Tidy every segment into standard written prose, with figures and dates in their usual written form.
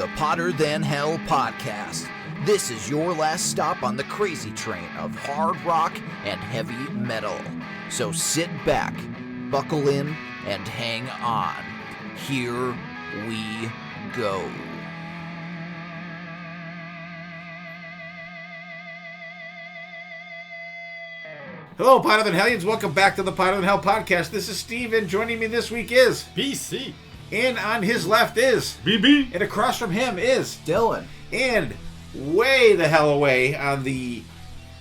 the Potter Than Hell podcast. This is your last stop on the crazy train of hard rock and heavy metal. So sit back, buckle in, and hang on. Here we go. Hello, Potter Than Hellions. Welcome back to the Potter Than Hell podcast. This is Steve, and joining me this week is BC. And on his left is BB. And across from him is Dylan. And way the hell away on the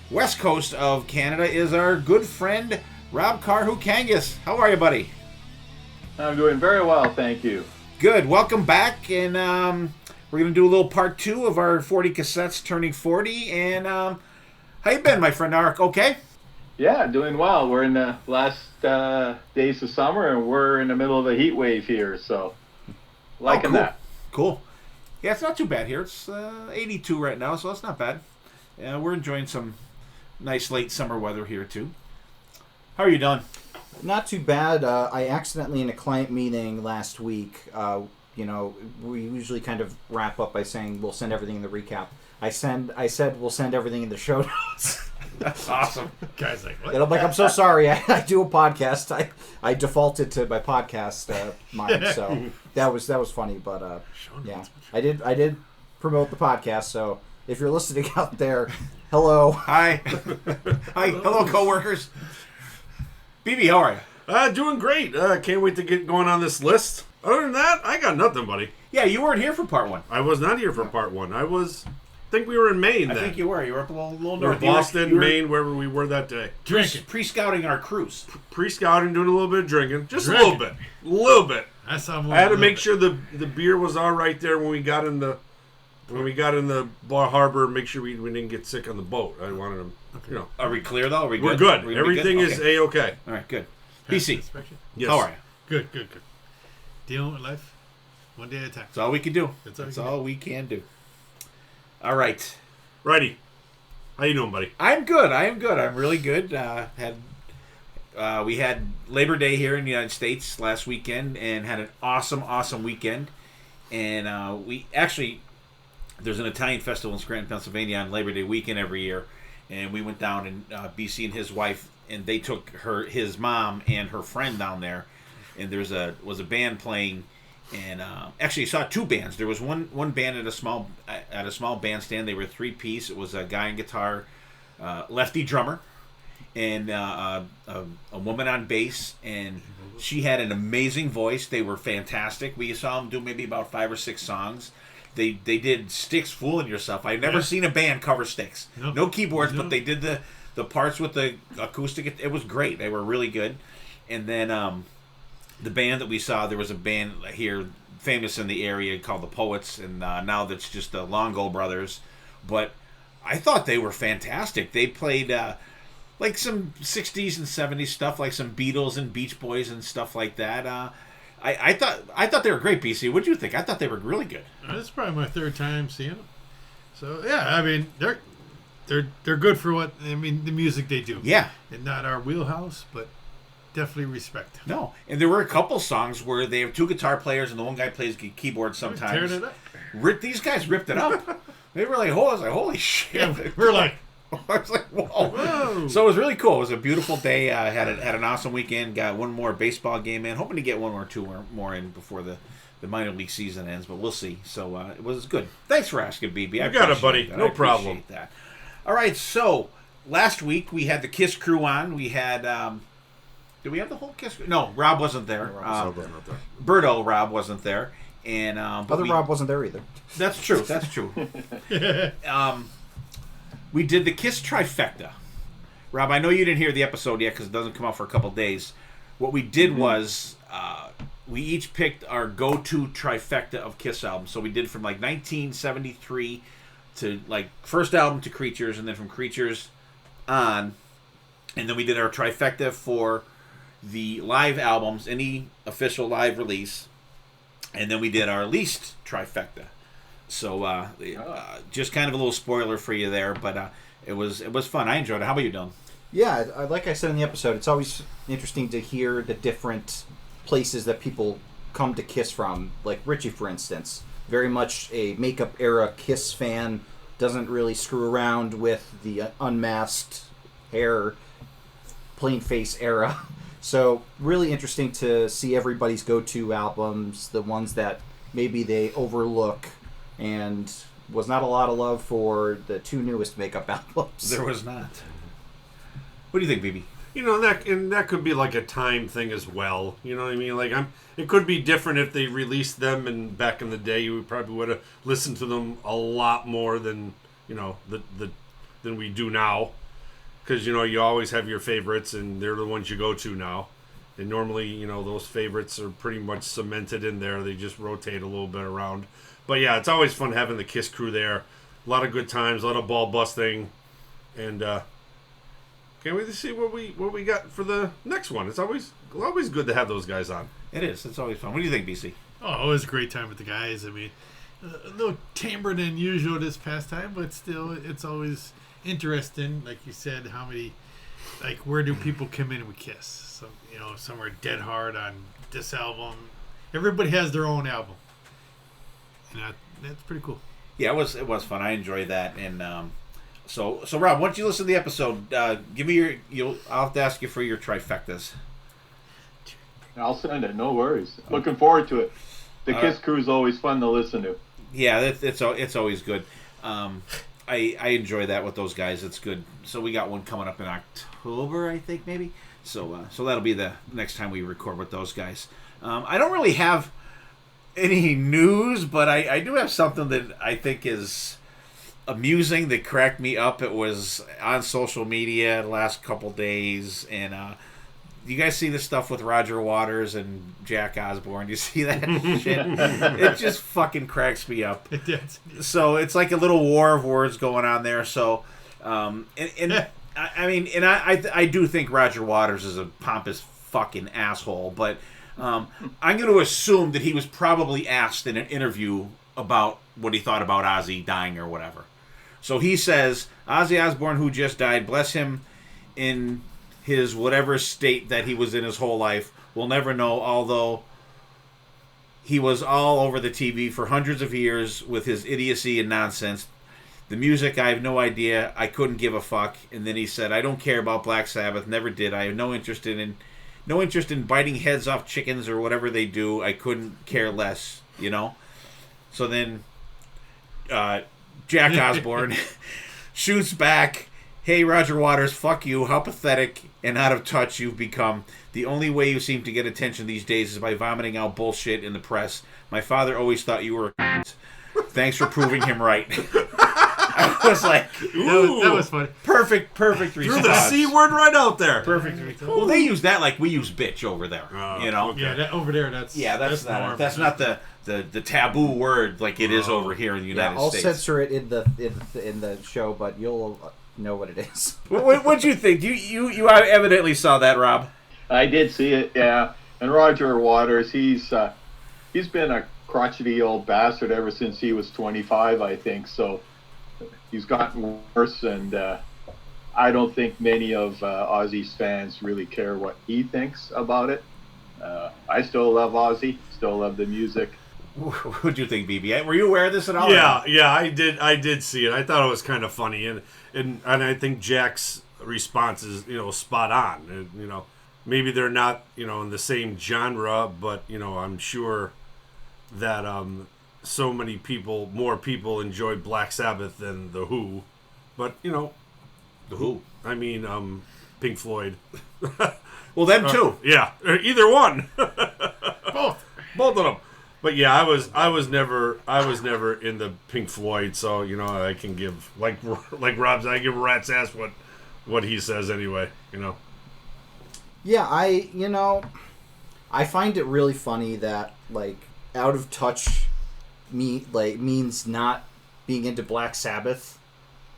west coast of Canada is our good friend Rob Karhukangas. How are you, buddy? I'm doing very well, thank you. Good. Welcome back, and we're going to do a little part 2 of our 40 cassettes turning 40. And how you been, my friend Ark? Okay? Yeah, doing well. We're in the last days of summer, and we're in the middle of a heat wave here, so liking cool. that. Cool. Yeah, it's not too bad here. It's 82 right now, so that's not bad. Yeah, we're enjoying some nice late summer weather here, too. How are you doing? Not too bad. I accidentally, in a client meeting last week, we usually kind of wrap up by saying we'll send everything in the recap. I said we'll send everything in the show notes. That's awesome. Guys, like, what? And I'm like, I'm so sorry. I do a podcast. I defaulted to my podcast mind, so that was funny. But yeah, I did promote the podcast. So if you're listening out there, hello, Hi, hello, coworkers. BB, how are you? Doing great. Can't wait to get going on this list. Other than that, I got nothing, buddy. Yeah, you weren't here for part 1. I was not here for part 1. I think we were in Maine then. I think you were. You were up a little We were north. Boston, Maine, wherever we were that day. Drinking. Pre-scouting our cruise. Pre-scouting, doing a little bit of drinking. Just Drinking. a little bit. That's I had to make sure the beer was all right there when we got in the bar harbor. Make sure we didn't get sick on the boat. I wanted them, Are we clear, though? Are we good? We're good. We Everything good? is Okay. A-okay. All right, good. BC, Yes. how are you? Good. Dealing with life, one day at a time. That's all we can do. That's That's all all we can do. All right. Righty. How you doing, buddy? I'm good. I'm really good. We had Labor Day here in the United States last weekend and had an awesome weekend. And there's an Italian festival in Scranton, Pennsylvania on Labor Day weekend every year. And we went down, and BC and his wife, and they took his mom and her friend down there. And there was a band playing. And actually, you saw 2 bands. There was one band at a small bandstand. They were 3-piece. It was a guy on guitar, lefty drummer, and a woman on bass. And she had an amazing voice. They were fantastic. We saw them do maybe about 5 or 6 songs. They did Styx "Fooling Yourself." I've never seen a band cover Styx. No keyboards, but they did the parts with the acoustic. It was great. They were really good. And then the band that we saw, there was a band here famous in the area called the Poets, and now that's just the Longo Brothers. But I thought they were fantastic. They played like some 60s and 70s stuff, like some Beatles and Beach Boys and stuff like that. I thought they were great, BC. What did you think? I thought they were really good. That's probably my 3rd time seeing them. So yeah, I mean they're good for the music they do. Yeah, and not our wheelhouse, but definitely respect. No, and there were a couple songs where they have 2 guitar players and the one guy plays keyboard sometimes. Tearing it up. These guys ripped it up. They were like, I was like, holy shit. Yeah, we're like, I was like, whoa. Whoa. So it was really cool. It was a beautiful day. Had an awesome weekend. Got one more baseball game in. Hoping to get 1 or 2 more in before the minor league season ends, but we'll see. So it was good. Thanks for asking, BB. You got it, buddy. That. No I problem. appreciate that. All right, so last week we had the KISS crew on. We had... did we have the whole KISS crew? No, Rob wasn't there. Rob wasn't out there. Berto Rob wasn't there. And Rob wasn't there either. That's true. We did the KISS trifecta. Rob, I know you didn't hear the episode yet because it doesn't come out for a couple days. What we did was we each picked our go-to trifecta of KISS albums. So we did from like 1973 to like first album to Creatures, and then from Creatures on. And then we did our trifecta for the live albums, any official live release. And then we did our least trifecta. So just kind of a little spoiler for you there, but it was fun. I enjoyed it. How about you, Dylan? Yeah, like I said in the episode, it's always interesting to hear the different places that people come to KISS from. Like Richie, for instance, very much a makeup era Kiss fan. Doesn't really screw around with the unmasked hair, plain face era. So really interesting to see everybody's go-to albums, the ones that maybe they overlook, and was not a lot of love for the 2 newest makeup albums. There was not. What do you think, BB? You know, that could be like a time thing as well. You know what I mean? Like it could be different if they released them, and back in the day, you probably would have listened to them a lot more than than we do now. Because you always have your favorites, and they're the ones you go to now. And normally, those favorites are pretty much cemented in there. They just rotate a little bit around. But yeah, it's always fun having the Kiss crew there. A lot of good times, a lot of ball busting, and can't wait to see what we got for the next one. It's always good to have those guys on. It is. It's always fun. What do you think, BC? Oh, it was a great time with the guys. I mean, a little tamer than usual this past time, but still, it's always interesting. Like you said, how many, where do people come in with Kiss? Some are dead hard on this album. Everybody has their own album, and that's pretty cool. Yeah, it was fun. I enjoyed that, and so Rob, once you listen to the episode, give me I'll have to ask you for your trifectas. I'll send it. No worries. Looking forward to it. The Kiss crew is always fun to listen to. Yeah, it's always good. I enjoy that with those guys. It's good. So we got one coming up in October, I think, maybe. So that'll be the next time we record with those guys. I don't really have any news, but I do have something that I think is amusing that cracked me up. It was on social media the last couple days, and you guys see this stuff with Roger Waters and Jack Osbourne? You see that shit? It just fucking cracks me up. So it's like a little war of words going on there. So, I do think Roger Waters is a pompous fucking asshole, but I'm going to assume that he was probably asked in an interview about what he thought about Ozzy dying or whatever. So he says, Ozzy Osbourne, who just died, bless him in his whatever state that he was in his whole life, we'll never know, although he was all over the TV for hundreds of years with his idiocy and nonsense. The music, I have no idea. I couldn't give a fuck. And then he said, I don't care about Black Sabbath. Never did. I have no interest in biting heads off chickens or whatever they do. I couldn't care less, So then Jack Osbourne shoots back, hey, Roger Waters, fuck you. How pathetic and out of touch you've become. The only way you seem to get attention these days is by vomiting out bullshit in the press. My father always thought you were a Thanks for proving him right. I was like, ooh, that was funny. Perfect response. Threw the C word right out there. Perfect. Well, they use that like we use bitch over there. Okay. Yeah, over there, that's not the taboo word like it is over here in the United States. I'll censor it in the show, but you'll know what it is. What'd you think? You evidently saw that, Rob. I did see it, yeah. And Roger Waters, he's been a crotchety old bastard ever since he was 25, I think. So he's gotten worse, and I don't think many of Ozzy's fans really care what he thinks about it. I still love Ozzy, still love the music. What'd you think, BB? Were you aware of this at all? Yeah, I did see it. I thought it was kind of funny, and I think Jack's response is spot on. And, maybe they're not in the same genre, but I'm sure that so many more people enjoy Black Sabbath than the Who, but the Who. I mean, Pink Floyd. Well, them too. Yeah, either one. Both of them. But yeah, I was never in the Pink Floyd, so I can give like Rob said, I give a rat's ass what he says anyway. Yeah, I find it really funny that out of touch means not being into Black Sabbath,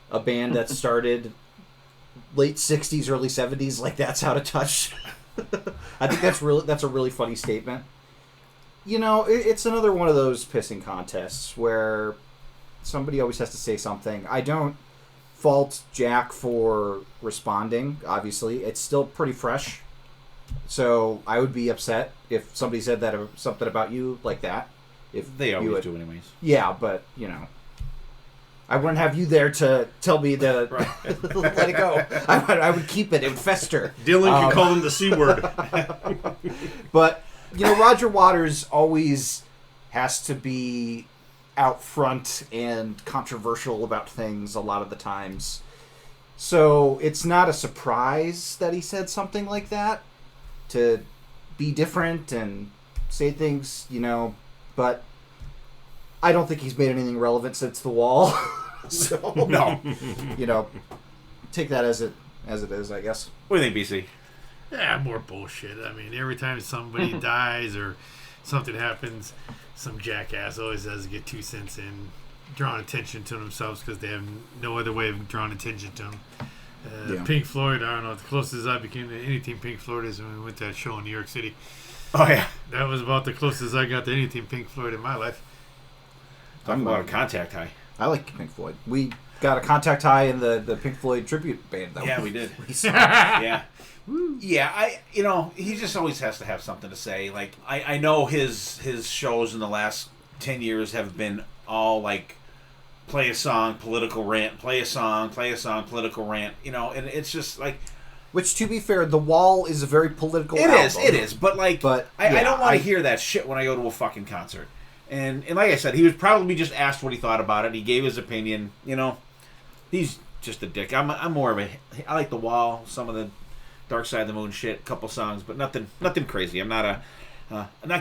a band that started late 60s, early 70s, that's out of touch. I think that's a really funny statement. It's another one of those pissing contests where somebody always has to say something. I don't fault Jack for responding, obviously. It's still pretty fresh. So I would be upset if somebody said something about you like that. if They you always would- do anyways. Yeah, but I wouldn't have you there to tell me to let it go. I would keep it. It would fester. Dylan can call him the C word. But, Roger Waters always has to be out front and controversial about things a lot of the times. So it's not a surprise that he said something like that, to be different and say things, but I don't think he's made anything relevant since The Wall. So, No. Take that as it is, I guess. What do you think, BC? Yeah, more bullshit. I mean, every time somebody dies or something happens, some jackass always has to get 2 cents in, drawing attention to themselves because they have no other way of drawing attention to them. Yeah. Pink Floyd, I don't know, the closest I became to anything Pink Floyd is when we went to that show in New York City. Oh, yeah. That was about the closest I got to anything Pink Floyd in my life. Talking about a contact high. I like Pink Floyd. We got a contact high in the Pink Floyd tribute band. Yeah, we did. We saw. Yeah. Yeah, he just always has to have something to say. Like, I know his shows in the last 10 years have been all like, play a song, political rant, play a song, political rant, and it's just like... Which, to be fair, The Wall is a very political It album. is, but like, But, I don't want to hear that shit when I go to a fucking concert. And like I said, he was probably just asked what he thought about it. He gave his opinion, He's just a dick. I'm more of I like The Wall, some of the Dark Side of the Moon shit, a couple songs, but nothing crazy. I'm not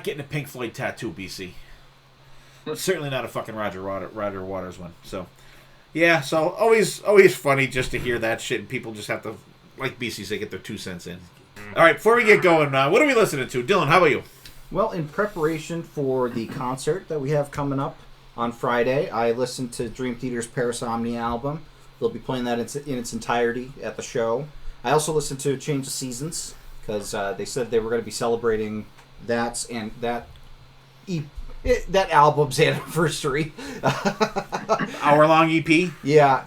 getting a Pink Floyd tattoo, BC. Certainly not a fucking Roger Waters one. So, yeah. So always funny just to hear that shit, and people just have to, like BC say, get their 2 cents in. All right, before we get going, what are we listening to, Dylan? How about you? Well, in preparation for the concert that we have coming up on Friday, I listened to Dream Theater's Paris Omnia album. They'll be playing that in its entirety at the show. I also listened to Change of Seasons because they said they were going to be celebrating that album's anniversary. Hour-long EP? Yeah,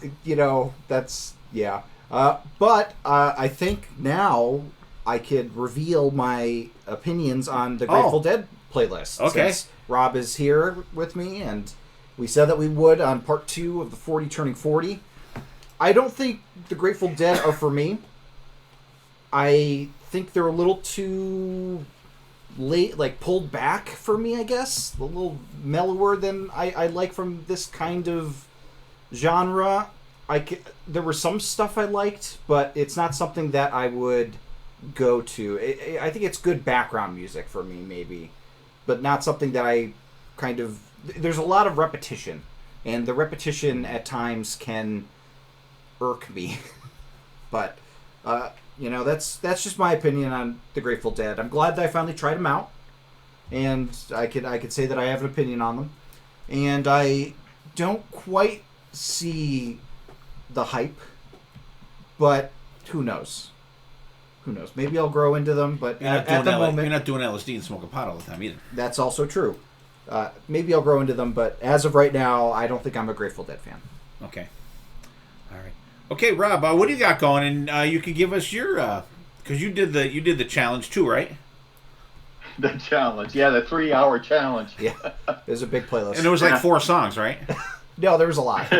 that's... Yeah. But I think now I could reveal my opinions on the Grateful Dead playlist. Okay. Since Rob is here with me, and we said that we would on part 2 of the 40 Turning 40. I don't think the Grateful Dead are for me. I think they're a little too late, like pulled back for me, I guess. A little mellower than I like from this kind of genre. There was some stuff I liked, but it's not something that I would go to. I think it's good background music for me, maybe, but not something that I kind of... There's a lot of repetition, and the repetition at times can irk me. But, that's just my opinion on the Grateful Dead. I'm glad that I finally tried them out, and I could say that I have an opinion on them. And I don't quite see the hype, but who knows? Maybe I'll grow into them, but at the moment... You're not doing LSD and smoking pot all the time either. That's also true. Maybe I'll grow into them, but as of right now, I don't think I'm a Grateful Dead fan. Okay. All right. Okay, Rob, what do you got going? And you can give us your... Because you did the challenge too, right? The challenge. Yeah, the 3-hour challenge. Yeah, there's a big playlist. And there was like 4 songs, right? No, there was a lot.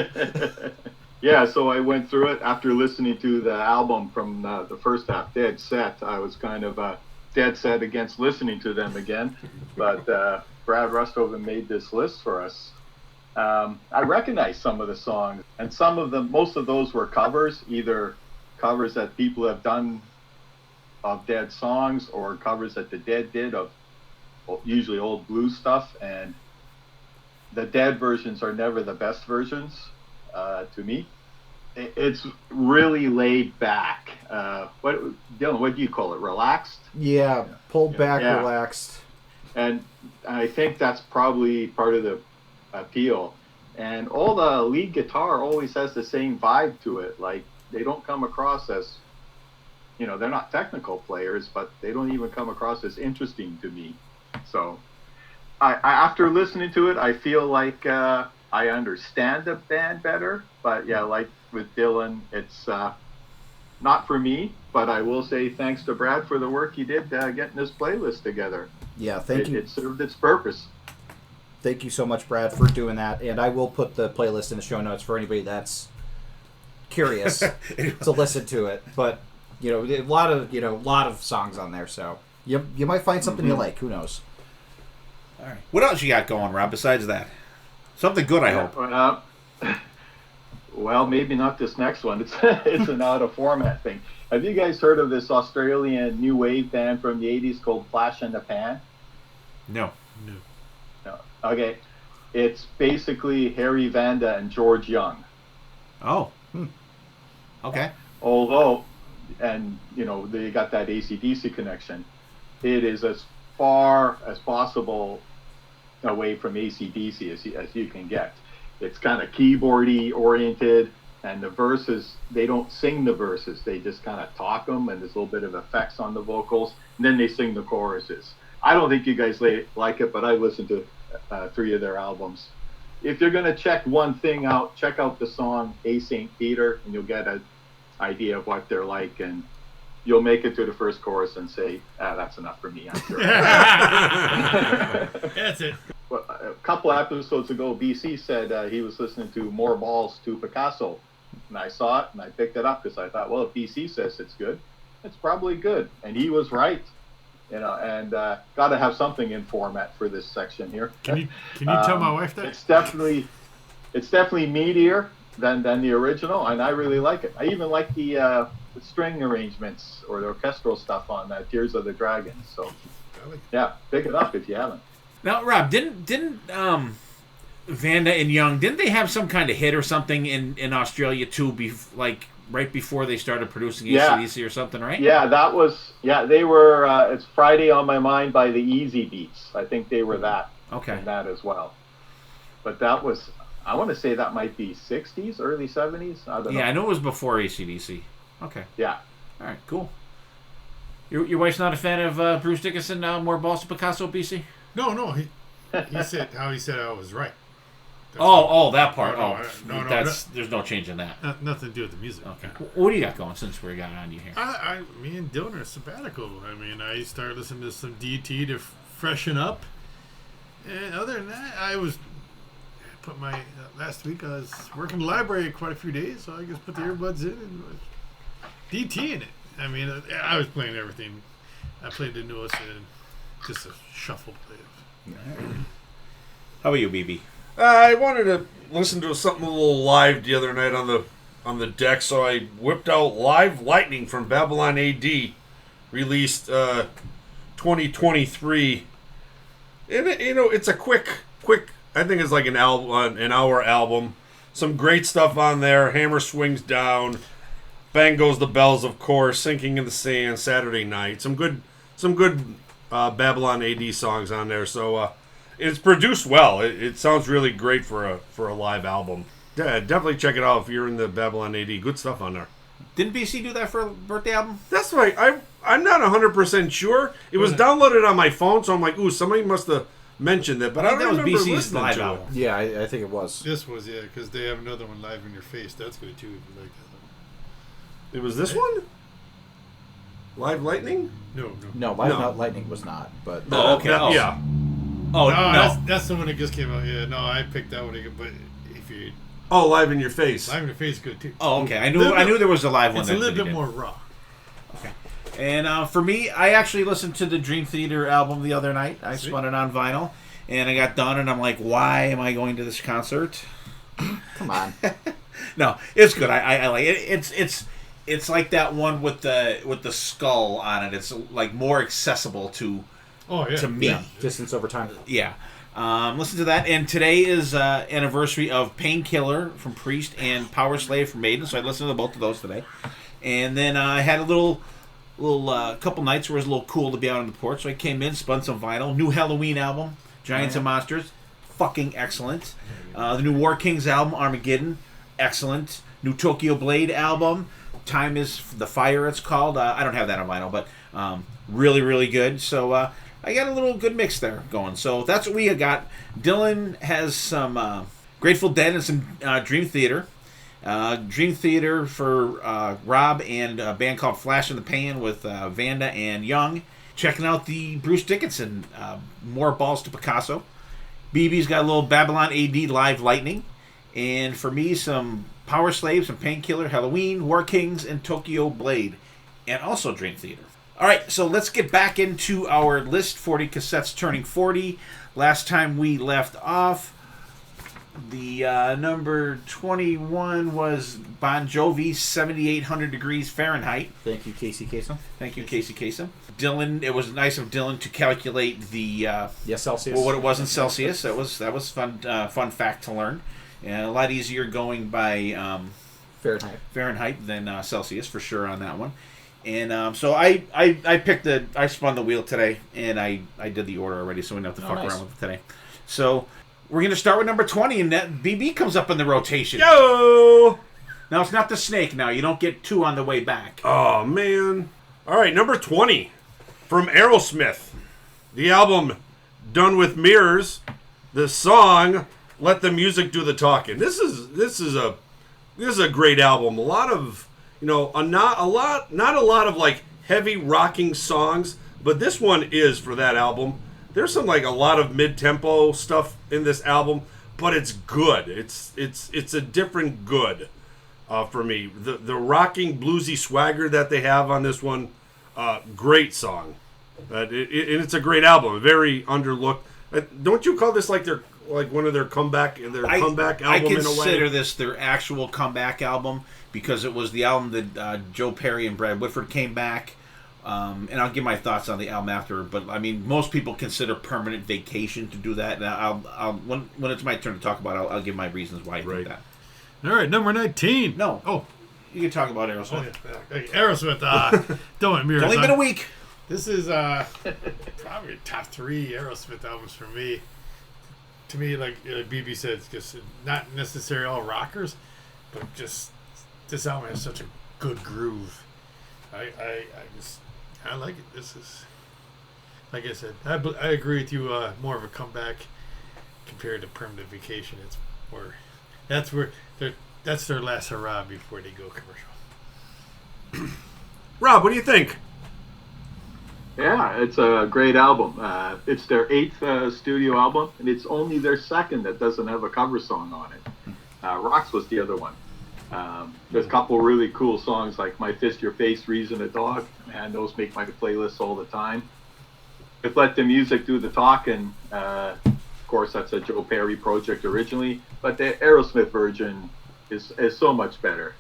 Yeah, so I went through it after listening to the album from the first half, Dead Set. I was kind of dead set against listening to them again, but Brad Rustover made this list for us. I recognized some of the songs, and most of those were covers, either covers that people have done of Dead songs or covers that the Dead did of usually old blues stuff, and the Dead versions are never the best versions. To me, it's really laid back. Dylan, what do you call it? Relaxed? Yeah, pulled back, Yeah. relaxed. And I think that's probably part of the appeal. And all the lead guitar always has the same vibe to it. Like, they don't come across as, they're not technical players, but they don't even come across as interesting to me. So, I after listening to it, I feel like I understand the band better, but yeah, like with Dylan, it's not for me, but I will say thanks to Brad for the work he did getting this playlist together. Yeah, thank you. It served its purpose. thank you so much, Brad, for doing that. And I will put the playlist in the show notes for anybody that's curious to listen to it. But a lot of songs on there, so you might find something you like. Who knows? All right. What else you got going, Rob? Besides that, something good, I hope. Well, maybe not this next one. It's an out of format thing. Have you guys heard of this Australian new wave band from the 80s called Flash in the Pan? No. No. Okay. It's basically Harry Vanda and George Young. Oh. Okay. Although, and they got that AC/DC connection, it is as far as possible away from AC/DC as you can get. It's kind of keyboardy oriented, and the verses, they don't sing the verses, they just kind of talk them, and there's a little bit of effects on the vocals, and then they sing the choruses. I don't think you guys like it, but I listened to 3 of their albums. If you're going to check one thing out, check out the song A St. Peter, and you'll get an idea of what they're like, and you'll make it to the first chorus and say, that's enough for me, I'm sure. That's it. Well, a couple episodes ago, BC said he was listening to More Balls to Picasso, and I saw it, and I picked it up because I thought, well, if BC says it's good, it's probably good, and he was right. And got to have something in format for this section here. Can you tell my wife that? It's definitely meatier than the original, and I really like it. I even like the string arrangements or the orchestral stuff on Tears of the Dragon. So, yeah, pick it up if you haven't. Now, Rob, didn't Vanda and Young, didn't they have some kind of hit or something in Australia too? Right before they started producing AC/DC or something, right? Yeah, they were. It's Friday on My Mind by the Easy Beats. I think they were that. Okay. In that as well. But that was, I want to say that might be 60s, early 70s. I don't know. Yeah, I know it was before AC/DC. Okay. Yeah. All right, cool. Your wife's not a fan of Bruce Dickinson, More Balls to Picasso, BC? No. He said I was right. That part. No, there's no change in that. Nothing to do with the music. Okay. What do you got going since we got on you here? Me and Dylan are sabbatical. I started listening to some DT to freshen up. And other than that, last week I was working in the library quite a few days, so I just put the earbuds in and DT in it. I was playing everything. I played the newest and just a shuffle play. How about you, BB? I wanted to listen to something a little live the other night on the deck, so I whipped out Live Lightning from Babylon AD, released 2023. And it's a quick. I think it's like an hour album. Some great stuff on there. Hammer Swings Down, Bang Goes the Bells, of course. Sinking in the Sand, Saturday Night. Some good Babylon AD songs on there. So it's produced well. It sounds really great for a live album. Yeah, definitely check it out if you're in the Babylon AD. Good stuff on there. Didn't BC do that for a birthday album? That's right. I'm not 100% sure. It was downloaded on my phone, so I'm like, ooh, somebody must have mentioned it. But I don't remember BC's listening live to album. it. Yeah, I think it was. This was, because they have another one, Live in Your Face. That's good too, if you like that. It was this one? Live Lightning? No. Live Lightning was not. But Okay. Yeah. Oh, no. That's the one that just came out. Yeah, no, I picked that one. But if you... Oh, Live in Your Face. Live in Your Face is good too. Oh, okay. I knew there was a live one. It's a little bit more raw. Okay. And for me, I actually listened to the Dream Theater album the other night. I spun it on vinyl, and I got done, and I'm like, why am I going to this concert? Come on. No, it's good. I like it. It's like that one with the skull on it. It's like more accessible to me. Yeah. Distance Over Time. Yeah. Listen to that. And today is anniversary of Painkiller from Priest and Power Slave from Maiden, so I listened to both of those today. And then I had a little couple nights where it was a little cool to be out on the porch, so I came in, spun some vinyl. New Halloween album, Giants and Monsters, fucking excellent. The new War Kings album, Armageddon, excellent. New Tokyo Blade album, Time is the Fire, it's called. I don't have that on vinyl, but really, really good. So I got a little good mix there going. So that's what we got. Dylan has some Grateful Dead and some Dream Theater. Dream Theater for Rob and a band called Flash in the Pan with Vanda and Young. Checking out the Bruce Dickinson, More Balls to Picasso. BB's got a little Babylon AD Live Lightning. And for me, some Power Slave, some Painkiller, Halloween, War Kings, and Tokyo Blade. And also Dream Theater. All right, so let's get back into our list, 40 Cassettes Turning 40. Last time we left off, the number 21 was Bon Jovi, 7,800 degrees Fahrenheit. Thank you, Casey Kasem. Thank you, Casey Kasem. Dylan, it was nice of Dylan to calculate the Celsius. Well, what it was in Celsius. That was fun fact to learn. And a lot easier going by Fahrenheit than Celsius for sure on that one. And so I picked I spun the wheel today, and I did the order already, so we don't have to fuck around with it today. So we're going to start with number 20, and that BB comes up in the rotation. Yo! Now, it's not the snake now. You don't get 2 on the way back. Oh, man. All right, number 20 from Aerosmith. The album Done with Mirrors. The song Let the Music Do the Talking. This is a great album. A lot of, not a lot of like heavy rocking songs, but this one is for that album. There's some like a lot of mid-tempo stuff in this album, but it's good. It's a different good for me. The rocking bluesy swagger that they have on this one, great song. And it's a great album, very underlooked. Don't you call this like one of their comeback album in a way? I consider this their actual comeback album because it was the album that Joe Perry and Brad Whitford came back. And I'll give my thoughts on the album after, but I mean, most people consider Permanent Vacation to do that. And I'll when it's my turn to talk about it, I'll give my reasons why I think that. All right, number 19. No. Oh. You can talk about Aerosmith. Aerosmith, Don't Want Mirrors. It's only been a week. This is probably top 3 Aerosmith albums for me. To me, like BB said, it's just not necessarily all rockers, but just this album has such a good groove. I like it. This is, like I said, I agree with you. More of a comeback compared to Permanent Vacation. It's more that's their last hurrah before they go commercial. Rob, what do you think? Yeah, it's a great album. It's their 8th studio album, and it's only their 2nd that doesn't have a cover song on it. Rocks was the other one. There's a couple really cool songs like My Fist Your Face, Reason a Dog. Man, those make my playlist all the time. If Let the Music Do the Talking, of course, that's a Joe Perry project originally, but the Aerosmith version is so much better.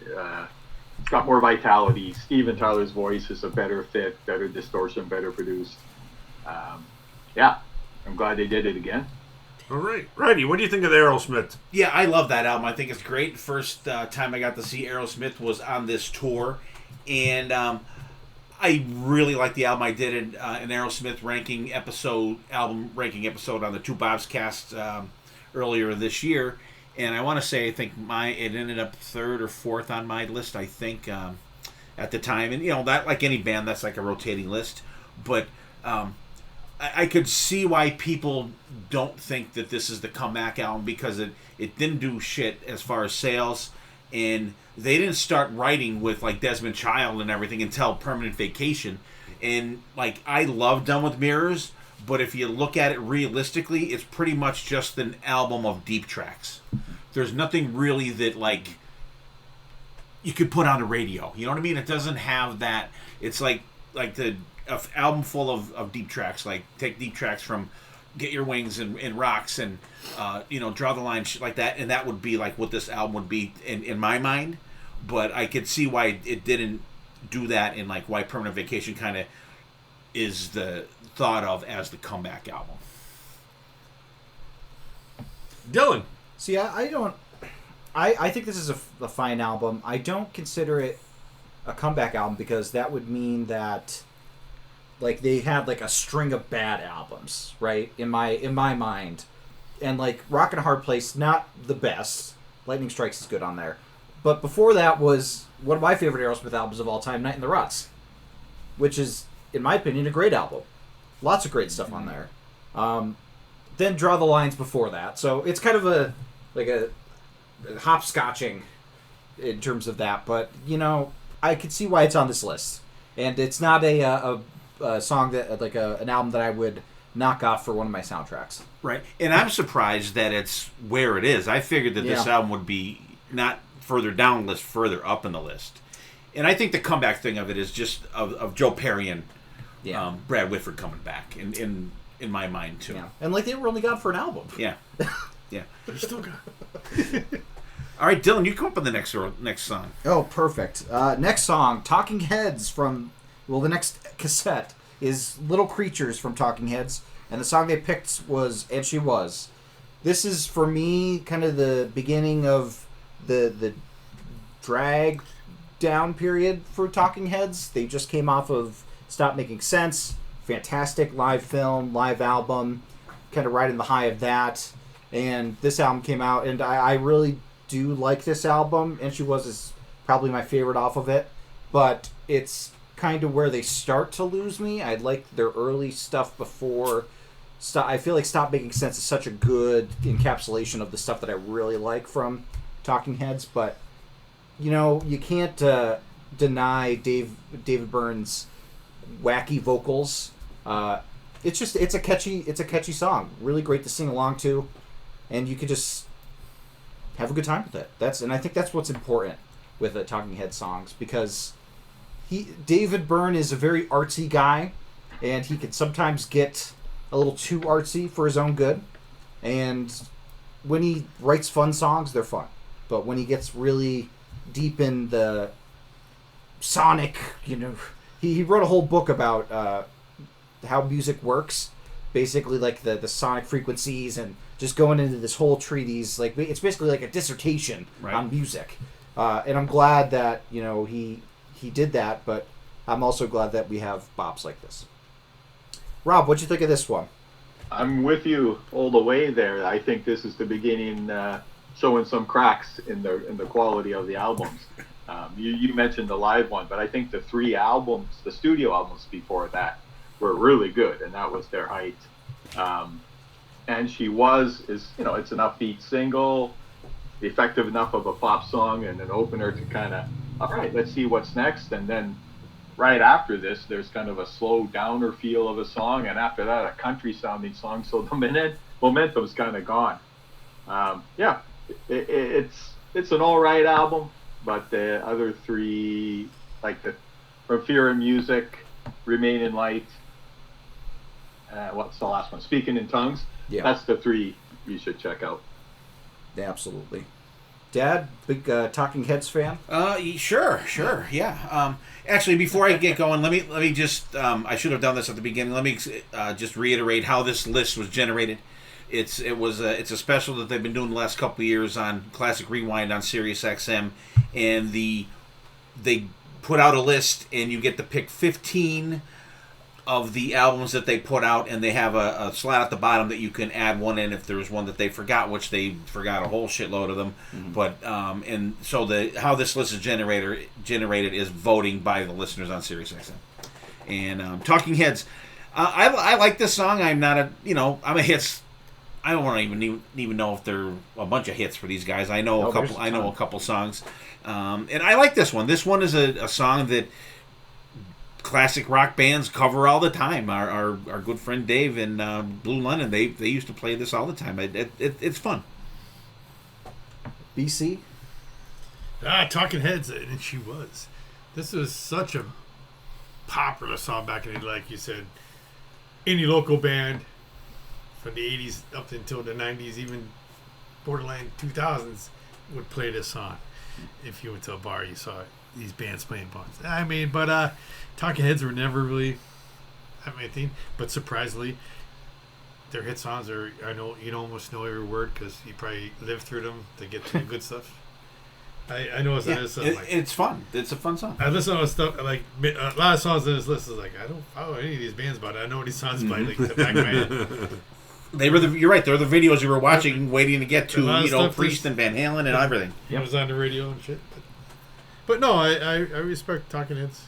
It's got more vitality. Steven Tyler's voice is a better fit, better distortion, better produced. Yeah, I'm glad they did it again. All right. Righty, what do you think of the Aerosmith? Yeah, I love that album. I think it's great. First time I got to see Aerosmith was on this tour. And I really like the album. I did an Aerosmith album ranking episode on the Two Bobs cast earlier this year. And I want to say, I think it ended up 3rd or 4th on my list, I think, at the time. And, that, like any band, that's like a rotating list. But I could see why people don't think that this is the comeback album because it didn't do shit as far as sales. And they didn't start writing with, like, Desmond Child and everything until Permanent Vacation. And, like, I love Done with Mirrors, but if you look at it realistically, it's pretty much just an album of deep tracks. There's nothing really that, like, you could put on the radio. You know what I mean? It doesn't have that. It's like the album full of deep tracks. Like, take deep tracks from Get Your Wings and Rocks and, Draw the Line, shit like that. And that would be, like, what this album would be in my mind. But I could see why it didn't do that and, like, why Permanent Vacation kind of is the thought of as the comeback album. Dylan. See, I think this is a fine album. I don't consider it a comeback album because that would mean that, like, they had like a string of bad albums, right? In my mind, and like Rockin' a Hard Place, not the best. Lightning Strikes is good on there, but before that was one of my favorite Aerosmith albums of all time, Night in the Ruts, which is, in my opinion, a great album. Lots of great stuff on there. Then Draw the Lines before that, so it's kind of a hopscotching in terms of that. But I could see why it's on this list, and it's not a song that an album that I would knockoff for one of my soundtracks. Right. And I'm surprised that it's where it is. I figured that this Yeah. album would be not further down the list, further up in the list. And I think the comeback thing of it is just of Joe Perry and Brad Whitford coming back in my mind, too. Yeah. And like they were only gone for an album. Yeah. Yeah. They're still got. All right, Dylan, you come up with the next song. Oh, perfect. Next song, Talking Heads from, the next cassette is Little Creatures from Talking Heads. And the song they picked was And She Was. This is, for me, kind of the beginning of the drag down period for Talking Heads. They just came off of Stop Making Sense. Fantastic live film, live album. Kind of right in the high of that. And this album came out, and I really do like this album. And She Was is probably my favorite off of it. But it's kind of where they start to lose me. I like their early stuff before. I feel like Stop Making Sense is such a good encapsulation of the stuff that I really like from Talking Heads. But, you can't deny David Byrne's wacky vocals. It's a catchy song. Really great to sing along to. And you could just have a good time with it. And I think that's what's important with the Talking Heads songs, because David Byrne is a very artsy guy, and he can sometimes get a little too artsy for his own good. And when he writes fun songs, they're fun. But when he gets really deep in the sonic, he wrote a whole book about how music works, basically like the sonic frequencies, and just going into this whole treatise. Like, it's basically like a dissertation on music. And I'm glad that he did that, but I'm also glad that we have bops like this. Rob, what'd you think of this one? I'm with you all the way there. I think this is the beginning, showing some cracks in the quality of the albums. You mentioned the live one, but I think the 3 albums, the studio albums before that, were really good, and that was their height. And She Was is it's an upbeat single, effective enough of a pop song and an opener to kind of, all right, let's see what's next. And then right after this, there's kind of a slow downer feel of a song, and after that, a country sounding song. So the momentum's kind of gone. It's an all right album, but the other 3, like From Fear and Music, Remain in Light, what's the last one? Speaking in Tongues. Yeah. That's the 3 you should check out. Absolutely. Dad, big Talking Heads fan? Sure, yeah. Actually, before I get going, let me just I should have done this at the beginning. Let me just reiterate how this list was generated. It's a special that they've been doing the last couple of years on Classic Rewind on Sirius XM, and they put out a list, and you get to pick 15 of the albums that they put out, and they have a slot at the bottom that you can add one in if there's one that they forgot, which they forgot a whole shitload of them. Mm-hmm. But and so how this list is generated is voting by the listeners on Sirius XM. And Talking Heads, I like this song. I'm not I'm a hits. I don't want to even know if they're a bunch of hits for these guys. I know a couple. I know a couple songs, and I like this one. This one is a song that classic rock bands cover all the time. Our good friend Dave and Blue London, they used to play this all the time. It's fun. BC? Talking Heads, and She Was. This was such a popular song back in the day, like you said. Any local band from the 80s up until the 90s, even borderline 2000s, would play this song. If you went to a bar, you saw these bands playing bunch. I mean, but Talking Heads were never really that main thing. But surprisingly, their hit songs are, you almost know every word because you probably lived through them to get to the good stuff. I know it's fun. It's a fun song. I listen to stuff like a lot of songs in this list is like I don't follow any of these bands, but I know these songs by like the back of my head. You're right. They're the videos you were watching, waiting to get to. Priest and Van Halen and everything. It was on the radio and shit. But no, I respect Talking Heads.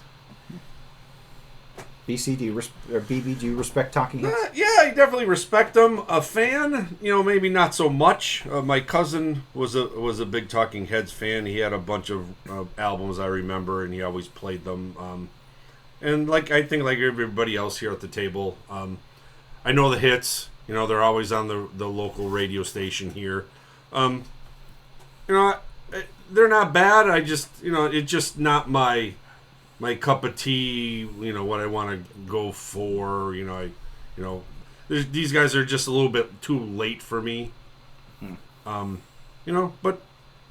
BC, BB, do you respect Talking Heads? Yeah, I definitely respect them. A fan, maybe not so much. My cousin was a big Talking Heads fan. He had a bunch of albums I remember, and he always played them. And I think like everybody else here at the table, I know the hits. They're always on the local radio station here. They're not bad. I just, it's just not my cup of tea. What I want to go for. These guys are just a little bit too late for me. But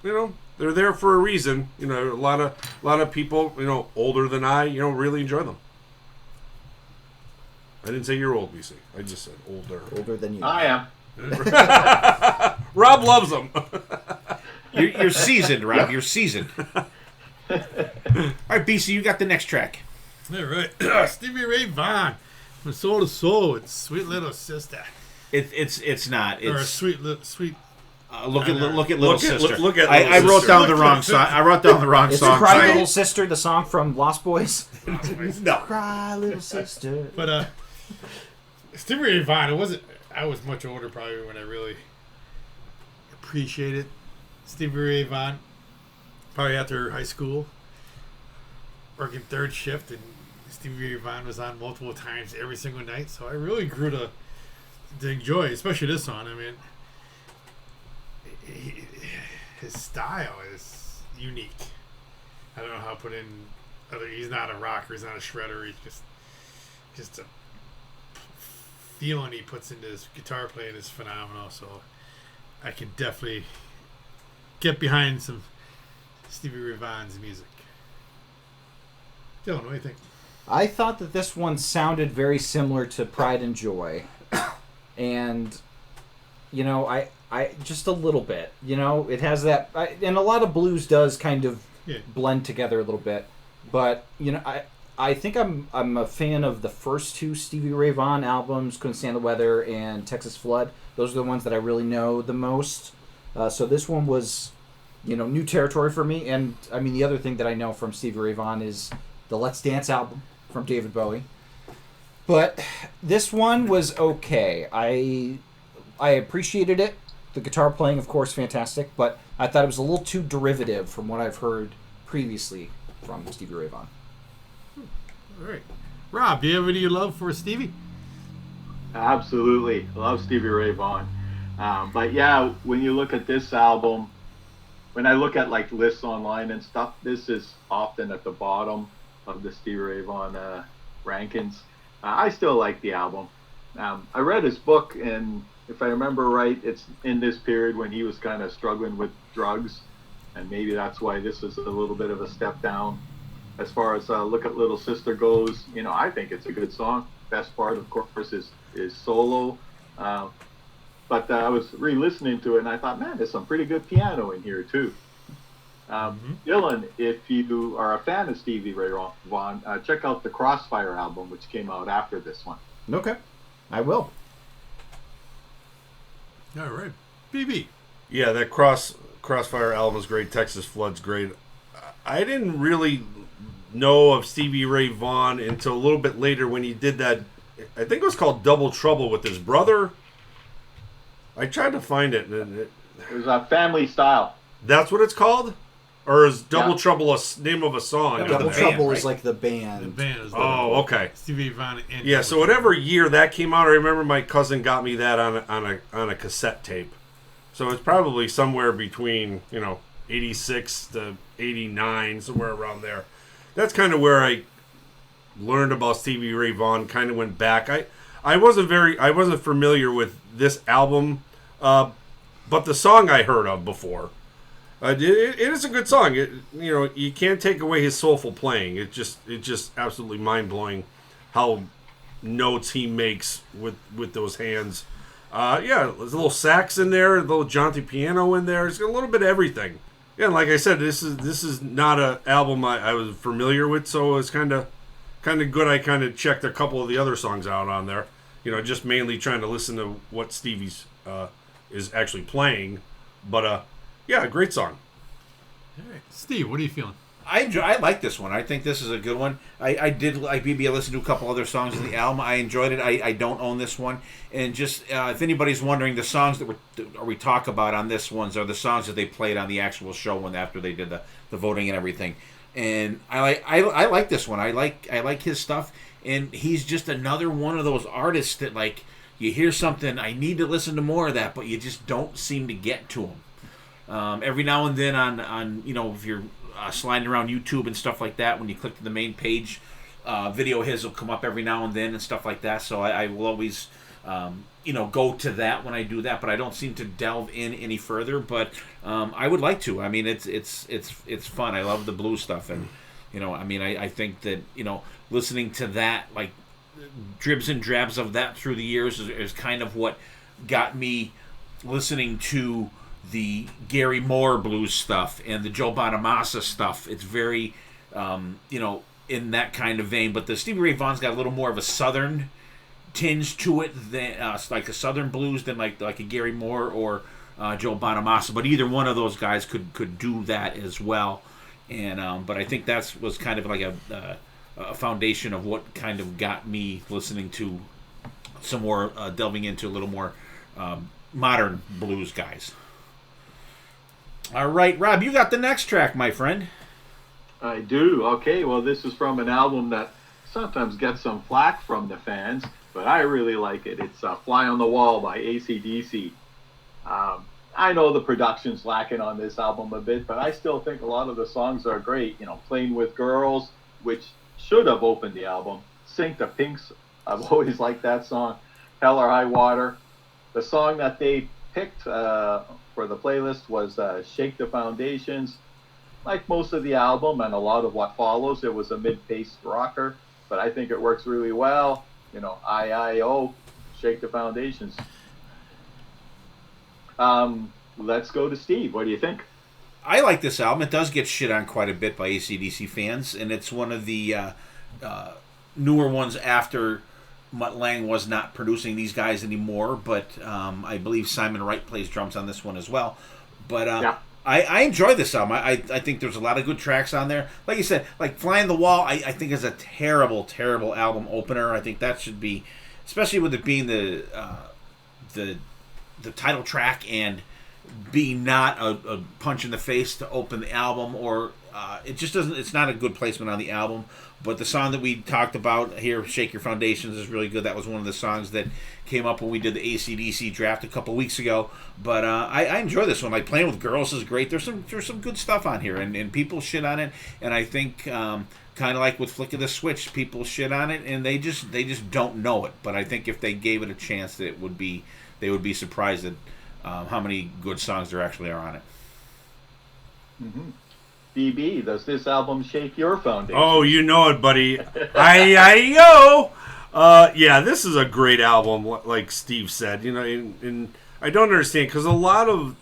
they're there for a reason. A lot of people, older than I, really enjoy them. I didn't say you're old, BC. I just said older. Older than you. I am. Rob loves them. You're seasoned, Rob. You're seasoned. All right, BC, you got the next track. All right. Stevie Ray Vaughan, From Soul to Soul. It's Sweet Little Sister. It's not. It's Or sweet. look at Little Sister. Look at I Little wrote Sister. down the wrong song. I wrote down the wrong It's song. Cry Little Sister, the song from Lost Boys. No. Cry Little Sister. But Stevie Ray Vaughan, I was much older probably when I really appreciated Stevie Ray Vaughan. Probably after high school, working third shift, and Stevie Ray Vaughan was on multiple times every single night. So I really grew to enjoy, especially this song. I mean, his style is unique. I don't know how to put in. He's not a rocker. He's not a shredder. He's just a feeling he puts into his guitar playing is phenomenal. So I can definitely get behind some Stevie Ray Vaughan's music. Dylan, what do you think? I thought that this one sounded very similar to Pride and Joy. And, I just a little bit. It has that... and a lot of blues does kind of blend together a little bit. But, I think I'm a fan of the first two Stevie Ray Vaughan albums, Couldn't Stand the Weather and Texas Flood. Those are the ones that I really know the most. So this one was, new territory for me. And, the other thing that I know from Stevie Ray Vaughan is the Let's Dance album from David Bowie. But this one was okay. I appreciated it. The guitar playing, of course, fantastic. But I thought it was a little too derivative from what I've heard previously from Stevie Ray Vaughan. All right. Rob, do you have any love for Stevie? Absolutely. I love Stevie Ray Vaughan. But yeah, when you look at this album, when I look at like lists online and stuff, this is often at the bottom of the Stevie Ray Vaughan rankings. I still like the album. I read his book, and if I remember right, it's in this period when he was kind of struggling with drugs, and maybe that's why this is a little bit of a step down. As far as Look at Little Sister goes, I think it's a good song. Best part, of course, is solo. But I was re-listening to it, and I thought, man, there's some pretty good piano in here, too. Dylan, if you are a fan of Stevie Ray Vaughan, check out the Crossfire album, which came out after this one. Okay. I will. All right. BB. Yeah, that Crossfire album is great. Texas Flood's great. I didn't really know of Stevie Ray Vaughan until a little bit later when he did that. I think it was called Double Trouble with his brother. I tried to find it. It was a Family Style. That's what it's called? Or is Double Yeah. Trouble a name of a song? Double band, Trouble right? is like the band. The band is Oh, okay. Stevie Vaughan and Yeah, so whatever year that came out, I remember my cousin got me that on a cassette tape. So it's probably somewhere between, 86 to 89, somewhere around there. That's kind of where I learned about Stevie Ray Vaughan, kind of went back. I wasn't familiar with this album, but the song I heard of before. It is a good song. You can't take away his soulful playing. It's just absolutely mind blowing how notes he makes with those hands. There's a little sax in there, a little jaunty piano in there. It's got a little bit of everything. Yeah, and like I said, this is not an album I was familiar with, so it's kind of good. I kind of checked a couple of the other songs out on there. Just mainly trying to listen to what Stevie's is actually playing. But yeah, great song. All right. Steve, what are you feeling? I like this one. I think this is a good one. I did like BB. I listened to a couple other songs in the album. I enjoyed it. I don't own this one. And just if anybody's wondering, the songs that we talk about on this ones are the songs that they played on the actual show when after they did the voting and everything. And I like this one. I like his stuff. And he's just another one of those artists that like you hear something, I need to listen to more of that, but you just don't seem to get to them. Every now and then on if you're sliding around YouTube and stuff like that, when you click to the main page, video of his will come up every now and then and stuff like that. So I will always go to that when I do that, but I don't seem to delve in any further. But I would like to. I mean, it's fun. I love the blues stuff, and I think that listening to that, like dribs and drabs of that through the years, is kind of what got me listening to the Gary Moore blues stuff and the Joe Bonamassa stuff. It's very in that kind of vein, but the Stevie Ray Vaughan's got a little more of a southern tinge to it than like a southern blues than like a Gary Moore or Joe Bonamassa. But either one of those guys could do that as well. And but I think that was kind of like a foundation of what kind of got me listening to some more delving into a little more modern blues guys. All right, Rob, you got the next track, my friend. I do. Okay, well, this is from an album that sometimes gets some flack from the fans, but I really like it. It's Fly on the Wall by AC/DC. I know the production's lacking on this album a bit, but I still think a lot of the songs are great. Playing with Girls, which should have opened the album. Sink the Pinks, I've always liked that song. Hell or High Water. The song that they picked for the playlist was Shake the Foundations. Like most of the album and a lot of what follows, it was a mid-paced rocker, but I think it works really well. I-I-O, Shake the Foundations. Let's go to Steve. What do you think? I like this album. It does get shit on quite a bit by AC/DC fans, and it's one of the newer ones after Mutt Lange was not producing these guys anymore, but I believe Simon Wright plays drums on this one as well. But yeah. I enjoy this album. I think there's a lot of good tracks on there. Like you said, like Fly on the Wall, I think is a terrible, terrible album opener. I think that should be, especially with it being the title track and being not a punch in the face to open the album, or it just doesn't. It's not a good placement on the album. But the song that we talked about here, Shake Your Foundations, is really good. That was one of the songs that came up when we did the AC/DC draft a couple weeks ago. But I enjoy this one. Like Playing with Girls is great. There's some good stuff on here, and people shit on it. And I think kind of like with Flick of the Switch, people shit on it, and they just don't know it. But I think if they gave it a chance, they would be surprised at how many good songs there actually are on it. Mm-hmm. DB, does this album shake your foundation? Oh, you know it, buddy. I-I-O! Yeah, this is a great album, like Steve said. And I don't understand, because a lot of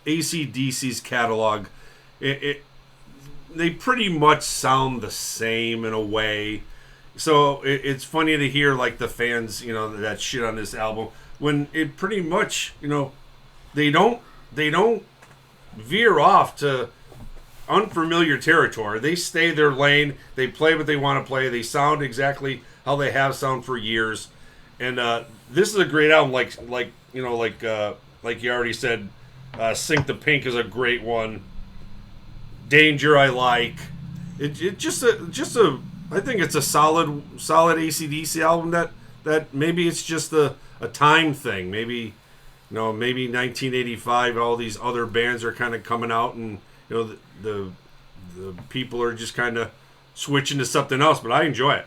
AC/DC's catalog, they pretty much sound the same in a way. So it's funny to hear, like, the fans, that shit on this album, when it pretty much, they don't veer off to unfamiliar territory. They stay their lane. They play what they want to play. They sound exactly how they have sound for years. And this is a great album. Like you already said, Sink the Pink is a great one. Danger I like. I think it's a solid AC/DC album that maybe it's just a time thing. Maybe 1985, all these other bands are kind of coming out, and the people are just kind of switching to something else, but I enjoy it.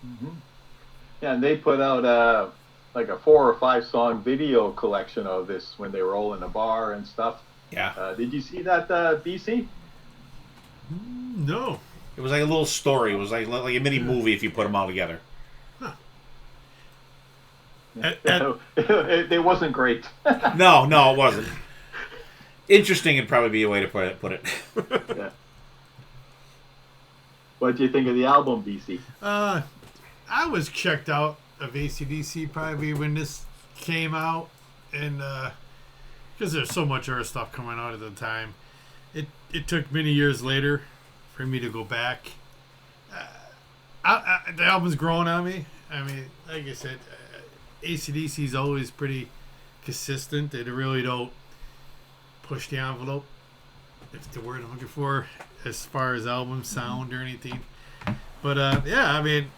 Mm-hmm. Yeah, and they put out like a 4 or 5 song video collection of this when they were all in a bar and stuff. Yeah. Did you see that, BC? No. It was like a little story. It was like a mini movie if you put them all together. Huh. It wasn't great. No, it wasn't. Interesting would probably be a way to put it. Yeah. What do you think of the album, BC? I was checked out of AC/DC probably when this came out, and because there's so much other stuff coming out at the time, it took many years later for me to go back. The album's growing on me. I mean, like I said, AC/DC is always pretty consistent. They really don't push the envelope, if the word I'm looking for, as far as album sound or anything. But yeah, I mean,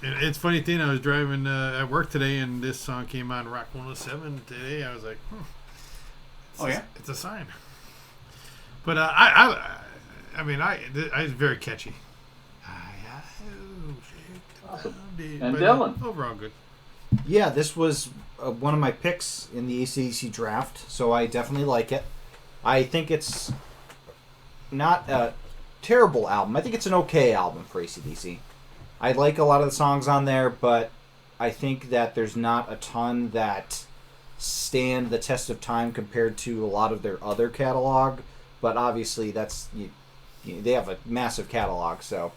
And it's a funny thing. I was driving at work today, and this song came on Rock 107 today. I was like, it's a sign. But I mean, it's very catchy. Awesome. And But, Dylan. overall good. Yeah, this was one of my picks in the AC/DC draft, so I definitely like it. I think it's not a terrible album. I think it's an okay album for AC/DC. I like a lot of the songs on there, but I think that there's not a ton that stand the test of time compared to a lot of their other catalog. But obviously, they have a massive catalog, so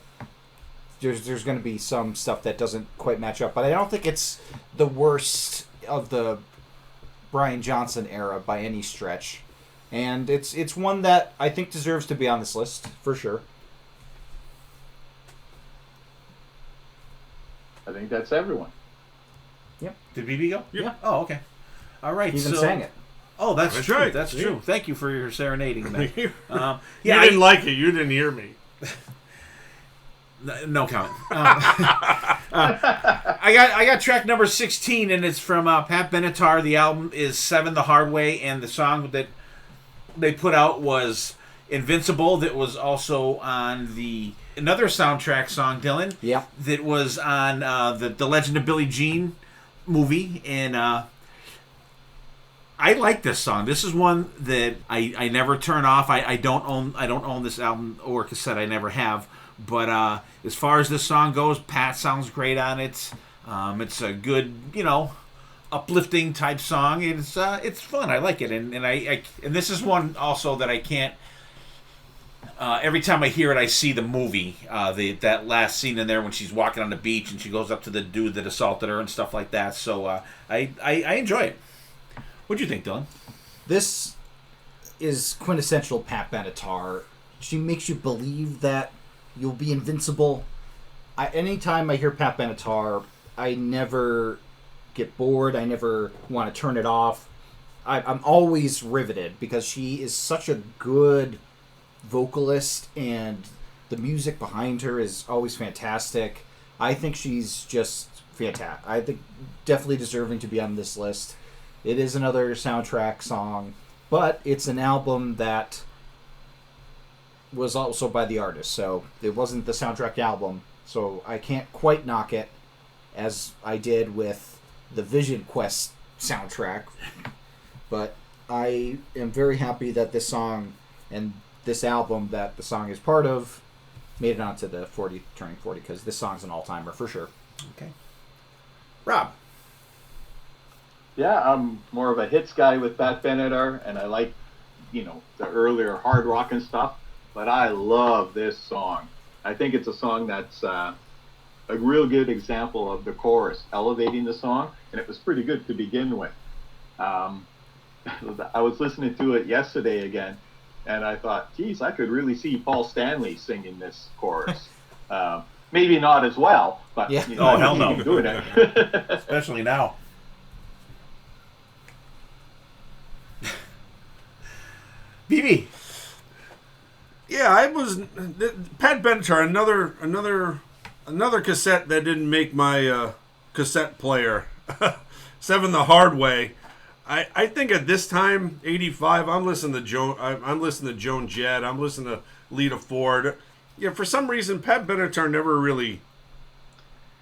there's going to be some stuff that doesn't quite match up. But I don't think it's the worst of the Brian Johnson era by any stretch. And it's one that I think deserves to be on this list, for sure. I think that's everyone. Yep. Did BB go? Yeah. Oh, okay. All right. He even sang it. Oh, that's true. right. That's Yeah. true. Thank you for your serenading. Man. You Yeah, didn't like it. You didn't hear me. No comment. I got track number 16, and it's from Pat Benatar. The album is Seven the Hard Way, and the song that they put out was Invincible. That was also on another soundtrack song, Dylan. Yeah. That was on the Legend of Billie Jean movie, and I like this song. This is one that I never turn off. I don't own this album or cassette. I never have. But as far as this song goes, Pat sounds great on it. It's a good, uplifting type song. It's fun. I like it, and this is one also that I can't. Every time I hear it, I see the movie. That last scene in there when she's walking on the beach and she goes up to the dude that assaulted her and stuff like that. So I enjoy it. What'd you think, Dylan? This is quintessential Pat Benatar. She makes you believe that you'll be invincible. Anytime I hear Pat Benatar, I never get bored. I never want to turn it off. I'm always riveted because she is such a good vocalist, and the music behind her is always fantastic. I think she's just fantastic. I think definitely deserving to be on this list. It is another soundtrack song, but it's an album that was also by the artist, so it wasn't the soundtrack album, so I can't quite knock it as I did with the Vision Quest soundtrack. But I am very happy that this song and this album that the song is part of made it onto the 40 Turning 40, because this song's an all-timer for sure. Okay. Rob. Yeah, I'm more of a hits guy with Pat Benatar, and I like, the earlier hard rock and stuff, but I love this song. I think it's a song that's a real good example of the chorus elevating the song, and it was pretty good to begin with. I was listening to it yesterday again, and I thought, geez, I could really see Paul Stanley singing this chorus. Maybe not as well, but yeah. Oh, hell no. he's doing it. Especially now. BB. Yeah, I was Pat Benatar. Another cassette that didn't make my cassette player. Seven the Hard Way. I think at this time, '85, I'm listening to Joan Jett. I'm listening to Lita Ford. Yeah, for some reason, Pat Benatar never really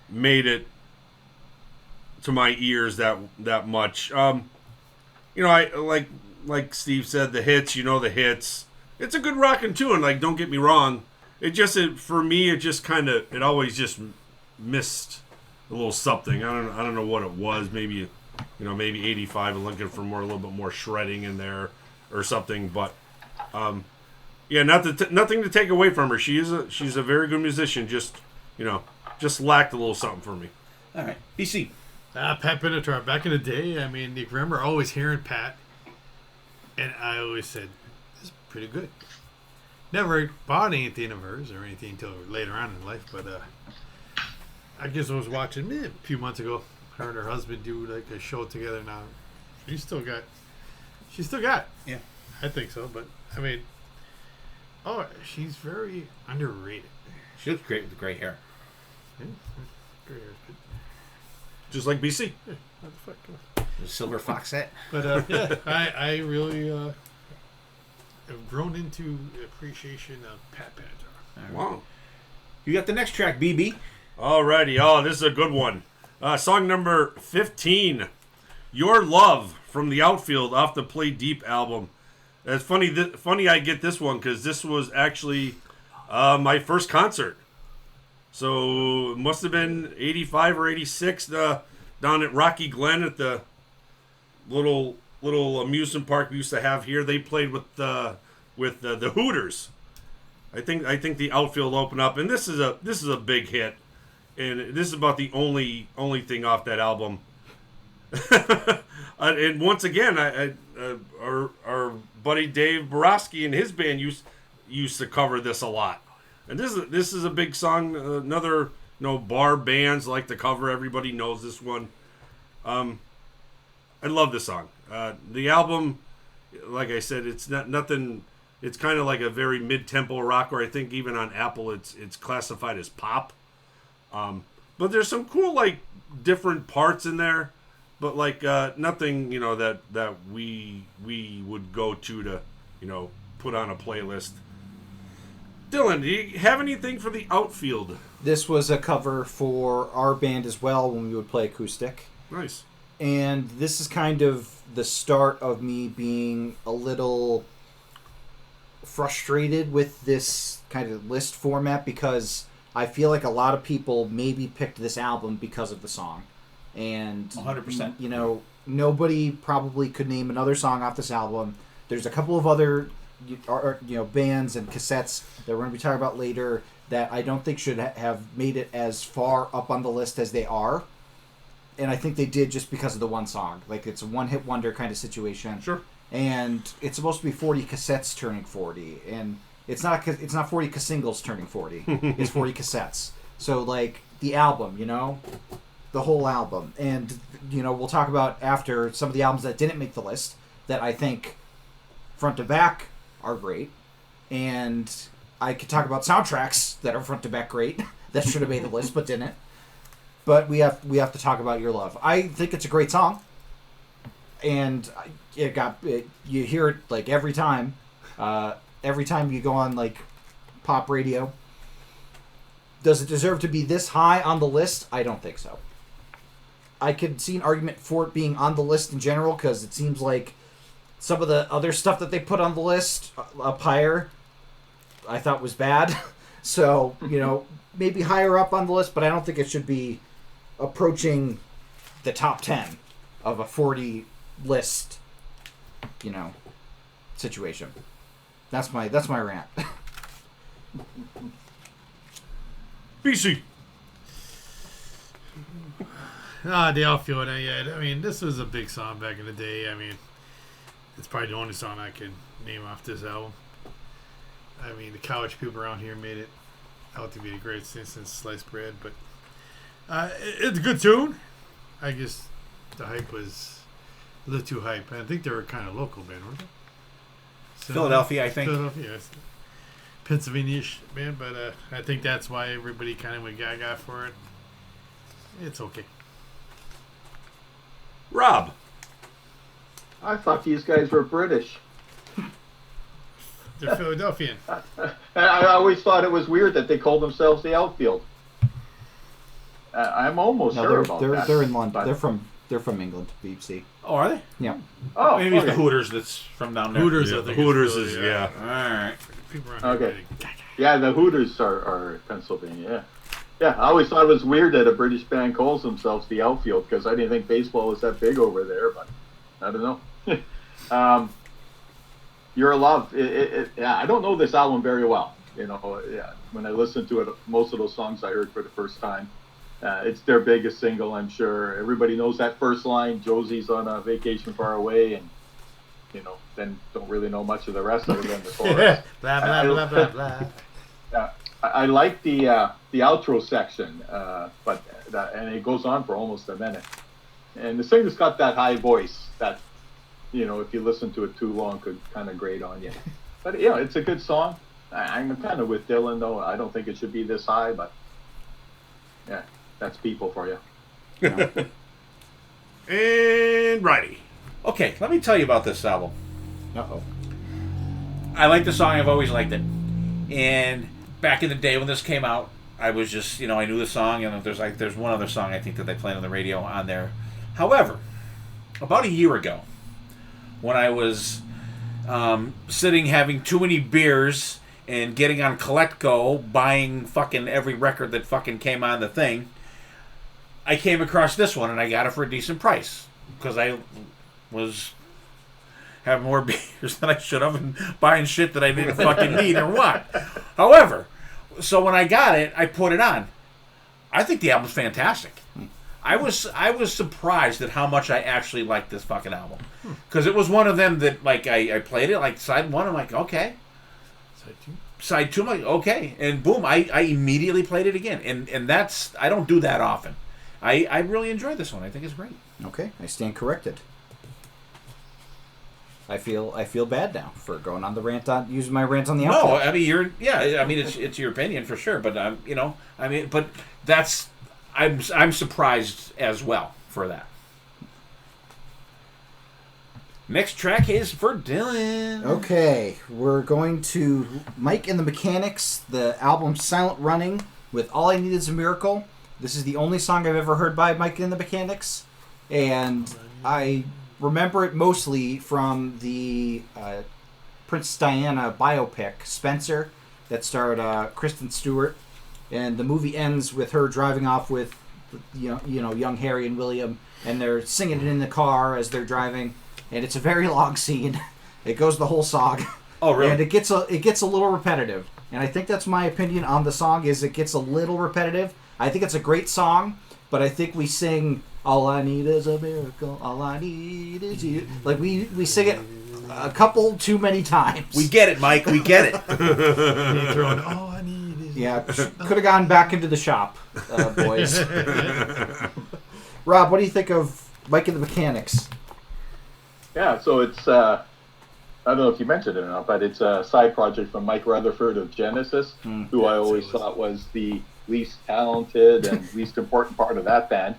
made it to my ears that much. I like Steve said, the hits. The hits. It's a good rockin' tune. Don't get me wrong. For me, it always just missed a little something. I don't know what it was. Maybe '85 and looking for a little bit more shredding in there or something. But nothing to take away from her. She's a very good musician. Just lacked a little something for me. All right, BC. Pat Benatar. Back in the day, I mean, you remember always hearing Pat, and I always said, "This is pretty good." Never bought anything of hers or anything until later on in life, but I guess I was watching a few months ago. Her and her husband do a show together now. She's still got. Yeah, I think so, but I mean, she's very underrated. she looks great with the gray hair. Yeah. Gray hairs, Just like BC. what the fuck? The silver foxette. But yeah, I really have grown into appreciation of Pat Benatar. Wow. You got the next track, BB. Alrighty. Oh, this is a good one. Song number 15. Your Love from the Outfield off the Play Deep album. It's funny. Funny I get this one because this was actually my first concert. So it must have been 85 or 86 down at Rocky Glen at the little amusement park we used to have here. They played with the Hooters. I think the Outfield opened up, and this is a big hit, and this is about the only thing off that album. And once again, our buddy Dave Borowski and his band used to cover this a lot, and this is a big song. Another bar bands like to cover. Everybody knows this one. I love this song. The album, like I said, it's nothing. It's kind of like a very mid-tempo rock, or I think even on Apple it's classified as pop. But there's some cool like different parts in there, but like nothing that we would go to put on a playlist. Dylan, do you have anything for the Outfield? This was a cover for our band as well when we would play acoustic. Nice. And this is kind of the start of me being a little frustrated with this kind of list format because I feel like a lot of people maybe picked this album because of the song. And 100%. Nobody probably could name another song off this album. There's a couple of other bands and cassettes that we're going to be talking about later that I don't think should have made it as far up on the list as they are. And I think they did just because of the one song. Like, it's a one-hit wonder kind of situation. Sure. And it's supposed to be 40 cassettes turning 40. And it's not 40 singles turning 40. It's 40 cassettes. So, like, the album, the whole album. And, we'll talk about after some of the albums that didn't make the list that I think front to back are great. And I could talk about soundtracks that are front to back great that should have made the list but didn't. But we have to talk about Your Love. I think it's a great song, and you hear it like every time you go on like pop radio. Does it deserve to be this high on the list? I don't think so. I could see an argument for it being on the list in general because it seems like some of the other stuff that they put on the list up higher, I thought was bad. So maybe higher up on the list, but I don't think it should be approaching the top 10 of a 40 list, situation. That's my rant. BC. The Outfield. I mean, this was a big song back in the day. I mean, it's probably the only song I can name off this album. I mean, the college people around here made it out to be the greatest thing since sliced bread, but it's a good tune. I guess the hype was a little too hype. I think they were kind of local band, weren't they? Philadelphia, I think. Philadelphia, yes. Pennsylvania-ish band, but I think that's why everybody kind of went gaga for it. It's okay. Rob. I thought these guys were British. They're Philadelphian. I always thought it was weird that they called themselves the Outfield. I'm almost sure about that. They're in London. They're from England, BBC. Oh, are they? Yeah. Oh, Maybe it's okay. the Hooters that's from down there. Hooters, Yeah, I the think. Hooters Philly, is, yeah. All right. People around here Okay. writing, Yeah, the Hooters are Pennsylvania. Yeah. Yeah, I always thought it was weird that a British band calls themselves the Outfield because I didn't think baseball was that big over there, but I don't know. Your Love, I don't know this album very well. When I listened to it, most of those songs I heard for the first time. It's their biggest single, I'm sure. Everybody knows that first line, Josie's on a vacation far away, and, then don't really know much of the rest other than the chorus. blah, blah, blah, blah, blah. I like the outro section, and it goes on for almost a minute. And the singer's got that high voice that, if you listen to it too long, could kind of grate on you. But it's a good song. I'm kind of with Dylan though. I don't think it should be this high, but yeah, That's people for you. And righty. Okay, let me tell you about this album. Uh-oh. I like the song. I've always liked it. And back in the day when this came out, I was just, I knew the song, and there's one other song I think that they played on the radio on there. However, about a year ago, when I was sitting having too many beers and getting on Collect Go, buying fucking every record that fucking came on the thing, I came across this one, and I got it for a decent price because I was having more beers than I should have and buying shit that I didn't fucking need or want. However, so when I got it, I put it on. I think the album's fantastic. I was surprised at how much I actually liked this fucking album, because it was one of them that like I played it like side one. I'm like, okay. Side two, I'm like, okay, and boom, I immediately played it again, and that's, I don't do that often. I really enjoyed this one. I think it's great. Okay, I stand corrected. I feel bad now for going on the rant on using my rant on the outfield. No, I mean it's your opinion for sure, but but that's I'm surprised as well for that. Next track is for Dylan. Okay, we're going to Mike and the Mechanics, the album Silent Running, with All I Need Is a Miracle. This is the only song I've ever heard by Mike and the Mechanics, and I remember it mostly from the Princess Diana biopic, Spencer, that starred Kristen Stewart, and the movie ends with her driving off with young Harry and William, and they're singing it in the car as they're driving. And it's a very long scene. It goes the whole song. Oh, really? And it gets a little repetitive. And I think that's my opinion on the song, is it gets a little repetitive. I think it's a great song, but I think we sing "All I Need Is a Miracle, All I Need Is You." Like we sing it a couple too many times. We get it, Mike. We get it. You're throwing, all I need is... Yeah, could have gone back into the shop, boys. Rob, what do you think of Mike and the Mechanics? Yeah, so it's, I don't know if you mentioned it or not, but it's a side project from Mike Rutherford of Genesis, who I always thought was the least talented and least important part of that band.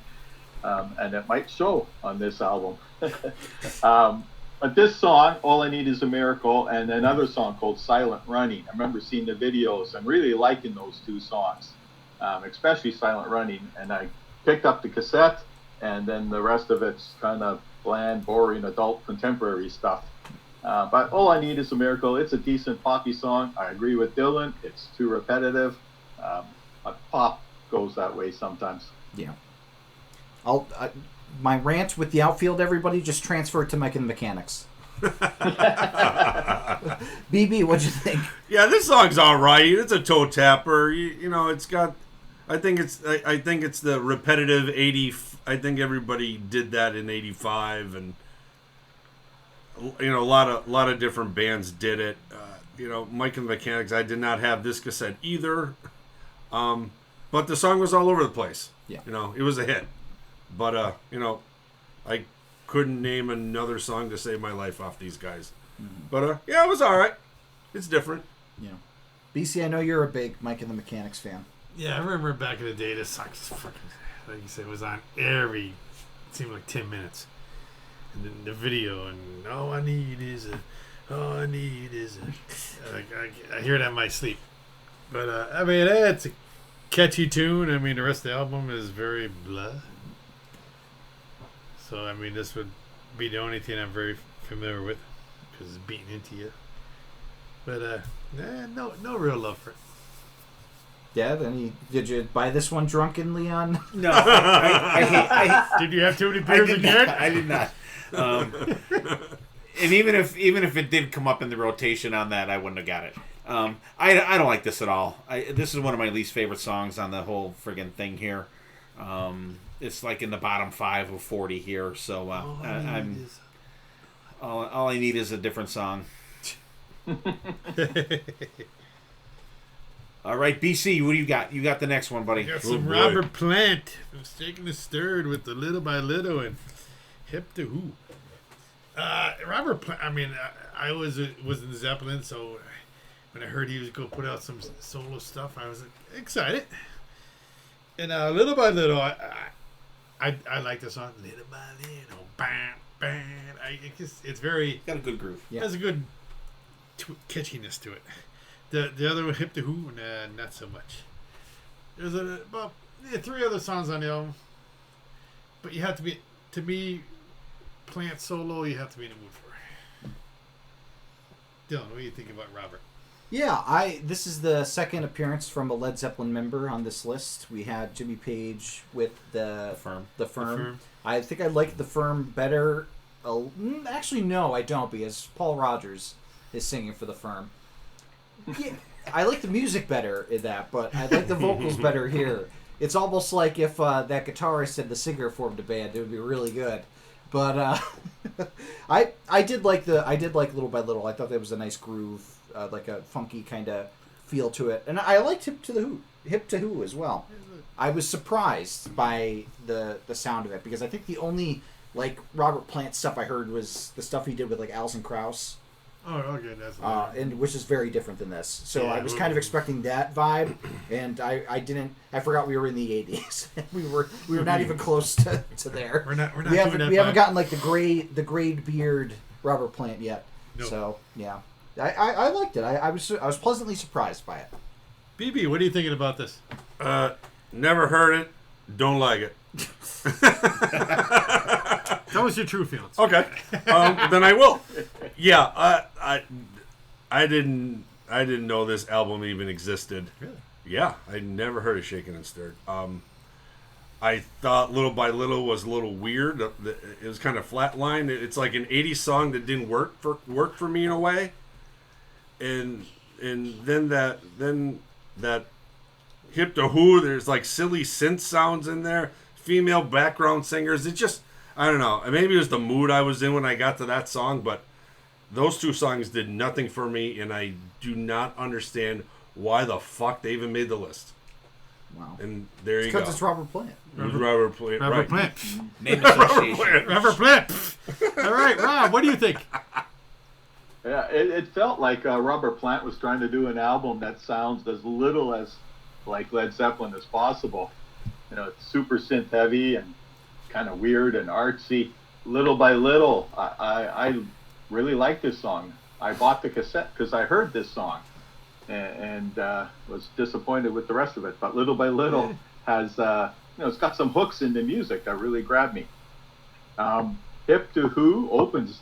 And it might show on this album. But this song, All I Need Is a Miracle, and another song called Silent Running. I remember seeing the videos and really liking those two songs, especially Silent Running. And I picked up the cassette, and then the rest of it's kind of bland, boring, adult, contemporary stuff. But All I Need Is a Miracle. It's a decent poppy song. I agree with Dylan. It's too repetitive. But pop goes that way sometimes. Yeah. My rant with the outfield, everybody, just transfer it to Mike and the Mechanics. BB, what'd you think? Yeah, this song's all right. It's a toe tapper. It's got. I think it's the repetitive 80. I think everybody did that in '85, and a lot of different bands did it. Mike and the Mechanics. I did not have this cassette either, but the song was all over the place. Yeah, it was a hit, but I couldn't name another song to save my life off these guys. Mm-hmm. But yeah, it was all right. It's different. Yeah, BC, I know you're a big Mike and the Mechanics fan. Yeah, I remember back in the day, this song just fucking, like you said, it was on it seemed like 10 minutes. And then the video, and all I need is I hear it in my sleep. But, it's a catchy tune. I mean, the rest of the album is very blah. So, this would be the only thing I'm very familiar with, because it's beating into you. But, no real love for it. Dad, did you buy this one drunkenly on? No. I did you have too many beers again? I did not. And even if it did come up in the rotation on that, I wouldn't have got it. I don't like this at all. This is one of my least favorite songs on the whole friggin' thing here. It's like in the bottom 5 of 40 here. So all I need is a different song. All right, BC, what do you got? You got the next one, buddy. I got some Robert Plant from Shaking the Stirred with the Little by Little and Hip to Who. Robert Plant, I was in Zeppelin, so when I heard he was going to put out some solo stuff, I was excited. And little by little, I like the song. Little by little, bam, bam. It's very Got a good groove. Yeah. has a good catchiness to it. The other one, Hip to Who, not so much. There's about 3 other songs on the album, but you have to be, to me, Plant solo, you have to be in the mood for it. Dylan, what do you think about Robert? Yeah, this is the second appearance from a Led Zeppelin member on this list. We had Jimmy Page with the Firm. I think I like the Firm better. Actually, no, I don't, because Paul Rogers is singing for the Firm. Yeah, I like the music better in that, but I like the vocals better here. It's almost like if that guitarist and the singer formed a band, it would be really good. But I did like Little by Little. I thought there was a nice groove, like a funky kind of feel to it, and I liked Hip to Who as well. I was surprised by the sound of it, because I think the only like Robert Plant stuff I heard was the stuff he did with like Alison Krauss. Oh, okay, that's and which is very different than this. So Yeah, I was kind of expecting that vibe, and I didn't. I forgot we were in the '80s. we were not even close to there. We're not. We haven't gotten like the grayed beard Robert Plant yet. No. So yeah, I liked it. I was pleasantly surprised by it. BB, what are you thinking about this? Never heard it. Don't like it. That was your true feelings. Okay, then I will. Yeah, I didn't know this album even existed. Really? Yeah, I never heard of Shaken and Stirred. I thought Little by Little was a little weird. It was kind of flatline. It's like an '80s song that didn't work for me in a way. And then that Hip to Who, there's like silly synth sounds in there, female background singers. It just, I don't know. Maybe it was the mood I was in when I got to that song, but those 2 songs did nothing for me, and I do not understand why the fuck they even made the list. Wow. And there you go. Because it's Robert Plant. Robert Plant. Robert Right. Plant. Name association. Robert Plant. All right, Rob, what do you think? Yeah, it felt like Robert Plant was trying to do an album that sounds as little as like Led Zeppelin as possible. You know, it's super synth heavy and kind of weird and artsy. Little by Little, I really like this song. I bought the cassette because I heard this song and was disappointed with the rest of it. But Little by Little has, it's got some hooks in the music that really grabbed me. Hip to Who opens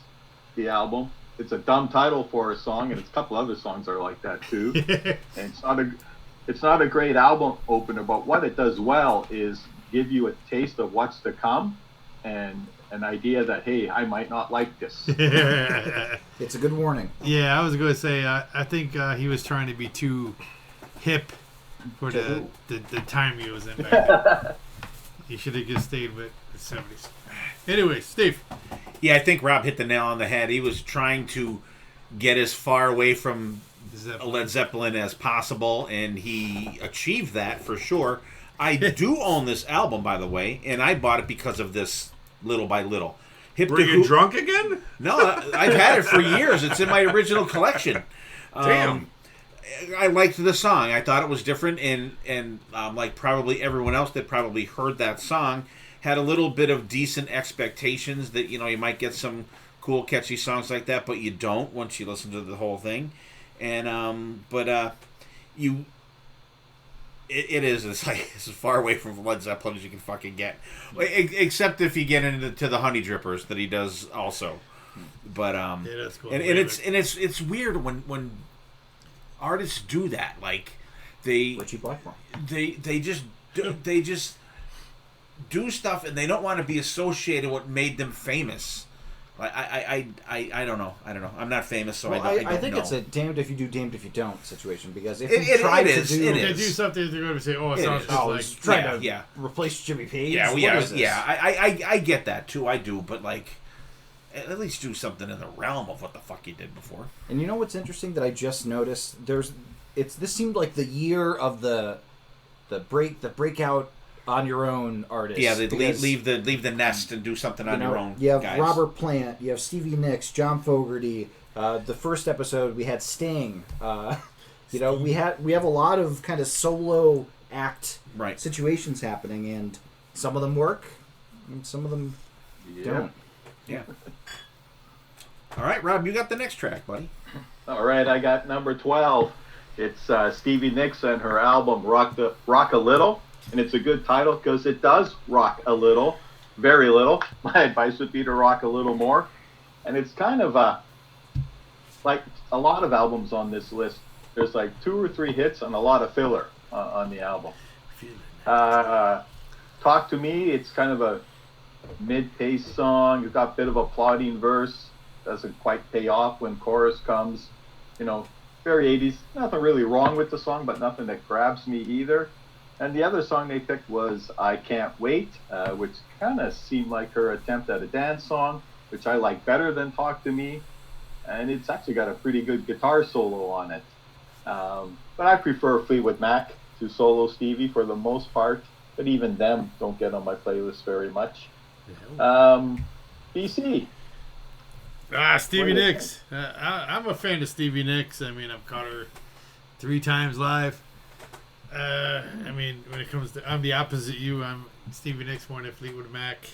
the album. It's a dumb title for a song, and a couple other songs are like that too. And it's not a great album opener, but what it does well is give you a taste of what's to come and an idea that, hey, I might not like this. It's a good warning. Yeah, I was going to say, I think he was trying to be too hip for the time he was in back then. He should have just stayed with the 70s. Anyway, Steve. Yeah, I think Rob hit the nail on the head. He was trying to get as far away from Led Zeppelin as possible, and he achieved that for sure. I do own this album, by the way, and I bought it because of this Little by Little. Were you drunk again? No, I've had it for years. It's in my original collection. Damn. I liked the song. I thought it was different, and like probably everyone else that probably heard that song, had a little bit of decent expectations that, you might get some cool, catchy songs like that, but you don't once you listen to the whole thing. And it's like as far away from Led Zeppelin as you can fucking get, except if you get into the Honey Drippers that he does also. But yeah, that's cool. and it's weird when artists do that. Like Richie Blackmore. They just do stuff, and they don't want to be associated with what made them famous. I don't know. I'm not famous, so I don't think know. it's a damned if you do, damned if you don't situation. Because if It you try to is. do, It They is. do something, they're going to say, "Oh, it sounds is. just oh, like." he's trying to Yeah. replace Jimmy Page. Yeah, What yeah, is this? yeah. I get that too. I do, but like, at least do something in the realm of what the fuck you did before. And you know what's interesting that I just noticed? This seemed like the year of the breakout on your own artist. Yeah, they because, leave the nest and do something on your own. You have guys. Robert Plant, you have Stevie Nicks, John Fogerty. The first episode we had Sting. We have a lot of kind of solo act Right. situations happening, and some of them work, and some of them don't. Yeah. All right, Rob, you got the next track, buddy. All right, I got number 12. It's Stevie Nicks and her album Rock a Little, and it's a good title because it does rock a little, very little. My advice would be to rock a little more, and it's kind of like a lot of albums on this list. There's like 2 or 3 hits and a lot of filler on the album. Talk to Me, it's kind of a mid-paced song. You've got a bit of a plodding verse. Doesn't quite pay off when chorus comes. Very 80s. Nothing really wrong with the song, but nothing that grabs me either. And the other song they picked was I Can't Wait, which kind of seemed like her attempt at a dance song, which I like better than Talk to Me. And it's actually got a pretty good guitar solo on it. But I prefer Fleetwood Mac to solo Stevie for the most part. But even them don't get on my playlist very much. BC. Stevie Nicks. I'm a fan of Stevie Nicks. I mean, I've caught her 3 times live. I mean, when it comes to, I'm the opposite you. I'm Stevie Nicks more than Fleetwood Mac.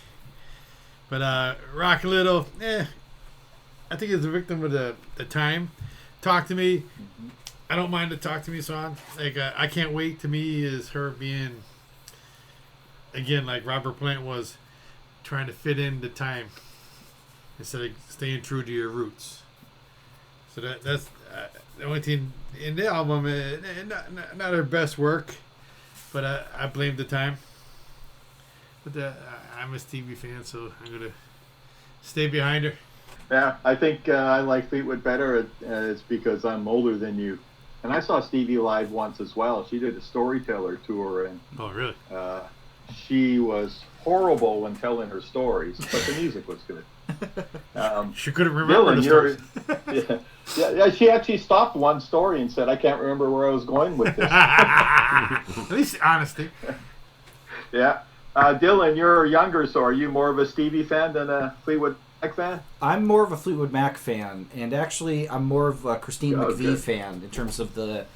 But Rock a Little, I think it's a victim of the time. Talk to Me. I don't mind the Talk to Me song. Like, I Can't Wait to me is her being, again, like Robert Plant was, trying to fit in the time instead of staying true to your roots. So that's the only thing in the album. Not her best work, but I blame the time. But I'm a Stevie fan, so I'm gonna stay behind her. Yeah, I think I like Fleetwood better. It's because I'm older than you. And I saw Stevie live once as well. She did a Storyteller tour, and Oh, really? she was horrible when telling her stories, but the music was good. She couldn't remember the stories. Yeah, she actually stopped one story and said, I can't remember where I was going with this. At least honesty. Yeah. Dylan, you're younger, so are you more of a Stevie fan than a Fleetwood Mac fan? I'm more of a Fleetwood Mac fan, and actually I'm more of a Christine McVie fan in terms of the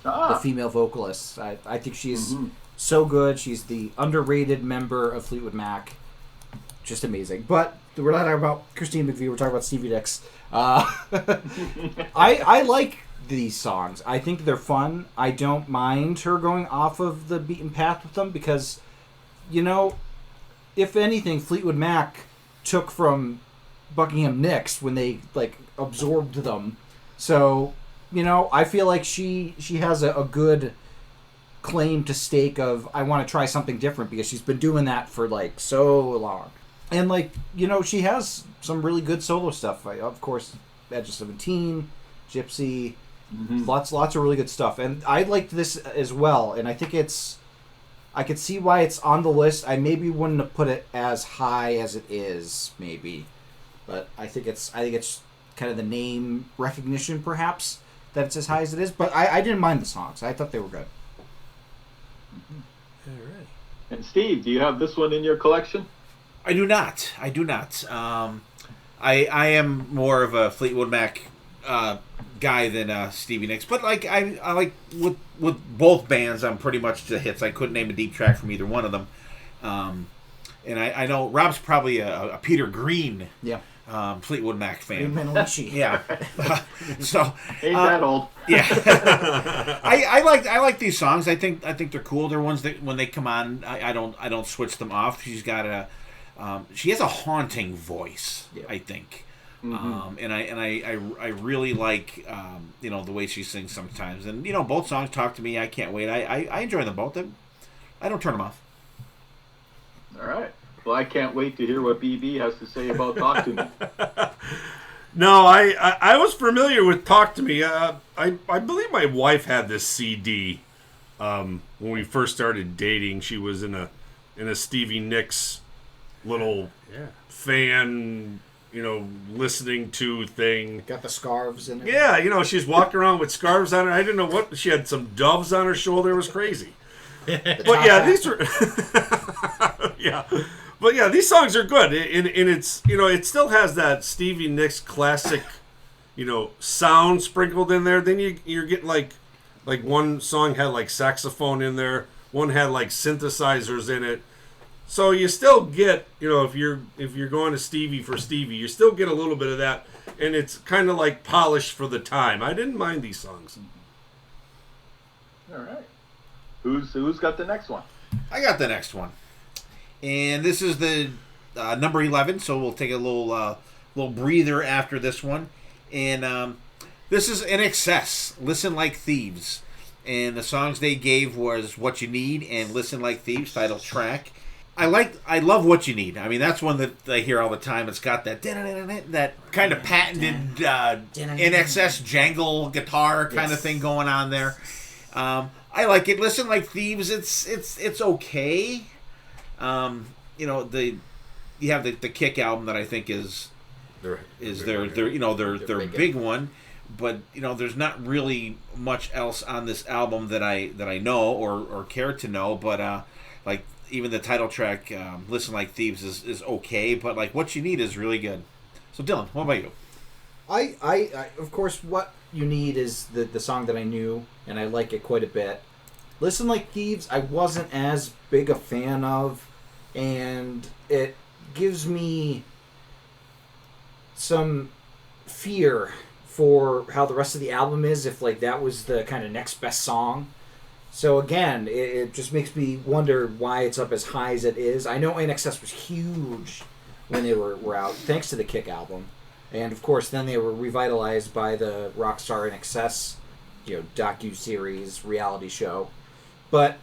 female vocalists. I think she's so good. She's the underrated member of Fleetwood Mac. Just amazing. But we're not talking about Christine McVie, we're talking about Stevie Nicks. I like these songs. I think they're fun. I don't mind her going off of the beaten path with them because, if anything, Fleetwood Mac took from Buckingham Nicks when they absorbed them. So, I feel like she has a good claim to stake of I want to try something different because she's been doing that for so long. And she has some really good solo stuff. Of course, Edge of 17, Gypsy, lots of really good stuff. And I liked this as well. And I think I could see why it's on the list. I maybe wouldn't have put it as high as it is, maybe. But I think it's kind of the name recognition, perhaps, that it's as high as it is. But I didn't mind the songs. I thought they were good. All right. And Steve, do you have this one in your collection? I do not. I am more of a Fleetwood Mac guy than Stevie Nicks, but I like with both bands. I'm pretty much the hits. I couldn't name a deep track from either one of them. And I know Rob's probably a Peter Green. Yeah. Fleetwood Mac fan. Yeah. So ain't that old? Yeah. I like these songs. I think they're cool. They're ones that when they come on, I don't switch them off. She's got she has a haunting voice. Yeah. I think. And I really like the way she sings sometimes. And both songs, Talk to Me, I Can't Wait. I enjoy them both. I don't turn them off. All right. Well, I can't wait to hear what BB has to say about Talk to Me. No, I was familiar with Talk to Me. I believe my wife had this CD when we first started dating. She was in a Stevie Nicks little fan, listening to thing. Got the scarves in it. Yeah, she's walking around with scarves on her. I didn't know what she had. Some doves on her shoulder. It was crazy. But yeah, these were But yeah, these songs are good, and it's it still has that Stevie Nicks classic, sound sprinkled in there. Then you're getting like one song had saxophone in there. One had like synthesizers in it. So you still get, if you're going to Stevie for Stevie, you still get a little bit of that, and it's kind of like polished for the time. I didn't mind these songs. All right. Who's got the next one? I got the next one, and this is the number 11. So we'll take a little breather after this one, and this is In Excess. Listen Like Thieves, and the songs they gave was What You Need and Listen Like Thieves, title track. I love What You Need. I mean, that's one that I hear all the time. It's got that kind of patented In Excess jangle guitar kind of thing going on there. I like it. Listen Like Thieves. It's okay. You have the Kick album that I think is their big one, but there's not really much else on this album that I know or care to know. But like even the title track, Listen Like Thieves is okay, but like What You Need is really good. So Dylan, what about you? I of course, What You Need is the song that I knew, and I like it quite a bit. Listen Like Thieves, I wasn't as big a fan of, and it gives me some fear for how the rest of the album is, if like that was the kind of next best song. So again, it just makes me wonder why it's up as high as it is. I know In Excess was huge when they were out, thanks to the Kick album. And of course, then they were revitalized by the Rockstar In Excess, docu-series, reality show. But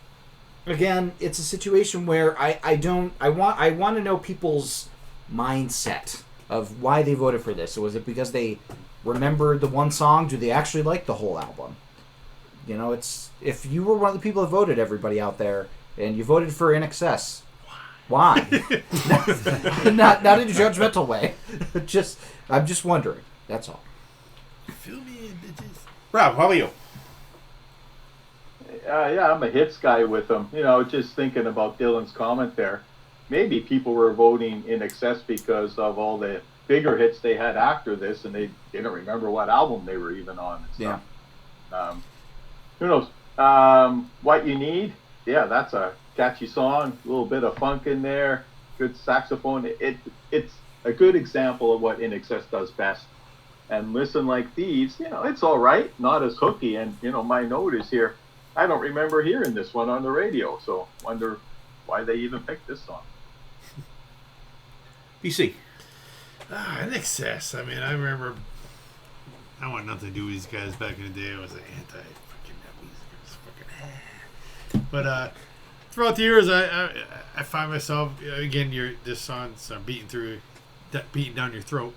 again, it's a situation where I want to know people's mindset of why they voted for this. So was it because they remembered the one song? Do they actually like the whole album? It's if you were one of the people that voted, everybody out there, and you voted for In Excess, why? not in a judgmental way. I'm just wondering. That's all. Feel me, bitches. Rob, how about you? Yeah, I'm a hits guy with them. Just thinking about Dylan's comment there. Maybe people were voting In Excess because of all the bigger hits they had after this, and they didn't remember what album they were even on and stuff. Yeah. Who knows? What You Need? Yeah, that's a catchy song. A little bit of funk in there. Good saxophone. It's a good example of what In Excess does best. And Listen Like Thieves, it's all right. Not as hooky. And, my note is here. I don't remember hearing this one on the radio, so wonder why they even picked this song. BC. In Excess. I mean, I remember I want nothing to do with these guys back in the day. I was like anti-fucking that music. It was fucking But throughout the years, I find myself, again, this song's beating down your throat.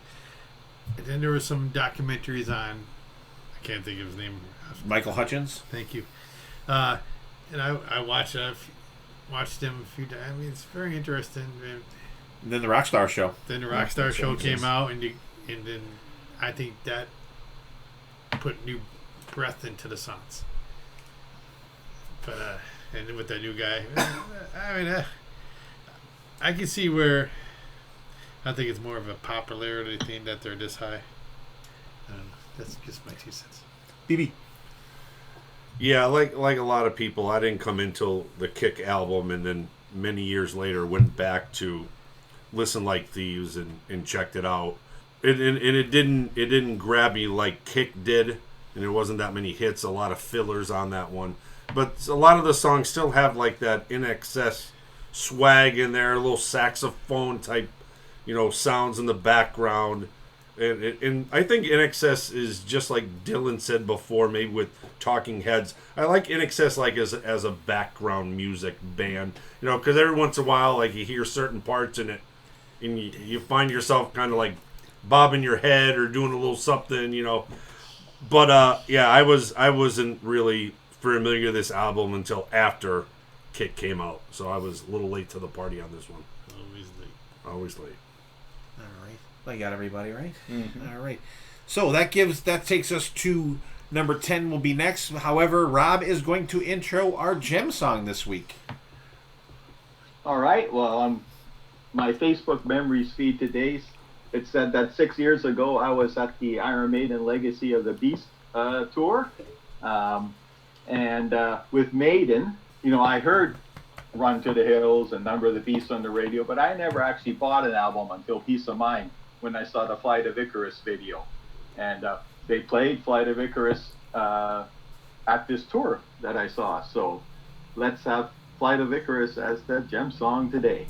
And then there were some documentaries on, I can't think of his name. Michael Hutchins. Thank you. And I watched him a few times. I mean, it's very interesting. And then the Rockstar Show. Then the Rockstar Show came out, and then I think that put new breath into the songs. But and with that new guy, I mean, I can see where. I think it's more of a popularity thing that they're this high. That's just my 2 cents. BB. Yeah, like a lot of people, I didn't come until the Kick album, and then many years later went back to Listen Like Thieves and checked it out. And it didn't grab me like Kick did, and there wasn't that many hits, a lot of fillers on that one. But a lot of the songs still have like that In Excess swag in there, a little saxophone type, sounds in the background. And I think In Excess is just like Dylan said before, maybe with Talking Heads. I like In Excess like as a background music band, because every once in a while, like you hear certain parts in it, and you find yourself kind of like bobbing your head or doing a little something, But yeah, I wasn't really familiar with this album until after Kick came out, so I was a little late to the party on this one. Always late. All right. I got everybody right. Mm-hmm. All right. So that takes us to number 10 will be next. However, Rob is going to intro our gem song this week. All right. Well, on my Facebook memories feed today, it said that 6 years ago I was at the Iron Maiden Legacy of the Beast tour. And with Maiden, I heard Run to the Hills and Number of the Beast on the radio, but I never actually bought an album until Peace of Mind when I saw the Flight of Icarus video. And they played Flight of Icarus at this tour that I saw. So let's have Flight of Icarus as the gem song today.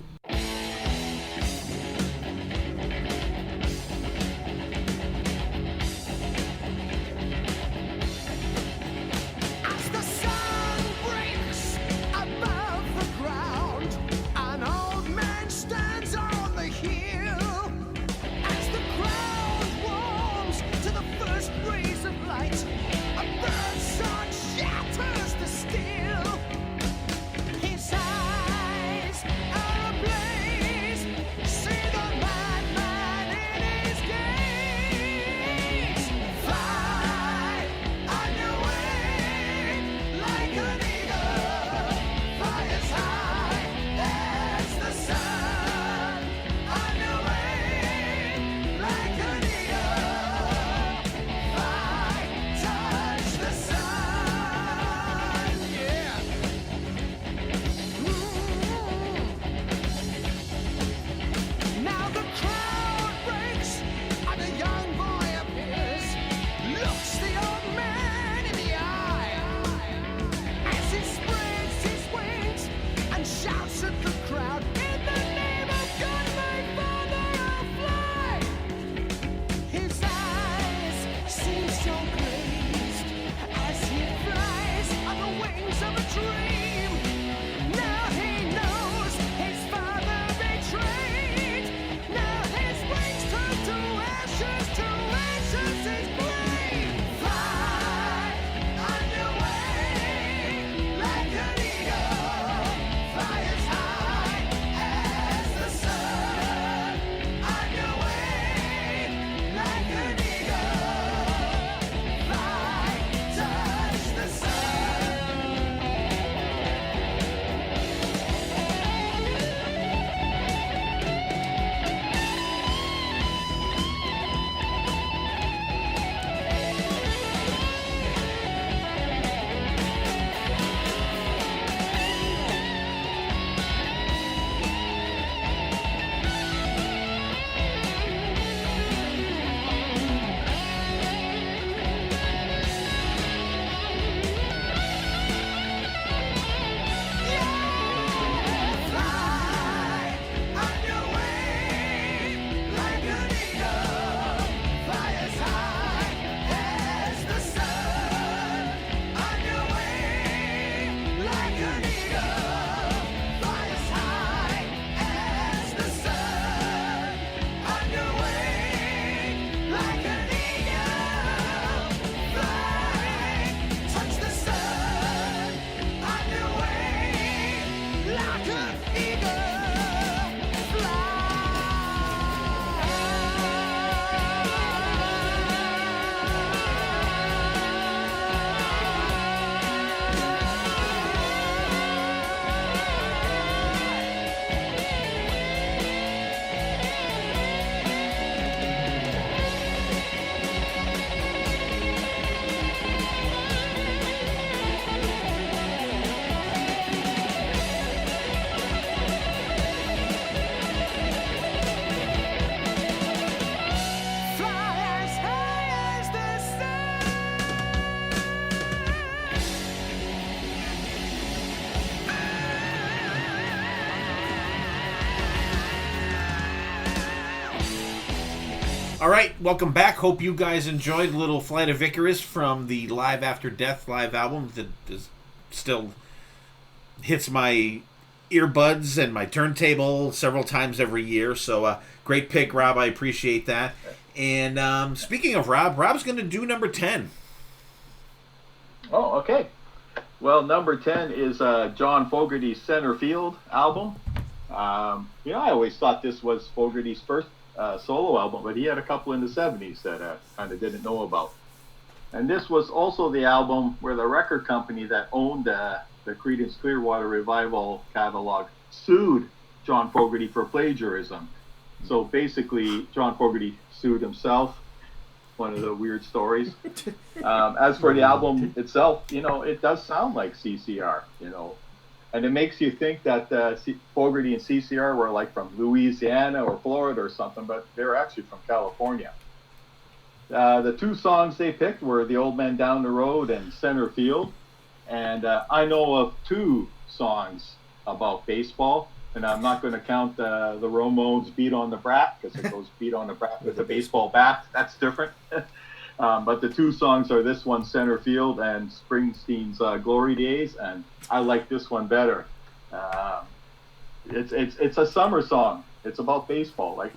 All right, welcome back. Hope you guys enjoyed Little Flight of Icarus from the Live After Death live album that still hits my earbuds and my turntable several times every year. So great pick, Rob. I appreciate that. And speaking of Rob, Rob's going to do number 10. Oh, okay. Well, number 10 is John Fogerty's Center Field album. I always thought this was Fogerty's first solo album, but he had a couple in the 70s that I kind of didn't know about. And this was also the album where the record company that owned the Creedence Clearwater Revival catalog sued John Fogerty for plagiarism. So basically, John Fogerty sued himself. One of the weird stories. As for the album itself, it does sound like CCR. And it makes you think that Fogerty and CCR were like from Louisiana or Florida or something, but they were actually from California. The two songs they picked were The Old Man Down the Road and Center Field. And I know of two songs about baseball, and I'm not going to count the Ramones' Beat on the Brat, because it goes beat on the brat with a baseball bat. That's different. But the two songs are this one, Center Field, and Springsteen's Glory Days, and I like this one better. It's a summer song. It's about baseball. Like,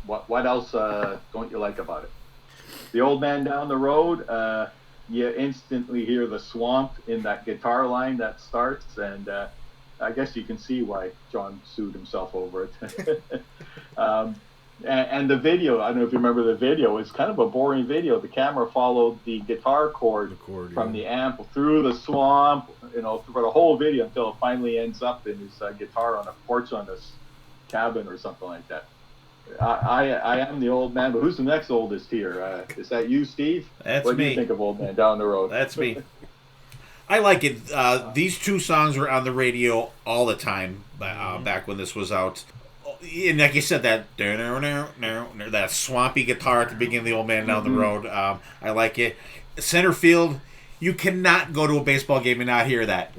what else don't you like about it? The Old Man Down the Road, you instantly hear the swamp in that guitar line that starts, and I guess you can see why John sued himself over it. And the video, I don't know if you remember the video, it's kind of a boring video. The camera followed the guitar cord from the amp through the swamp, for the whole video until it finally ends up in his guitar on a porch on this cabin or something like that. I am the old man, but who's the next oldest here? Is that you, Steve? That's what me. What do you think of Old Man Down the Road? That's me. I like it. These two songs were on the radio all the time back when this was out. And like you said, that swampy guitar at the beginning of The Old Man Down the Road, I like it. Center Field, you cannot go to a baseball game and not hear that.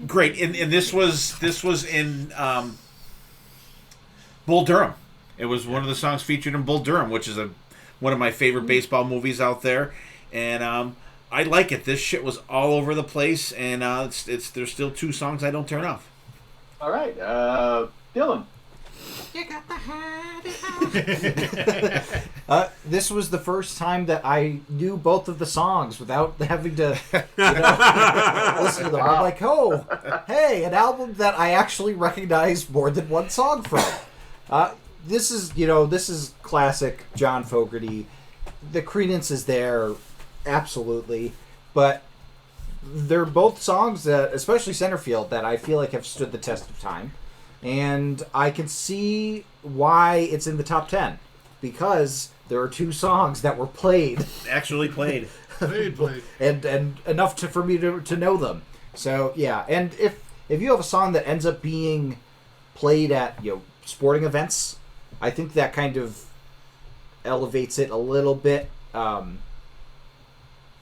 Great, and this was in Bull Durham. It was one of the songs featured in Bull Durham, which is one of my favorite baseball movies out there, and I like it. This shit was all over the place, and there's still two songs I don't turn off. All right, Dylan. You got the hat. This was the first time that I knew both of the songs without having to listen to them. I'm like, oh, hey, an album that I actually recognize more than one song from. This is classic John Fogerty. The credence is there, absolutely, but they're both songs that, especially Centerfield, that I feel like have stood the test of time. And I can see why it's in the top 10, because there are two songs that were played. Actually played. Played. and enough for me to know them. So, yeah. And if you have a song that ends up being played at sporting events, I think that kind of elevates it a little bit.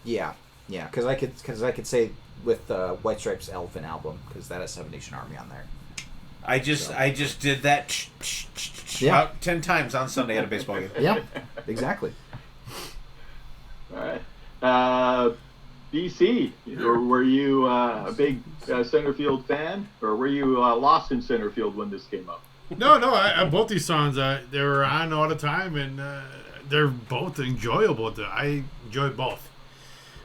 Yeah. Because I could say with White Stripes' Elephant album, because that has Seven Nation Army on there. I just did that about 10 times on Sunday at a baseball game. Yeah, exactly. All right. BC, were you a big Centerfield fan, or were you lost in Centerfield when this came up? No, both these songs, they were on all the time, and they're both enjoyable. I enjoy both.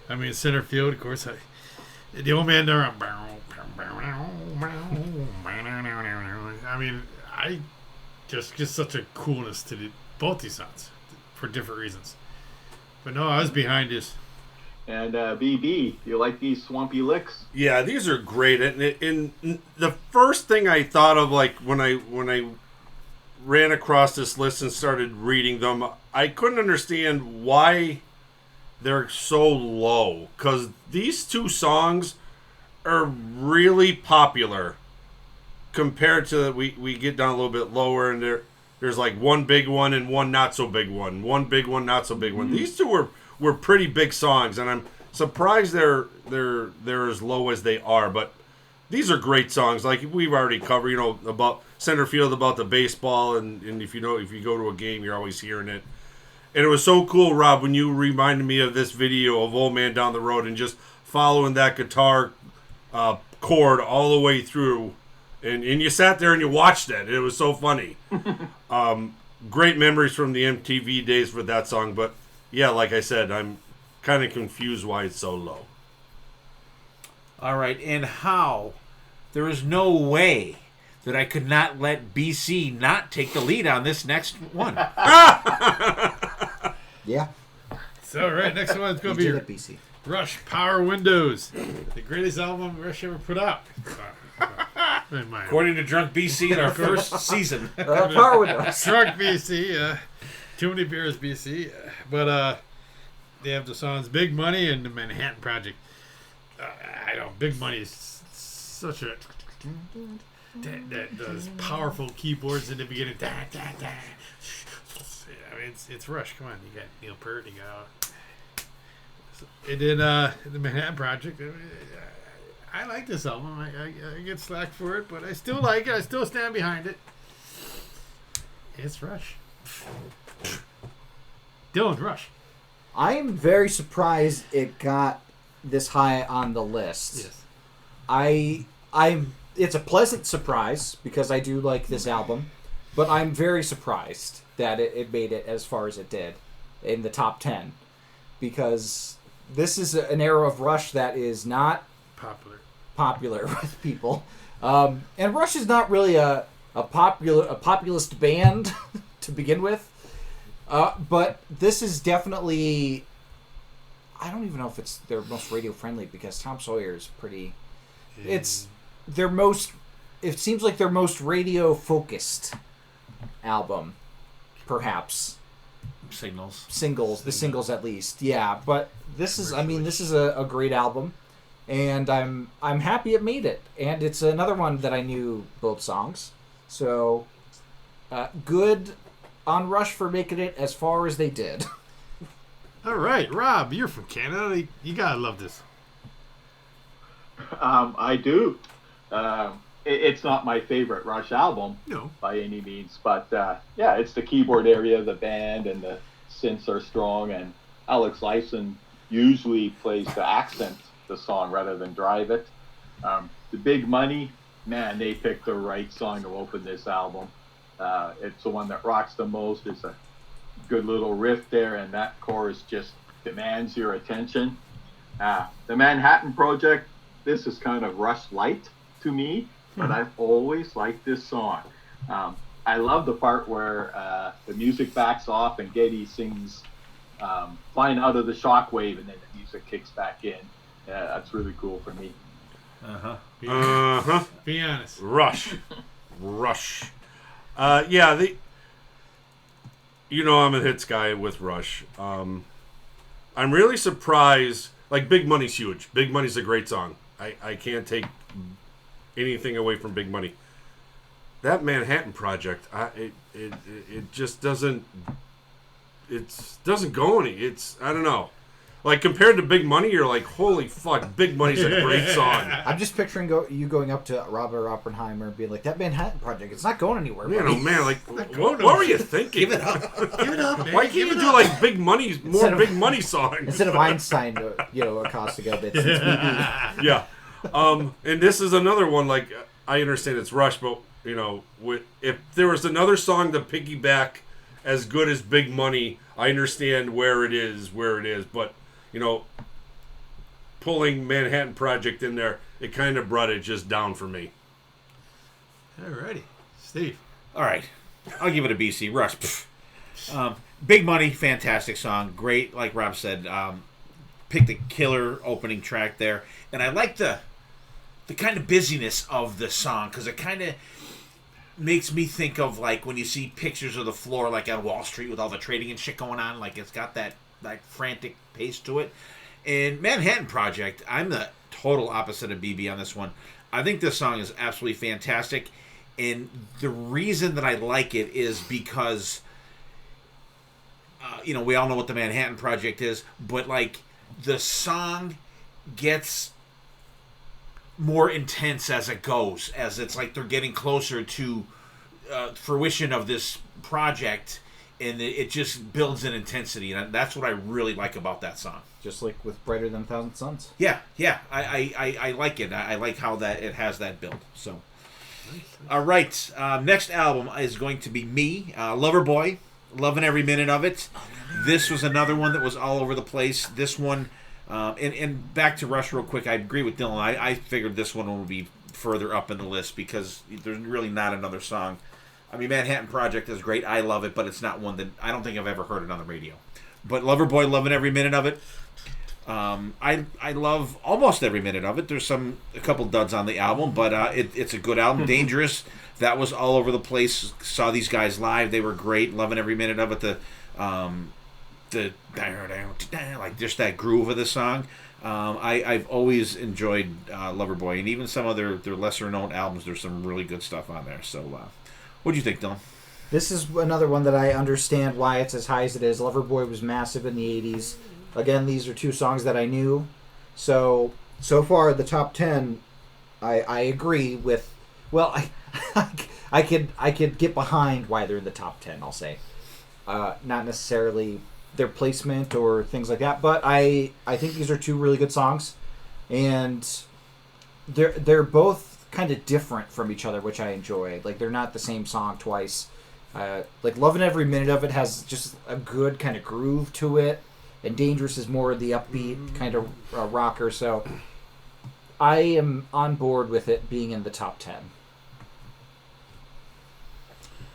I mean, Centerfield, of course, the Old Man there. I mean, I just such a coolness to both these songs for different reasons. But no, I was behind this. And BB, you like these swampy licks? Yeah, these are great. And the first thing I thought of, like when I ran across this list and started reading them, I couldn't understand why they're so low, because these two songs are really popular compared to we get down a little bit lower, and there's like one big one and one not so big one, one big one, not so big one. These two were pretty big songs, and I'm surprised they're as low as they are. But these are great songs, like we've already covered, about Centerfield, about the baseball, and if you go to a game, you're always hearing it. And it was so cool, Rob, when you reminded me of this video of Old Man Down the Road and just following that guitar chord all the way through, and you sat there and you watched it. It was so funny. Great memories from the MTV days with that song. But yeah, like I said, I'm kind of confused why it's so low. All right, and how? There is no way that I could not let BC not take the lead on this next one. Yeah. So, right, next one's going to You be did it, BC. Rush Power Windows, the greatest album Rush ever put out. According to Drunk BC in our first season. Power Windows. Drunk BC, too many beers BC, but they have the songs Big Money and the Manhattan Project. I know Big Money is such a those powerful keyboards in the beginning. I mean, it's Rush. Come on, you got Neil Peart, you got. And then the Manhattan Project. I like this album. I get slack for it, but I still like it. I still stand behind it. It's Rush. Dylan, Rush. I'm very surprised it got this high on the list. Yes. It's a pleasant surprise because I do like this album, but I'm very surprised that it made it as far as it did in the top 10 because this is an era of Rush that is not popular with people. And Rush is not really a populist band to begin with. But this is definitely, I don't even know if it's their most radio friendly because Tom Sawyer is pretty, it's their most, it seems like their most radio focused album, perhaps. The singles at least. Yeah, but this is a great album and I'm happy it made it. And it's another one that I knew both songs. So, good on Rush for making it as far as they did. All right, Rob, you're from Canada. You gotta love this. I do. It's not my favorite Rush album by any means, but yeah, it's the keyboard area of the band and the synths are strong, and Alex Lifeson usually plays to accent the song rather than drive it. The Big Money, man, they picked the right song to open this album. It's the one that rocks the most. It's a good little riff there, and that chorus just demands your attention. The Manhattan Project, this is kind of Rush light to me, but I've always liked this song. I love the part where the music backs off and Geddy sings Flying Out of the Shockwave, and then the music kicks back in. That's really cool for me. Be honest. Rush. Yeah, I'm a hits guy with Rush. I'm really surprised. Like, Big Money's huge. Big Money's a great song. I can't take anything away from Big Money. That Manhattan Project, it just doesn't. It doesn't go any. I don't know. Like, compared to Big Money, you're like, holy fuck, Big Money's a great song. I'm just picturing you going up to Robert Oppenheimer and being like, that Manhattan Project, it's not going anywhere. Man, oh man, like, what were you thinking? Give it up. Give it up, man. Why can't you do, like, Big Money songs? Instead of Einstein, Acosta bits. Yeah. And this is another one, like, I understand it's Rush, but, if there was another song to piggyback as good as Big Money, I understand where it is, but, pulling Manhattan Project in there, it kind of brought it just down for me. Alrighty. Steve. All right. I'll give it a BC. Rush. Big Money, fantastic song. Great, like Rob said. Picked a killer opening track there. And I like the kind of busyness of the song because it kind of makes me think of, like, when you see pictures of the floor, like, on Wall Street with all the trading and shit going on. Like, it's got that frantic pace to it. And Manhattan Project, I'm the total opposite of BB on this one. I think this song is absolutely fantastic. And the reason that I like it is because, we all know what the Manhattan Project is, but, like, the song gets more intense as it goes, as it's like they're getting closer to fruition of this project, and it just builds in intensity, and that's what I really like about that song. Just like with Brighter Than 1,000 Suns. Yeah, I like it. I like how that it has that build. So, all right, next album is going to be Me, Loverboy, loving every minute of it. This was another one that was all over the place. This one, and back to Rush real quick. I agree with Dylan. I figured this one would be further up in the list because there's really not another song. I mean, Manhattan Project is great. I love it, but it's not one that I don't think I've ever heard it on the radio. But Loverboy, loving every minute of it. I love almost every minute of it. There's a couple duds on the album, but it's a good album. Dangerous, that was all over the place. Saw these guys live. They were great. Loving every minute of it. the like just that groove of the song. I've always enjoyed Loverboy, and even some of their lesser known albums. There's some really good stuff on there. So, what do you think, Dylan? This is another one that I understand why it's as high as it is. Loverboy was massive in the 80s. Again, these are two songs that I knew. So far, the top 10, I agree with. Well, I could get behind why they're in the top 10, I'll say. Not necessarily their placement or things like that, but I think these are two really good songs. And they're both kind of different from each other, which I enjoy. Like, they're not the same song twice. Like, Lovin' Every Minute of it has just a good kind of groove to it, and Dangerous is more the upbeat kind of rocker. So I am on board with it being in the top 10.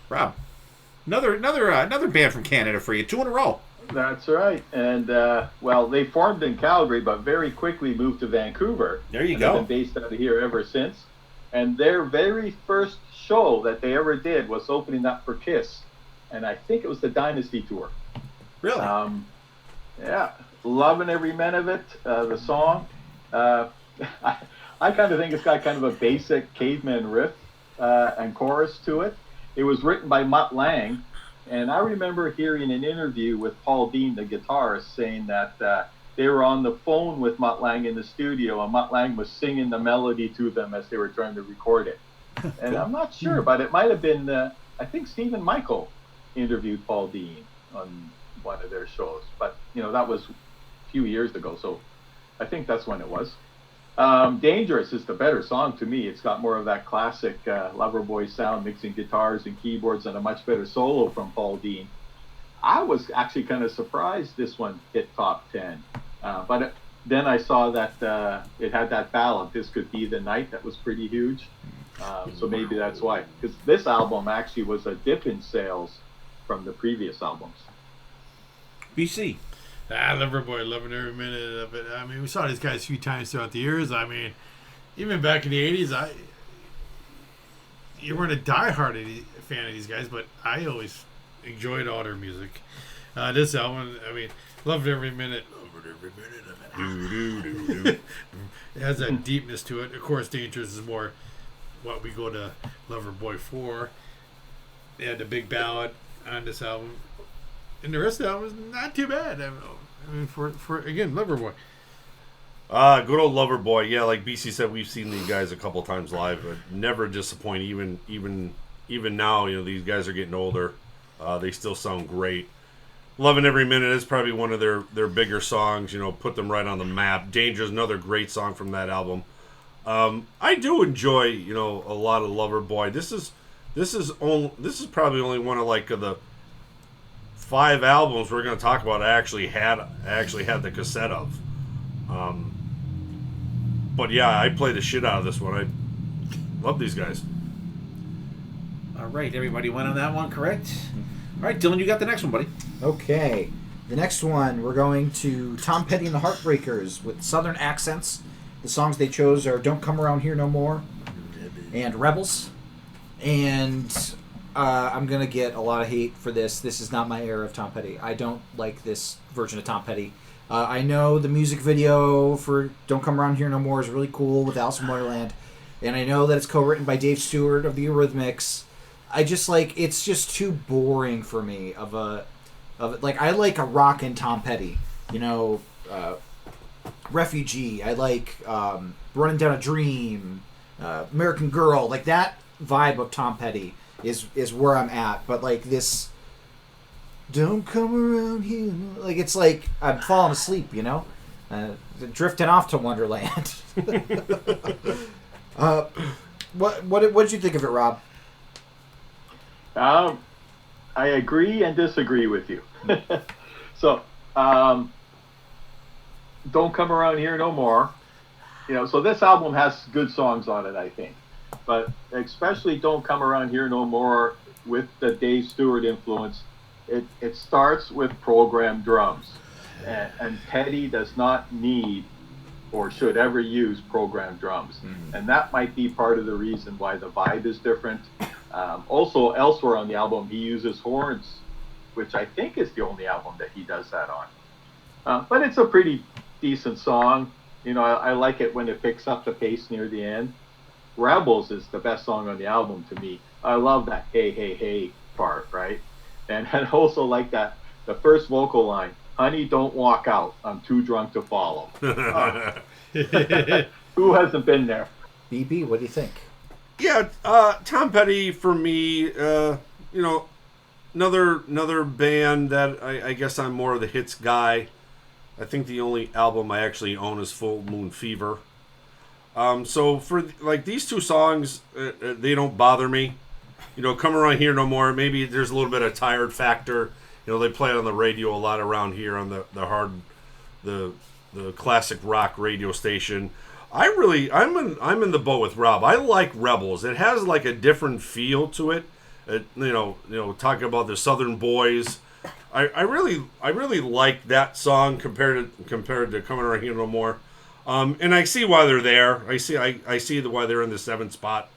Rob, another band from Canada for you, 2 in a row. That's right. And, well, they formed in Calgary, but very quickly moved to Vancouver. There you and go. They've been based out of here ever since. And their very first show that they ever did was opening up for Kiss. And I think it was the Dynasty Tour. Really? Yeah. Loving every minute of it, the song. I kind of think it's got kind of a basic caveman riff and chorus to it. It was written by Mutt Lange. And I remember hearing an interview with Paul Dean, the guitarist, saying that they were on the phone with Mutt Lange in the studio, and Mutt Lange was singing the melody to them as they were trying to record it. And I'm not sure, but it might have been, I think Stephen Michael interviewed Paul Dean on one of their shows. But, that was a few years ago, so I think that's when it was. Dangerous is the better song to me. It's got more of that classic Loverboy sound, mixing guitars and keyboards, and a much better solo from Paul Dean. I was actually kind of surprised this one hit top 10. But then I saw that it had that ballad, This Could Be the Night, that was pretty huge. So maybe that's why. Because this album actually was a dip in sales from the previous albums. BC. Loverboy, loving every minute of it. I mean, we saw these guys a few times throughout the years. I mean, even back in the 80s, you weren't a diehard fan of these guys, but I always enjoyed all their music. This album, I mean, loved every minute. Loved every minute of it. It has that deepness to it. Of course, Dangerous is more what we go to Loverboy for. They had the big ballad on this album. And the rest of the album is not too bad. I mean, for again, Loverboy. Good old Loverboy. Yeah, like BC said, we've seen these guys a couple times live, but never disappoint. Even now, these guys are getting older. They still sound great. Loving Every Minute is probably one of their bigger songs. Put them right on the map. Danger is another great song from that album. I do enjoy a lot of Loverboy. This is probably only one of the 5 albums we're going to talk about I actually had the cassette of. But yeah, I played the shit out of this one. I love these guys. All right, everybody went on that one, correct? All right, Dylan, you got the next one, buddy. Okay. The next one, we're going to Tom Petty and the Heartbreakers with Southern accents. The songs they chose are Don't Come Around Here No More and Rebels. And I'm going to get a lot of hate for this. This is not my era of Tom Petty. I don't like this version of Tom Petty. I know the music video for Don't Come Around Here No More is really cool with Alice in Wonderland. And I know that it's co-written by Dave Stewart of the Eurythmics. I just it's just too boring for me I like a rockin' Tom Petty. Refugee. I like Running Down a Dream, American Girl. Like that vibe of Tom Petty is where I'm at. But this Don't Come Around Here. It's like I'm falling asleep, drifting off to Wonderland. What did you think of it, Rob? I agree and disagree with you. So, Don't Come Around Here No More. So this album has good songs on it, I think. But especially Don't Come Around Here No More with the Dave Stewart influence. It starts with programmed drums. And Petty does not need or should ever use programmed drums. Mm-hmm. And that might be part of the reason why the vibe is different. Also, elsewhere on the album, he uses horns which I think is the only album that he does that on. But it's a pretty decent song. You know, I like it when it picks up the pace near the end. Rebels is the best song on the album to me. I love that hey, hey, hey part, right? And I also like that, the first vocal line, honey, don't walk out. I'm too drunk to follow. Who hasn't been there? BB, what do you think? Yeah, Tom Petty for me, you know, another band that I guess I'm more of the hits guy. I think the only album I actually own is Full Moon Fever. So for like these two songs, they don't bother me. You know, Come Around Here No More. Maybe there's a little bit of tired factor. You know, they play it on the radio a lot around here on the classic rock radio station. I'm in the boat with Rob. I like Rebels. It has like a different feel to it. You know, talking about the Southern Boys. I really like that song compared to Coming Around Here No More. And I see why they're there. I see why they're in the 7th spot.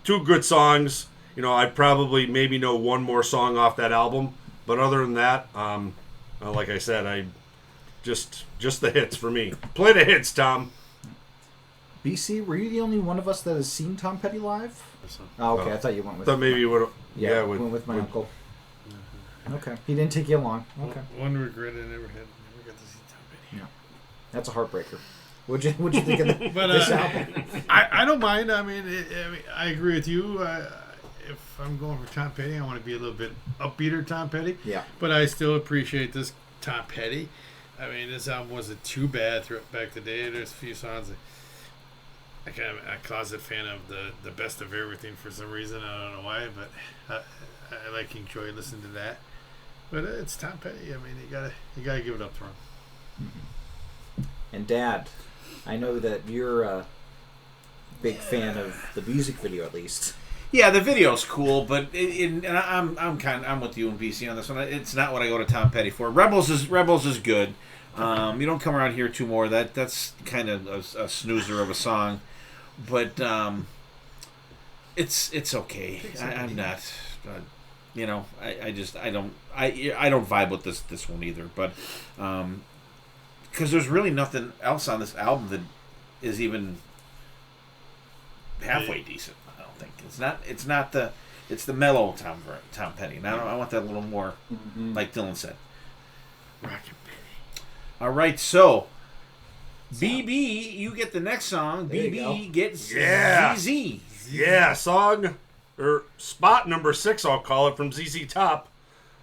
Two good songs. You know, I probably maybe know one more song off that album, but other than that, like I said, I just the hits for me. Play the hits, Tom. BC, were you the only one of us that has seen Tom Petty live? Oh, okay. I thought you went with. Thought maybe you would. Yeah, went with my uncle. Okay, he didn't take you along. Okay. One regret I never got to see Tom Petty. Yeah, that's a heartbreaker. What'd you think of this album? I don't mind. I mean, I agree with you. If I'm going for Tom Petty, I want to be a little bit upbeater Tom Petty. Yeah. But I still appreciate this Tom Petty. I mean, this album wasn't too bad back the day. There's a few songs I'm a closet fan of the best of everything for some reason. I don't know why, but I like enjoy listening to that. But it's Tom Petty. I mean, you gotta give it up to him. Mm-hmm. And Dad, I know that you're a big fan of the music video, at least. Yeah, the video's cool, but I'm with you and BC on this one. It's not what I go to Tom Petty for. Rebels is good. You don't come around here two more. That's kind of a snoozer of a song, but it's okay. I'm not. You know, I don't vibe with this one either. But because there's really nothing else on this album that is even halfway decent. I don't think it's the mellow Tom Petty. And I want that a little more, like Dylan said. Rockin' Petty. All right, so BB, you get the next song. BB gets ZZ. Yeah, song or spot number 6, I'll call it, from ZZ Top,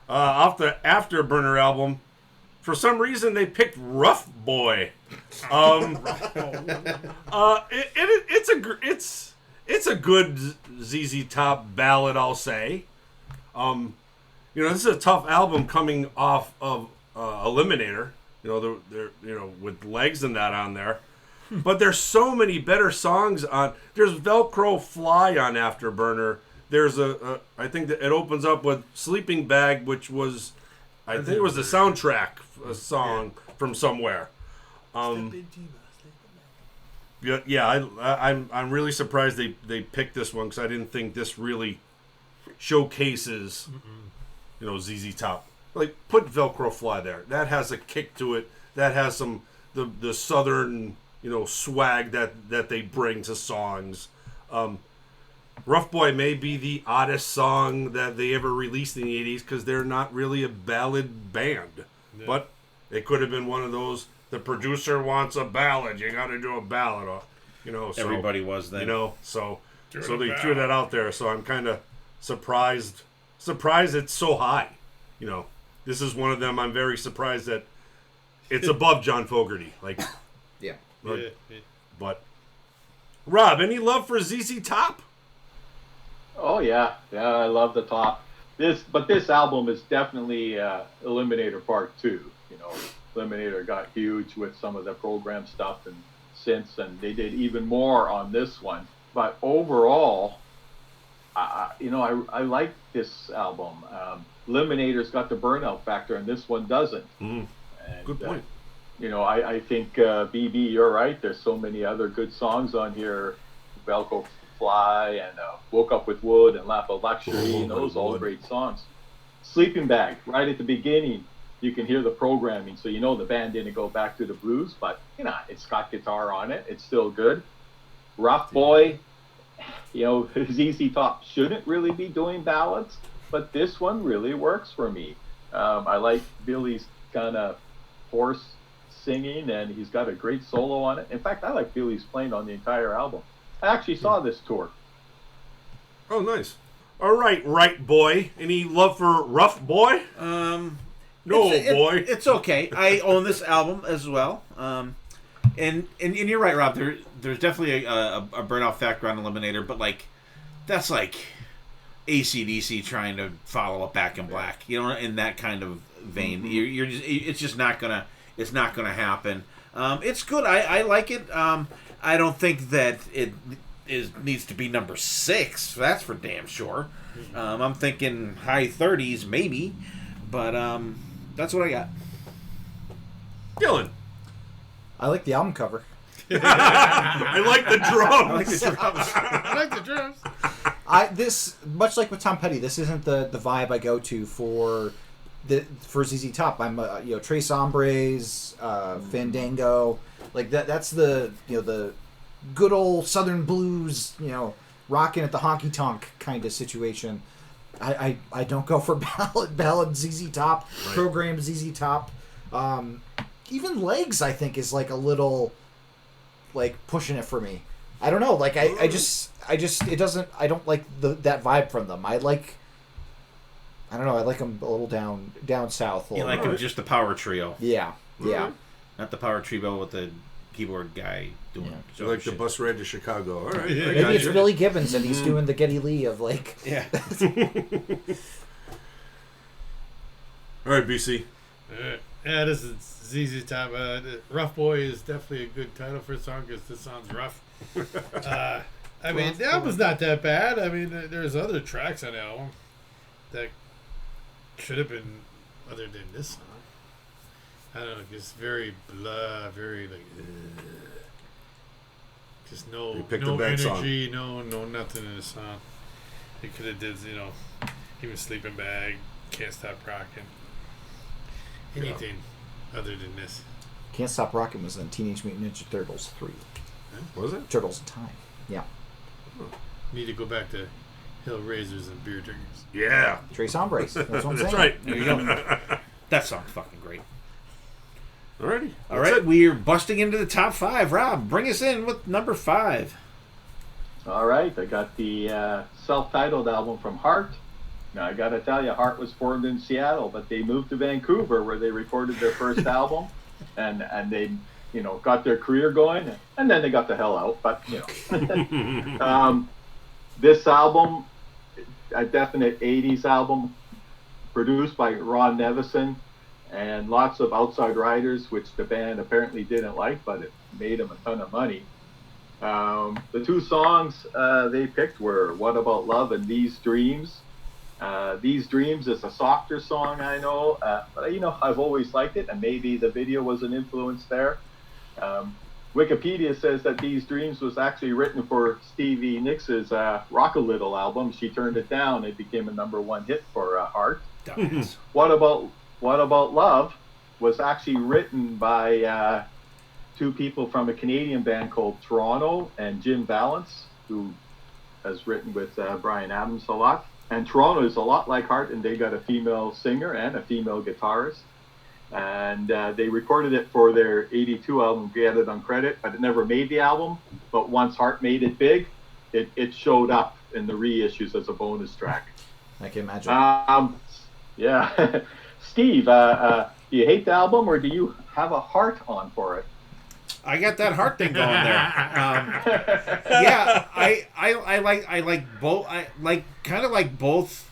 off the Afterburner album. For some reason, they picked Rough Boy. It's a good ZZ Top ballad, I'll say. You know, this is a tough album coming off of Eliminator. You know, they're with Legs and that on there. But there's so many better songs on. There's Velcro Fly on Afterburner. There's I think that it opens up with Sleeping Bag, which was, I think it was the soundtrack song from somewhere. Yeah, I'm really surprised they picked this one, because I didn't think this really showcases, you know, ZZ Top. Like, put Velcro Fly there. That has a kick to it. That has some the southern, you know, swag that they bring to songs. Rough Boy may be the oddest song that they ever released in the 80s, because they're not really a ballad band. Yeah. But it could have been one of those, the producer wants a ballad, you got to do a ballad. You know, so, everybody was then. You know, so they threw that out there. So I'm kind of surprised it's so high. You know, this is one of them. I'm very surprised that it's above John Fogerty. Like, yeah. But Rob, any love for ZZ Top? Oh yeah, I love the Top. This album is definitely Eliminator Part 2. You know, Eliminator got huge with some of the program stuff and synths, and they did even more on this one. But overall, I like this album. Eliminator's got the burnout factor, and this one doesn't. And, good point. You know, I think BB, you're right. There's so many other good songs on here. Velcro Fly and Woke Up with Wood and Lap of Luxury. Those all great songs. Sleeping Bag, right at the beginning, you can hear the programming, so you know the band didn't go back to the blues, but it's got guitar on it. It's still good. Rough Boy, ZZ Top shouldn't really be doing ballads, but this one really works for me. I like Billy's kind of hoarse singing, and he's got a great solo on it. In fact, I like Billy's playing on the entire album. I actually saw this tour. Oh, nice. All right, Wright boy. Any love for Rough Boy? No, boy. It's okay. I own this album as well. And you're right, Rob. There's definitely a burnout factor on Eliminator, but that's like AC/DC trying to follow up Back in Black. In that kind of vein. Mm-hmm. It's just not gonna happen. It's good. I like it. I don't think that it needs to be number 6. That's for damn sure. I'm thinking high 30s maybe, but that's what I got. Dylan. I like the album cover. I like the drums. I like the drums. This much like with Tom Petty, this isn't the vibe I go to for ZZ Top. I'm Tres Hombres, Fandango, like that. That's the the good old Southern blues, rocking at the honky tonk kind of situation. I don't go for ballad ZZ Top, right. Program ZZ Top. Even Legs, I think, is like a little pushing it for me. I don't know. I just it doesn't. I don't like that vibe from them. I don't know. I like them a little down south. You like them just the power trio. Yeah. Not the power trio with the keyboard guy doing. Yeah. So like the bus ride to Chicago. All right. Yeah. Maybe it's Billy Gibbons and he's doing the Geddy Lee of Yeah. All right, BC. Yeah, this is ZZ Top. Rough Boy is definitely a good title for a song because this sounds rough. I mean, the album's not that bad. I mean, there's other tracks on the album that should have been other than this song. I don't know, it's very blah, very just no energy, no nothing in the song. They could have did, even Sleeping Bag, Can't Stop Rocking. Anything other than this. Can't Stop Rocking was in Teenage Mutant Ninja Turtles 3. Was it? Turtles in Time. Yeah. Need to go back to Hellraisers and Beer Drinkers. Yeah. Tres Hombres. That's what I'm saying. That's right. There you go. That song's fucking great. Alrighty. All right, we're busting into the top 5. Rob, bring us in with number 5. All right, I got the self-titled album from Heart. Now, I got to tell you, Heart was formed in Seattle, but they moved to Vancouver where they recorded their first album, and they, got their career going, and then they got the hell out. But, this album, a definite 80s album, produced by Ron Nevison, and lots of outside writers, which the band apparently didn't like, but it made them a ton of money. The 2 songs they picked were What About Love and These Dreams. These Dreams is a softer song, I know, but I've always liked it, and maybe the video was an influence there. Wikipedia says that These Dreams was actually written for Stevie Nicks' Rock a Little album. She turned it down. It became a number 1 hit for Heart. What About Love was actually written by 2 people from a Canadian band called Toronto, and Jim Vallance, who has written with Bryan Adams a lot. And Toronto is a lot like Heart, and they got a female singer and a female guitarist. And they recorded it for their 82 album, Get It on Credit, but it never made the album. But once Heart made it big, it showed up in the reissues as a bonus track. I can imagine. Yeah. Steve, do you hate the album, or do you have a heart on for it? I got that heart thing going there. Yeah, I like both. I kind of like both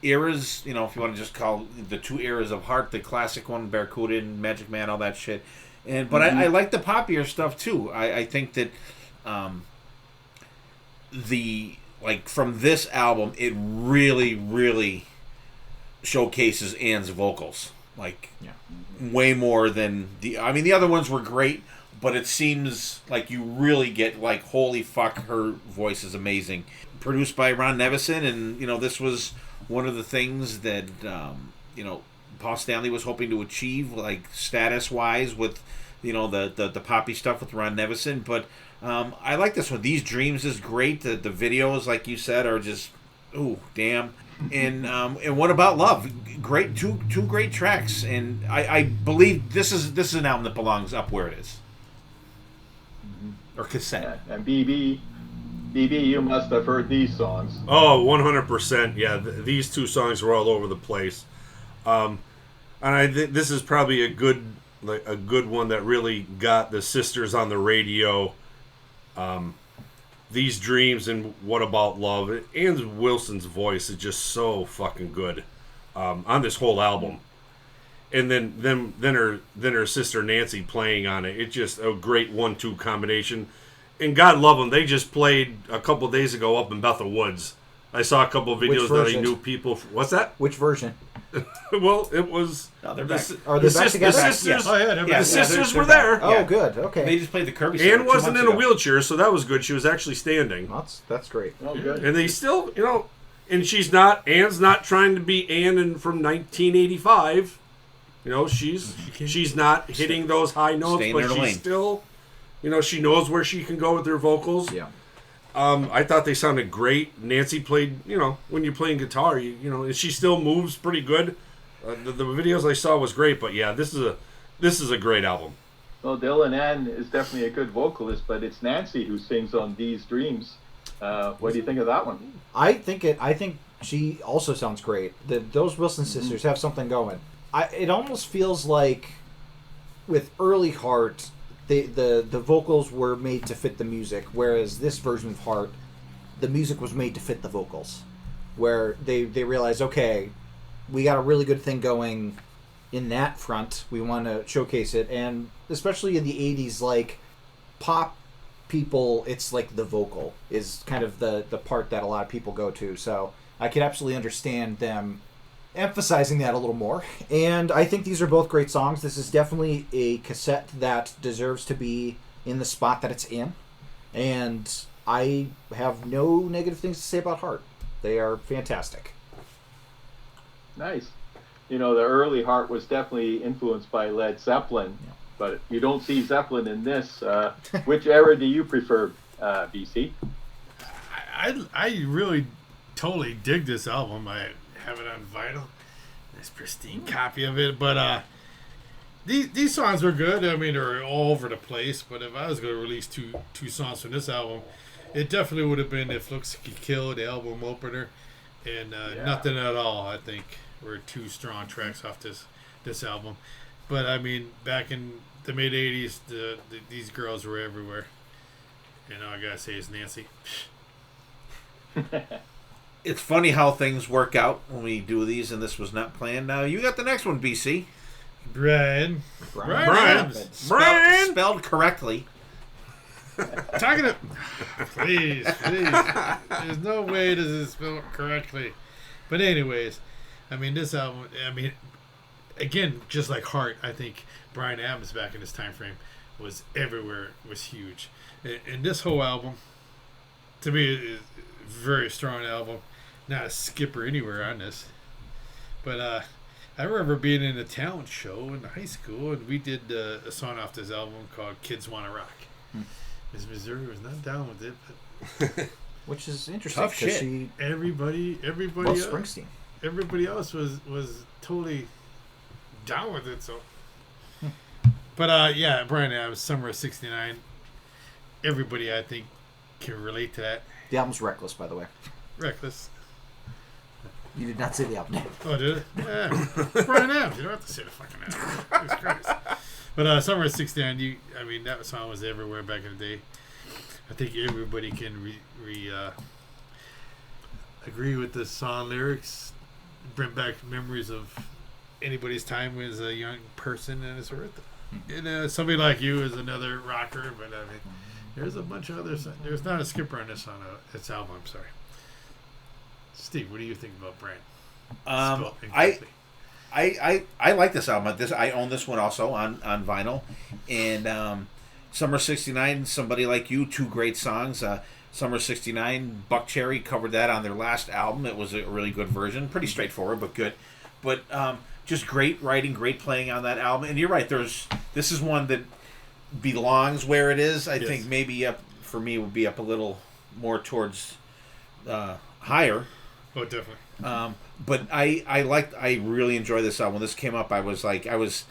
eras. If you want to just call the 2 eras of Heart, the classic one, Barracuda and Magic Man, all that shit. But I like the poppier stuff too. I think that from this album, it really, really showcases Ann's vocals. Way more than the other ones were great, but it seems like you really get holy fuck, her voice is amazing. Produced by Ron Nevison, and this was one of the things that Paul Stanley was hoping to achieve, like status wise, with the poppy stuff with Ron Nevison. But I like this one. These Dreams is great. The videos, like you said, are just damn. And What About Love? Great, two great tracks. And I believe this is an album that belongs up where it is. Or cassette. And BB, you must have heard these songs. Oh, 100%. Yeah, these two songs were all over the place. And I think this is probably a good one that really got the sisters on the radio. These Dreams and What About Love. Ann Wilson's voice is just so fucking good on this whole album. And then her sister Nancy playing on it. It's just a great 1-2 combination. And God love them. They just played a couple of days ago up in Bethel Woods. I saw a couple of videos that I knew people. What's that? Which version? Well, it was. No, they're back. Are they back together? The sisters, Yes. Oh, yeah, they're back. the sisters they're were there. Oh, Yeah. good. Okay. They just played the Kirby song. Ann 2 wasn't months in a ago. wheelchair, so that was good. She was actually standing. That's great. Oh, good. And they still, and Ann's not trying to be Ann from 1985. She's not hitting those high notes, Staying but in her she's lane. still, she knows where she can go with her vocals. Yeah. I thought they sounded great. Nancy played, when you're playing guitar, and she still moves pretty good. The videos I saw was great, but yeah, this is a great album. Well, Dylan Ann is definitely a good vocalist, but it's Nancy who sings on These Dreams. What do you think of that one? I think she also sounds great. Those Wilson sisters have something going. It almost feels like with Early Heart, the vocals were made to fit the music, whereas this version of Heart, the music was made to fit the vocals. Where they realized, okay, we got a really good thing going in that front. We want to showcase it, and especially in the 80s, like pop people, it's like the vocal is kind of the part that a lot of people go to. So I could absolutely understand them emphasizing that a little more. And I think these are both great songs. This is definitely a cassette that deserves to be in the spot that it's in. And I have no negative things to say about Heart. They are fantastic. Nice. The early Heart was definitely influenced by Led Zeppelin, but you don't see Zeppelin in this. Which era do you prefer, BC? I really totally dig this album. I have it on vinyl. Nice pristine copy of it. But these songs were good. I mean, they're all over the place. But if I was going to release two songs from this album, it definitely would have been If Looks Could Kill, the album opener, and Nothing at All, I think, were two strong tracks off this album. But I mean, back in the mid '80s, these girls were everywhere. And all I gotta say is Nancy. It's funny how things work out when we do these, and this was not planned. Now you got the next one, BC. Brian. Brian. Spelled correctly. Talking to please. There's no way this is spelled correctly. But anyways, I mean, this album, again, just like Heart, I think Bryan Adams back in this time frame was everywhere, was huge. And this whole album, to me, is a very strong album. Not a skipper anywhere on this. But I remember being in a talent show in high school, and we did a song off this album called Kids Wanna Rock. Miss Missouri was not down with it, but Which is interesting. Tough shit. everybody Well, Springsteen. everybody else was totally down with it. So, but yeah, Bryan Adams, Summer of '69. Everybody, I think, can relate to that. The album's Reckless, by the way. Reckless. You did not say the album name. Oh, did it? Yeah. Bryan Adams. You don't have to say the fucking album. Jesus Christ. But Summer of '69. I mean, that song was everywhere back in the day. I think everybody can agree with the song lyrics. Bring back memories of anybody's time as a young person, and it's worth it. And Somebody Like You is another rocker, but I mean, there's a bunch of others. There's not a skipper on this album. I'm sorry. Steve, what do you think about Brand? I like this album. I own this one also on vinyl, and Summer '69, Somebody Like You, two great songs. Summer '69. Buck Cherry covered that on their last album. It was a really good version, pretty straightforward but good. But just great writing, great playing on that album. And you're right. This is one that belongs where it is. I think maybe up for me would be up a little more towards higher. Oh, definitely. But I really enjoyed this album. When this came up, I was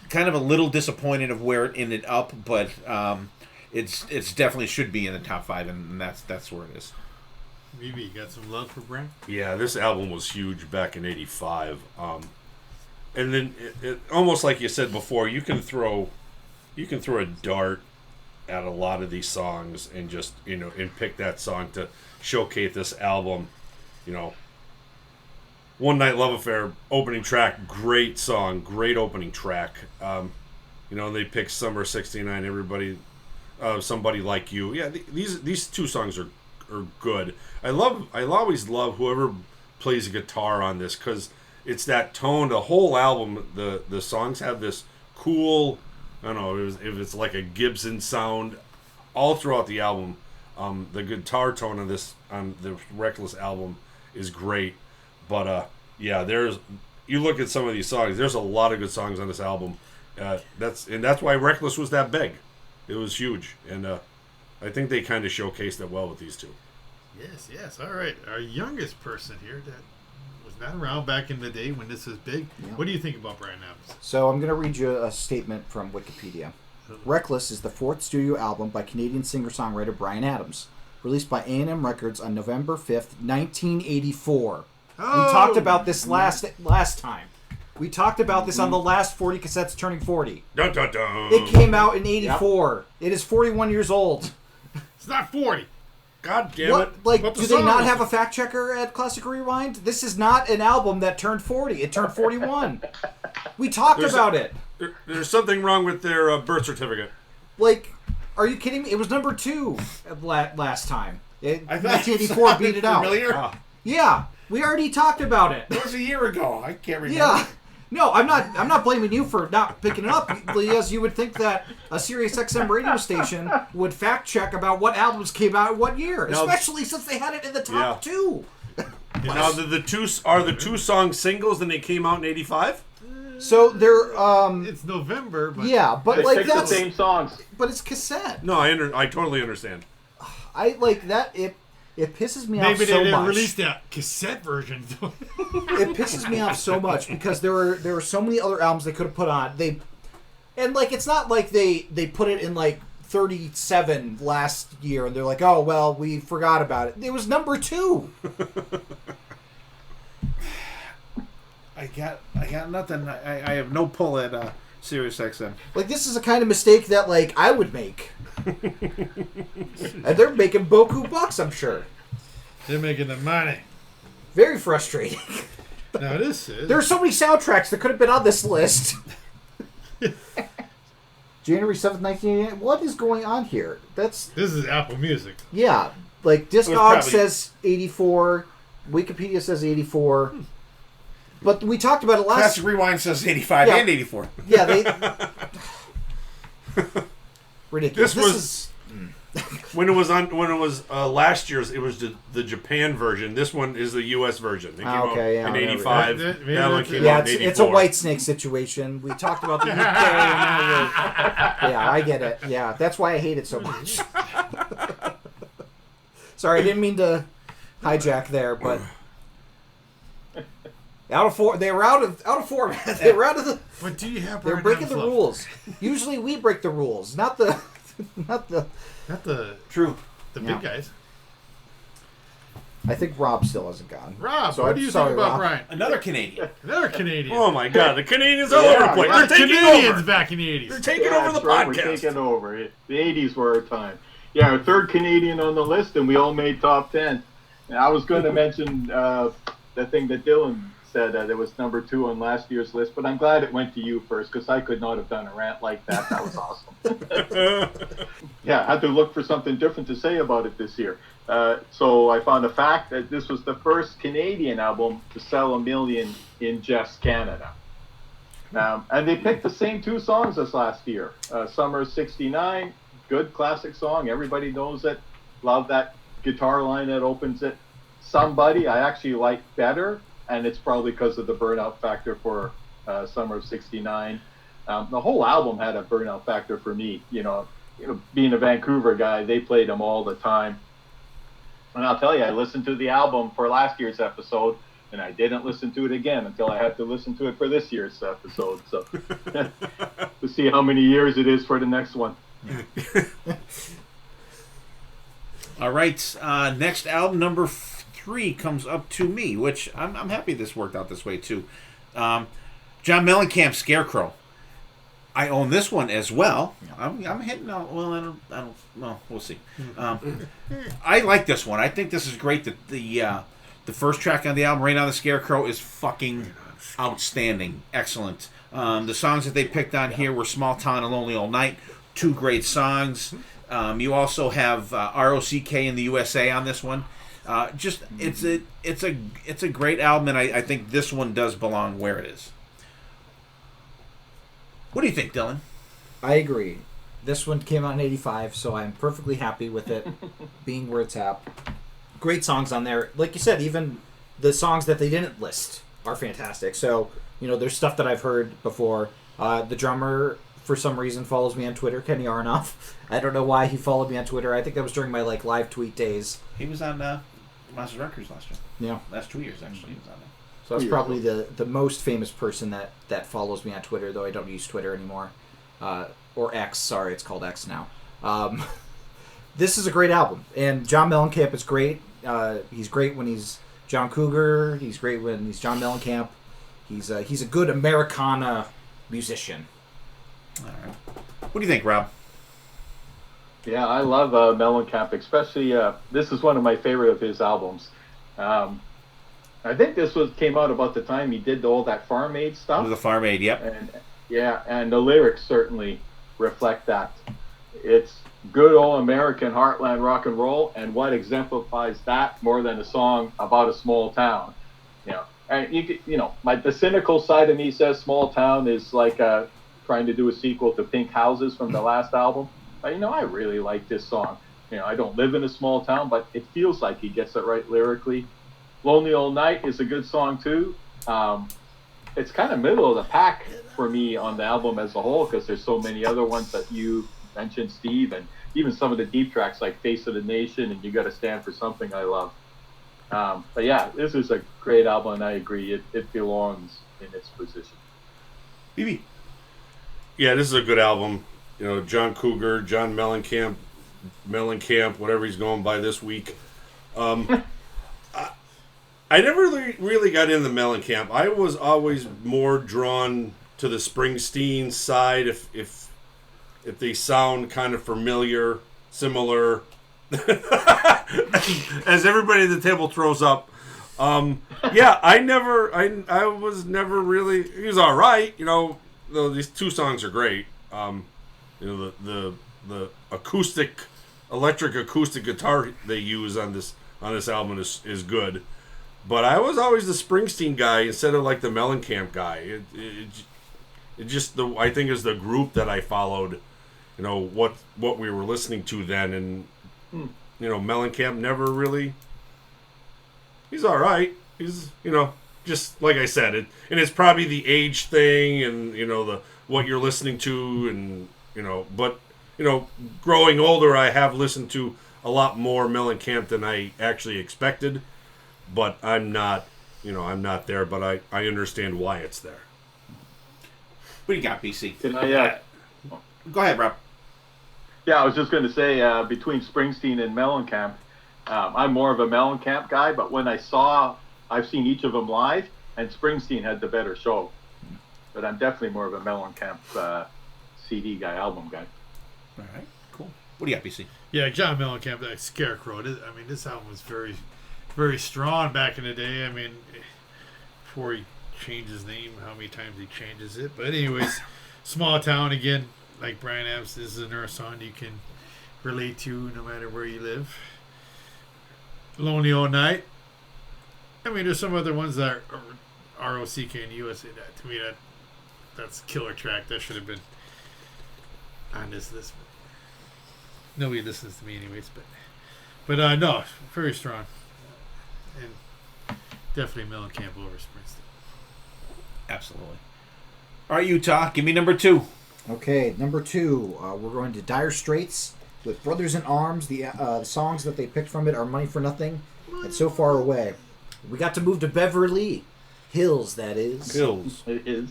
kind of a little disappointed of where it ended up, but it's definitely should be in the top 5, and that's where it is. Maybe you got some love for Brent? Yeah, this album was huge back in '85, and then it almost like you said before, you can throw a dart at a lot of these songs and just and pick that song to showcase this album. One Night Love Affair opening track, great song, great opening track. They picked Summer '69. Everybody, Somebody Like You. Yeah, these two songs are good. I always love whoever plays a guitar on this because it's that tone. The whole album, the songs have this cool. I don't know if it's like a Gibson sound all throughout the album. The guitar tone on the Reckless album is great. But you look at some of these songs. There's a lot of good songs on this album. That's why Reckless was that big. It was huge, and I think they kind of showcased it well with these two. Yes. All right, our youngest person here that was not around back in the day when this was big. Yeah. What do you think about Bryan Adams? So I'm going to read you a statement from Wikipedia. Reckless is the 4th studio album by Canadian singer-songwriter Bryan Adams, released by A&M Records on November 5th, 1984. Oh! We talked about this last time. We talked about this on the last 40 Cassettes Turning 40. Dun, dun, dun. It came out in 84. Yep. It is 41 years old. It's not 40. God damn it. Do they not have a fact checker at Classic Rewind? This is not an album that turned 40. It turned 41. We talked about it. There's something wrong with their birth certificate. Are you kidding me? It was number 2 last time. 1984 beat it out. Familiar? Yeah, we already talked about it. It was a year ago. I can't remember. Yeah. No, I'm not blaming you for not picking it up, because you would think that a Sirius XM radio station would fact check about what albums came out what year, especially since they had it in the top 2. Now the two songs singles and they came out in '85. So they're it's November, but but they picked that's the same songs. But it's cassette. No, I totally understand. I like that. It pisses me off so much. Maybe they didn't release that cassette version. It pisses me off so much because there were so many other albums they could have put on. It's not like they put it in 37 last year and they're like, oh well, we forgot about it. It was number 2. I got nothing. I have no pull at Sirius XM. This is a kind of mistake that I would make. And they're making boku bucks, I'm sure. They're making the money. Very frustrating. Now this is... There are so many soundtracks that could have been on this list. January 7th, 1988. What is going on here? This is Apple Music. Yeah. Discog says 84. Wikipedia says 84. But we talked about it last... Classic Rewind says 85 and 84. Yeah, they... Ridiculous. This was when it was last year's. It was the Japan version. This one is the U.S. version. It came out in '85. That one came out in '84. It's a Whitesnake situation. We talked about the UK. I get it. Yeah, that's why I hate it so much. Sorry, I didn't mean to hijack there, but they were out of format. They were out of the. What do you have? They're breaking the rules. Usually we break the rules, not the true. The big guys. I think Rob still hasn't gone. Rob, what do you think about Brian? Another Canadian. Oh my God, the Canadians all over the place. They're taking Canadians over. Back in the 80s. They're taking over the podcast. We're taking over. The 80s were our time. Yeah, our third Canadian on the list, and we all made top 10. And I was going to mention the thing that Dylan said that it was number 2 on last year's list, but I'm glad it went to you first because I could not have done a rant like that. That was awesome. Yeah, I had to look for something different to say about it this year. So I found a fact that this was the first Canadian album to sell 1 million in just Canada. And they picked the same 2 songs as last year. Summer '69, good classic song. Everybody knows it. Love that guitar line that opens it. Somebody I actually like better, and it's probably because of the burnout factor for Summer of '69. The whole album had a burnout factor for me. Being a Vancouver guy, they played them all the time. And I'll tell you, I listened to the album for last year's episode, and I didn't listen to it again until I had to listen to it for this year's episode. So to see how many years it is for the next one. All right, next album, number 3, comes up to me, which I'm happy this worked out this way too. John Mellencamp's Scarecrow. I own this one as well. I'm hitting out. Well, I don't. Well, we'll see. I like this one. I think this is great. The first track on the album, Rain on the Scarecrow, is fucking outstanding, excellent. The songs that they picked on here were Small Town and Lonely All Night, 2 great songs. You also have ROCK in the USA on this one. It's a great album, and I think this one does belong where it is. What do you think, Dylan? I agree. This one came out in '85, so I'm perfectly happy with it being where it's at. Great songs on there. Like you said, even the songs that they didn't list are fantastic. So, there's stuff that I've heard before. The drummer, for some reason, follows me on Twitter, Kenny Aronoff. I don't know why he followed me on Twitter. I think that was during my live tweet days. He was on Monster Records last year. Yeah. Last 2 years, actually, he was on there. So that's probably the most famous person that follows me on Twitter, though I don't use Twitter anymore. Or X, sorry, it's called X now. This is a great album. And John Mellencamp is great. He's great when he's John Cougar. He's great when he's John Mellencamp. He's a good Americana musician. All right. What do you think, Rob? Yeah, I love Mellencamp, especially this is one of my favorite of his albums. I think this came out about the time he did all that Farm Aid stuff. The Farm Aid, yep. And the lyrics certainly reflect that. It's good old American heartland rock and roll, and what exemplifies that more than a song about a small town? And the cynical side of me says small town is like trying to do a sequel to Pink Houses from the last album. But I really like this song. I don't live in a small town, but it feels like he gets it right lyrically. Lonely All Night is a good song too. It's kind of middle of the pack for me on the album as a whole, because there's so many other ones that you mentioned, Steve, and even some of the deep tracks like Face of the Nation and You Gotta Stand for Something I love. But yeah, this is a great album, and I agree, it belongs in its position. BB. Yeah, this is a good album. John Cougar, John Mellencamp, whatever he's going by this week. I never really got into Mellencamp. I was always more drawn to the Springsteen side if they sound kind of familiar, similar. As everybody at the table throws up. Yeah, I was never really. He was all right, Though these 2 songs are great. The electric acoustic guitar they use on this album is good. But I was always the Springsteen guy instead of like the Mellencamp guy. It just I think is the group that I followed. What we were listening to then, and Mellencamp never really. He's all right. He's just like I said, and it's probably the age thing, and the what you're listening to, and but growing older, I have listened to a lot more Mellencamp than I actually expected. But I'm not there. But I understand why it's there. What do you got, BC? Can I? Go ahead, Rob. Yeah, I was just going to say between Springsteen and Mellencamp, I'm more of a Mellencamp guy. But when I've seen each of them live, and Springsteen had the better show. But I'm definitely more of a Mellencamp CD guy, album guy. All right, cool. What do you got, BC? Yeah, John Mellencamp, that Scarecrow. This album was very, very strong back in the day. Before he changed his name, how many times he changes it. But anyways, Small Town, again, like Brian Adams, this is another song you can relate to no matter where you live. Lonely All Night. There's some other ones that are ROCK and USA. To me, that's a killer track. That should have been on this list. Nobody listens to me anyways, but But no, very strong. And definitely Mellencamp over Springsteen. Absolutely. All right, Utah, give me number 2. Okay, number 2, we're going to Dire Straits with Brothers in Arms. The songs that they picked from it are Money for Nothing and So Far Away. We got to move to Beverly Hills, that is. Hills. It is.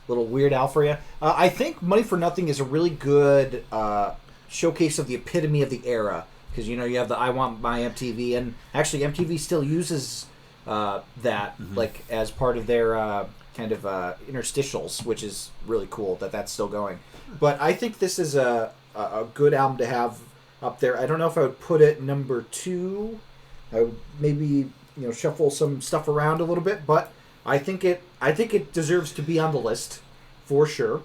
Little Weird Al for you. I think Money for Nothing is a really good showcase of the epitome of the era. Because, you have the I Want My MTV, and actually MTV still uses that like as part of their kind of interstitials, which is really cool that that's still going. But I think this is a good album to have up there. I don't know if I would put it number 2. I would maybe shuffle some stuff around a little bit, but I think it deserves to be on the list for sure.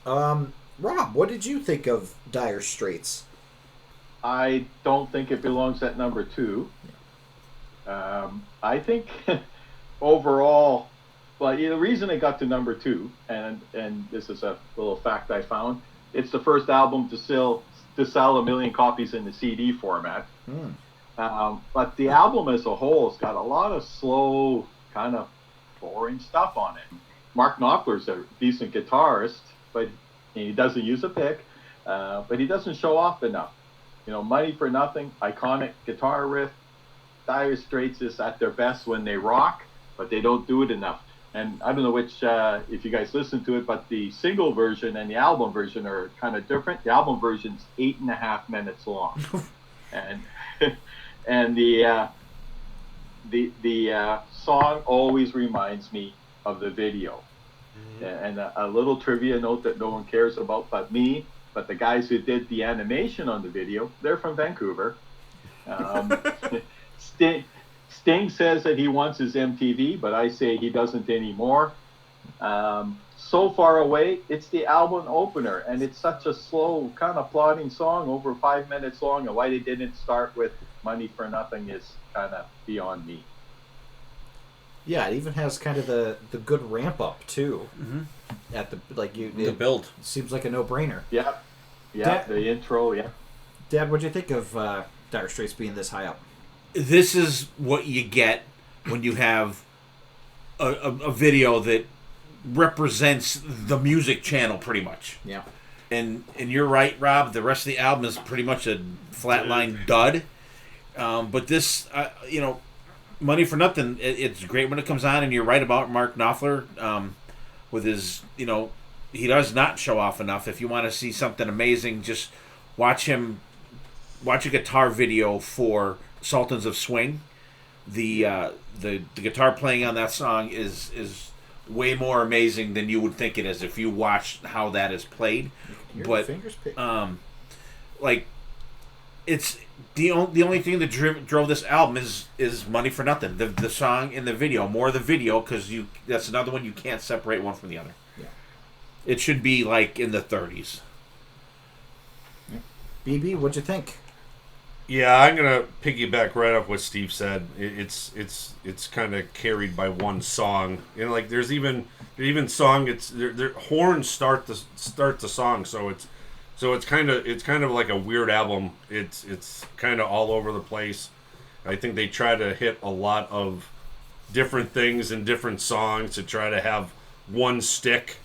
Rob, what did you think of Dire Straits? I don't think it belongs at number 2. I think overall, well, the reason it got to number 2, and this is a little fact I found, it's the first album to sell 1 million copies in the CD format. But the album as a whole has got a lot of slow, kind of boring stuff on it. Mark Knopfler's a decent guitarist, but he doesn't use a pick, but he doesn't show off enough. Money for Nothing, iconic guitar riff. Dire Straits is at their best when they rock, but they don't do it enough. And I don't know which, if you guys listen to it, but the single version and the album version are kind of different. The album version's 8.5 minutes long, and the song always reminds me of the video. And a little trivia note that no one cares about but me. But the guys who did the animation on the video, they're from Vancouver. Sting says that he wants his MTV, but I say he doesn't anymore. So Far Away, it's the album opener, and it's such a slow, kind of plodding song, over 5 minutes long, and why they didn't start with Money for Nothing is kind of beyond me. Yeah, it even has kind of the good ramp up too. At the The build seems like a no-brainer. Yeah, the intro. Yeah, Dad, what'd you think of Dire Straits being this high up? This is what you get when you have a video that represents the music channel, pretty much. Yeah. And you're right, Rob. The rest of the album is pretty much a flatline dud. But this, Money for Nothing, it's great when it comes on. And you're right about Mark Knopfler. With his, he does not show off enough. If you want to see something amazing, just watch a guitar video for Sultans of Swing. The guitar playing on that song is way more amazing than you would think it is if you watch how that is played. But it's the only thing that drove this album is Money for Nothing. The song and the video, more the video, because that's another one you can't separate one from the other. Yeah. It should be like in the 30s. Yeah. BB, what'd you think? Yeah, I'm gonna piggyback right off what Steve said. It's kind of carried by one song. There's even song. Their horns start the song, so it's kind of like a weird album. It's kind of all over the place. I think they try to hit a lot of different things in different songs to try to have one stick.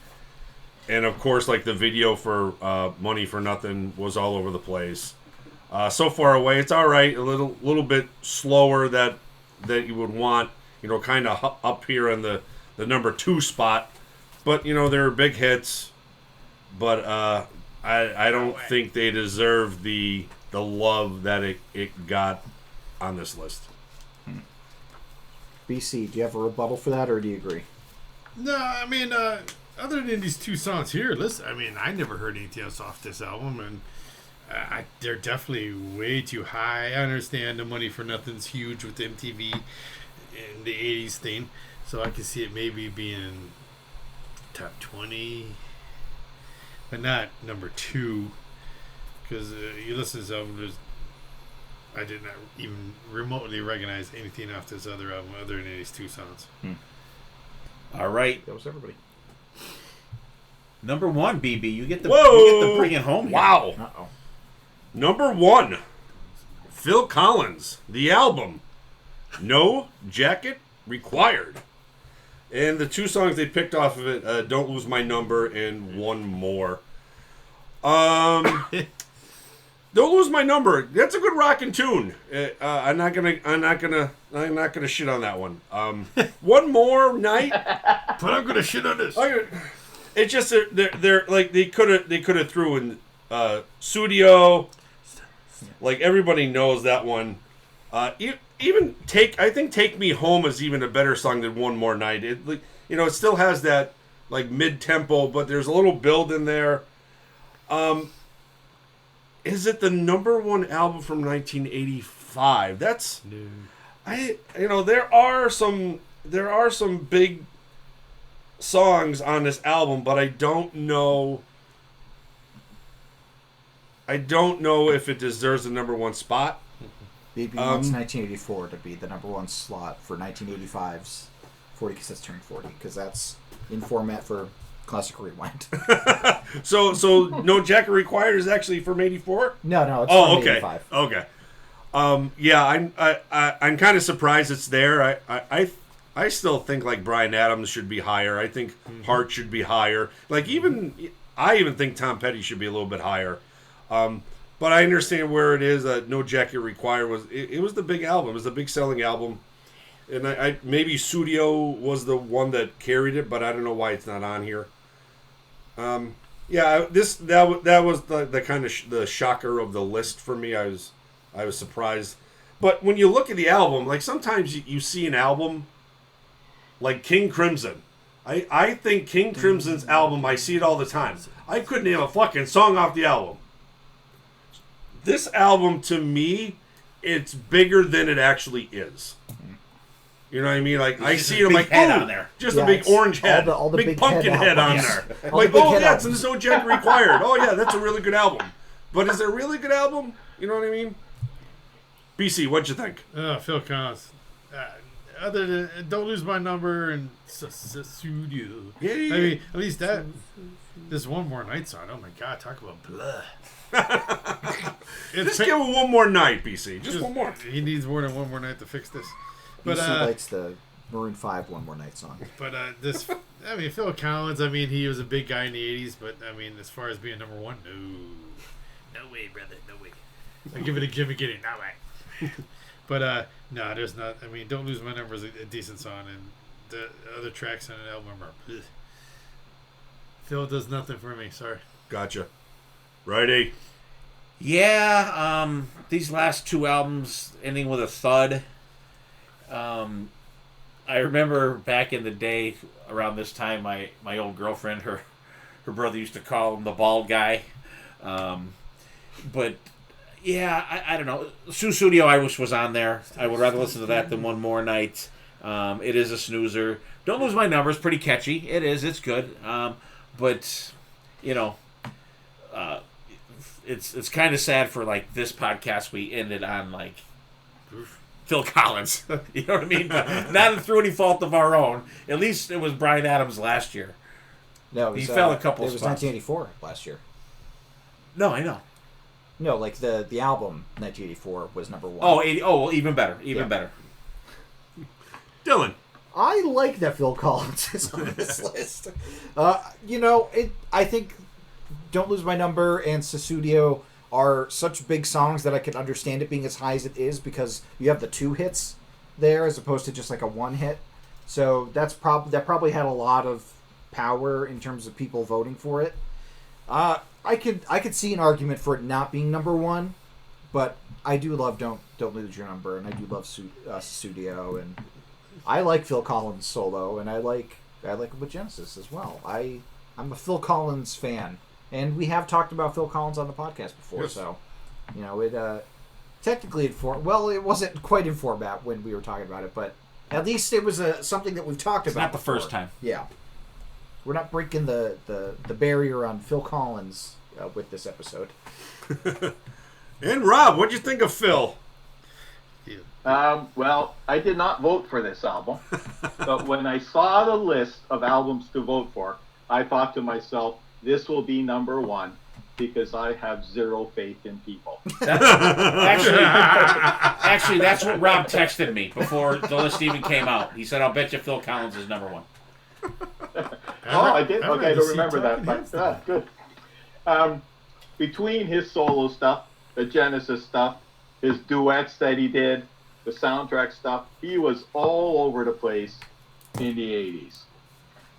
And of course, like the video for Money for Nothing was all over the place. So Far Away, it's all right. A little bit slower that you would want. Kind of up here in the number 2 spot. But there are big hits. But I don't think they deserve the love that it got on this list. BC, do you have a rebuttal for that, or do you agree? No, I mean, other than these 2 songs here, I never heard anything else off this album, and they're definitely way too high. I understand the Money for Nothing's huge with MTV and the 80s thing, so I can see it maybe being top 20, but not number 2, because you listen to this album, I did not even remotely recognize anything off this other album other than these 2 songs. All right. That was everybody. Number 1, BB. You get to Whoa! bring it home here. Wow. Uh-oh. Number 1, Phil Collins, the album, No Jacket Required. And the two songs they picked off of it, Don't Lose My Number and One More. Don't Lose My Number. That's a good rockin' tune. I'm not gonna shit on that one. One More Night. But I'm gonna shit on this. It's just they're like they could have threw in Studio. Like everybody knows that one. Even I think Take Me Home is even a better song than One More Night. It it still has that like mid tempo, but there's a little build in there. Is it the number one album from 1985? That's no. There are some big songs on this album, but I don't know if it deserves the number one spot. BB wants 1984 to be the number one slot for 1985's 40 Cassettes Turning 40, because that's in format for Classic Rewind. So No Jacket Required is actually from 84? No, it's from okay. 85. Okay. I'm kind of surprised it's there. I still think like Bryan Adams should be higher. I think Hart should be higher. Like I even think Tom Petty should be a little bit higher. But I understand where it is. No Jacket Required was the big album. It was the big selling album, and I maybe Studio was the one that carried it, but I don't know why it's not on here. That was the kind of the shocker of the list for me. I was surprised, but when you look at the album, like sometimes you see an album like King Crimson. I think King Crimson's album, I see it all the time. I couldn't name a fucking song off the album. This album, to me, it's bigger than it actually is. You know what I mean? Like I see it, I'm like, head on there. Just a big orange head, all the big pumpkin head on there. Like, it's No Jacket Required. Oh yeah, that's a really good album. But is it a really good album? You know what I mean? BC, what'd you think? Phil Collins. Other than Don't Lose My Number and Studio. Yeah. I mean, at least that. This One More Night song. Oh my God, talk about blah. Just give him one more night, BC. Just one more. He needs more than one more night to fix this. But BC likes the Maroon 5 One More Night song. But Phil Collins, he was a big guy in the 80s, but as far as being number one, no way, brother, no way. I give it a Jimmy Giddey, no way. But no, there's not. Don't Lose My Number is a decent song, and the other tracks on the album are. Ugh. Phil does nothing for me. Sorry. Gotcha. Righty. Yeah, these last two albums ending with a thud. I remember back in the day, around this time, my old girlfriend, her brother used to call him the bald guy. But yeah, I don't know. Studio, I wish was on there. I would rather listen to that than One More Night. It is a snoozer. Don't Lose My Number is pretty catchy. It is. It's good. But it's kind of sad for like this podcast we ended on like Phil Collins. You know what I mean? But not through any fault of our own. At least it was Bryan Adams last year. No, he fell a couple spots. It was 1984 last year. No, I know. No, like the album 1984 was number one. Oh, well, even better. Even better. Dylan. I like that Phil Collins is on this list. I think Don't Lose My Number and Studio are such big songs that I can understand it being as high as it is, because you have the two hits there as opposed to just like a one hit. So that probably had a lot of power in terms of people voting for it. I could see an argument for it not being number one, but I do love Don't Lose Your Number, and I do love Studio, and I like Phil Collins solo, and I like it with Genesis as well. I'm a Phil Collins fan, and we have talked about Phil Collins on the podcast before. Yes. So it technically it wasn't quite in format when we were talking about it, but at least it was something that we've talked about. Not the before. first time. Yeah, we're not breaking the barrier on Phil Collins with this episode. And Rob, what'd you think of Phil? Well, I did not vote for this album, but when I saw the list of albums to vote for, I thought to myself, this will be number one. because I have zero faith in people. Actually, that's what Rob texted me before the list even came out. He said, "I'll bet you Phil Collins is number one." I did? Okay, I don't remember that. But, good. Between his solo stuff, the Genesis stuff, his duets that he did, the soundtrack stuff, he was all over the place in the 80s.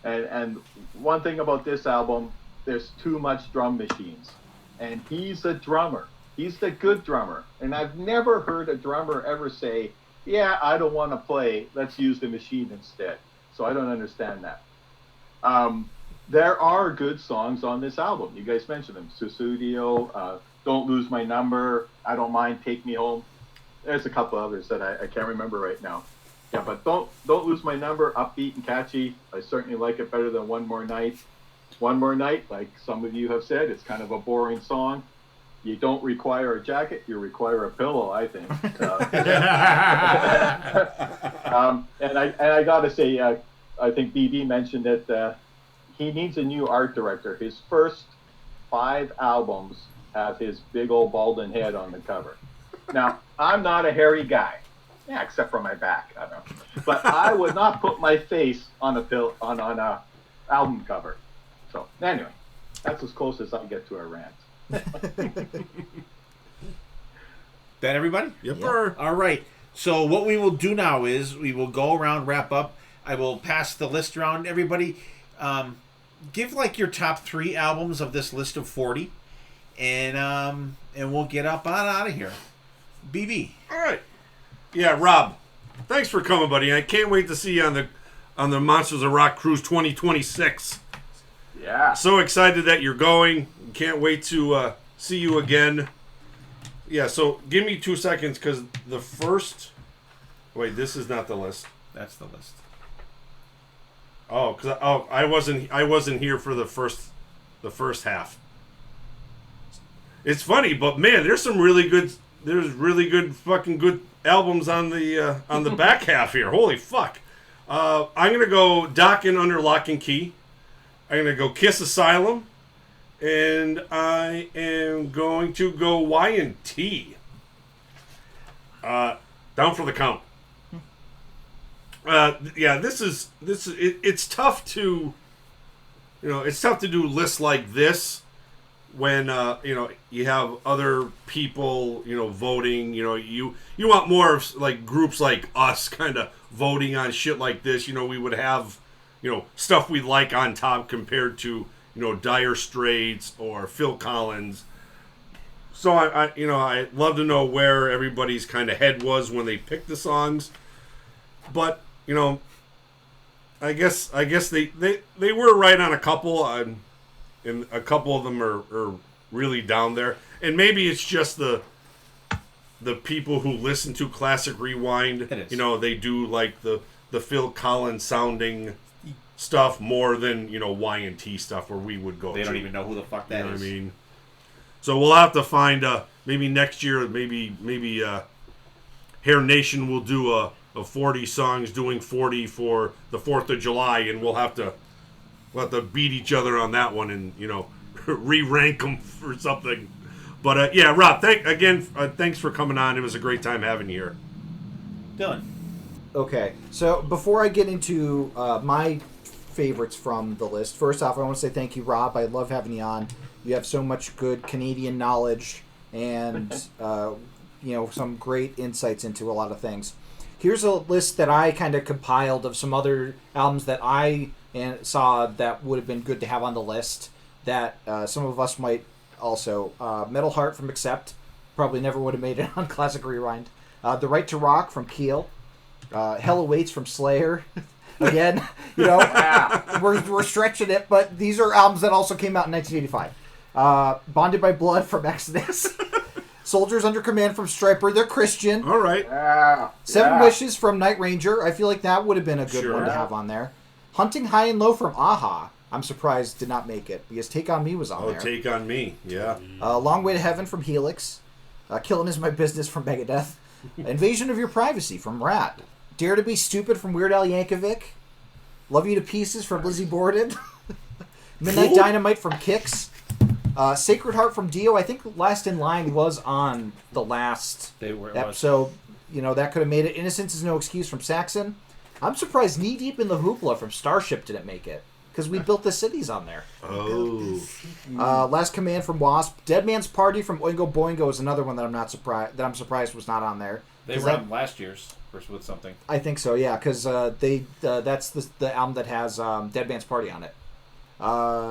And one thing about this album, there's too much drum machines. And he's a drummer. He's the good drummer. And I've never heard a drummer ever say, yeah, I don't want to play. Let's use the machine instead. So I don't understand that. There are good songs on this album. You guys mentioned them. Susudio, Don't Lose My Number, I Don't Mind, Take Me Home. There's a couple others that I can't remember right now. Yeah, but Don't Lose My Number, upbeat and catchy. I certainly like it better than One More Night. One More Night, like some of you have said, it's kind of a boring song. You don't require a jacket, you require a pillow, I think. And I gotta say, I think BB mentioned that he needs a new art director. His first 5 albums have his big old balding head on the cover. Now, I'm not a hairy guy. Yeah, except for my back. I don't know. But I would not put my face on a album cover. So anyway, that's as close as I get to a rant. That everybody? Yep. All right. So what we will do now is we will go around, wrap up. I will pass the list around. Everybody, give like your top 3 albums of this list of 40, and we'll get up out of here. BB. All right. Yeah, Rob. Thanks for coming, buddy. I can't wait to see you on the Monsters of Rock Cruise 2026. Yeah. So excited that you're going. Can't wait to see you again. Yeah, so give me 2 seconds because the first... Wait, this is not the list. That's the list. Oh, I wasn't here for the first half. It's funny, but man, there's really good fucking good albums on the back half here. Holy fuck. I'm gonna go Dokken Under Lock and Key. I'm gonna go Kiss Asylum, and I am going to go Y&T. Down for the Count. Yeah, it's tough to, it's tough to do lists like this when you have other people voting. You want more of like groups like us kind of voting on shit like this. We would have stuff we like on top compared to Dire Straits or Phil Collins. So I'd love to know where everybody's kind of head was when they picked the songs, but I guess they were right on a couple, and a couple of them are really down there. And maybe it's just the people who listen to Classic Rewind. It is. They do like the Phil Collins sounding stuff more than Y&T stuff where we would go. They don't even know who the fuck that is. What I mean? So we'll have to find maybe next year. Maybe Hair Nation will do a 40 songs, doing 40 for the 4th of July, and we'll have to beat each other on that one and re-rank them for something. But yeah, Rob, thanks for coming on. It was a great time having you here. Dylan. Okay, so before I get into my favorites from the list, first off, I want to say thank you, Rob. I love having you on. You have so much good Canadian knowledge and some great insights into a lot of things. Here's a list that I kind of compiled of some other albums that I saw that would have been good to have on the list that some of us might also. Metal Heart from Accept probably never would have made it on Classic Rewind. The Right to Rock from Keel. Hell Awaits from Slayer. Again, we're stretching it, but these are albums that also came out in 1985. Bonded by Blood from Exodus. Soldiers Under Command from Stryper. They're Christian. All right. Seven Wishes from Night Ranger. I feel like that would have been a good one to have on there. Hunting High and Low from Aha. I'm surprised did not make it because Take On Me was on there. Oh, Take On Me. Yeah. Long Way to Heaven from Helix. Killing Is My Business from Megadeth. Invasion of Your Privacy from Rat. Dare to Be Stupid from Weird Al Yankovic. Love You to Pieces from Lizzie Borden. Midnight Dynamite from Kix. Sacred Heart from Dio, I think Last in Line was on the last episode. You know, that could have made it. Innocence is No Excuse from Saxon. I'm surprised Knee Deep in the Hoopla from Starship didn't make it, because we built the cities on there. Oh. Last Command from Wasp. Dead Man's Party from Oingo Boingo is another one that I'm surprised was not on there. They were on last year's with something. I think so, yeah, because that's the album that has Dead Man's Party on it.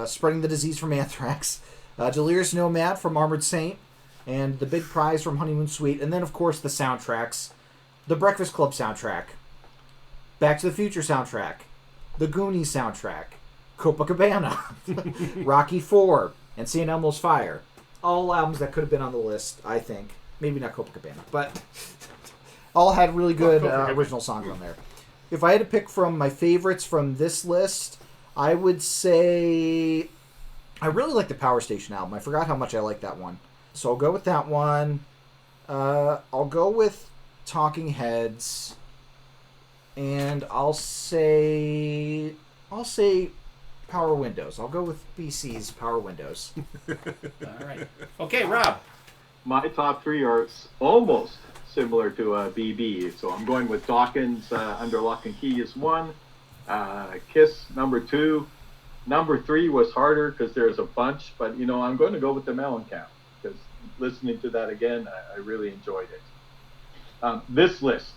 Spreading the Disease from Anthrax. Delirious Nomad from Armored Saint. And The Big Prize from Honeymoon Suite. And then, of course, the soundtracks. The Breakfast Club soundtrack. Back to the Future soundtrack. The Goonies soundtrack. Copacabana. Rocky IV. And St. Elmo's Fire. All albums that could have been on the list, I think. Maybe not Copacabana, but all had really good original songs on there. If I had to pick from my favorites from this list, I would say I really like the Power Station album. I forgot how much I like that one. So I'll go with that one. I'll go with Talking Heads. And I'll say Power Windows. I'll go with BC's Power Windows. All right. Okay, Rob. My top three are almost similar to BB. So I'm going with Dawkins, Under Lock and Key is one. Kiss, number two. Number three was harder because there's a bunch. But, you know, I'm going to go with the Mellencamp, because listening to that again, I really enjoyed it. This list.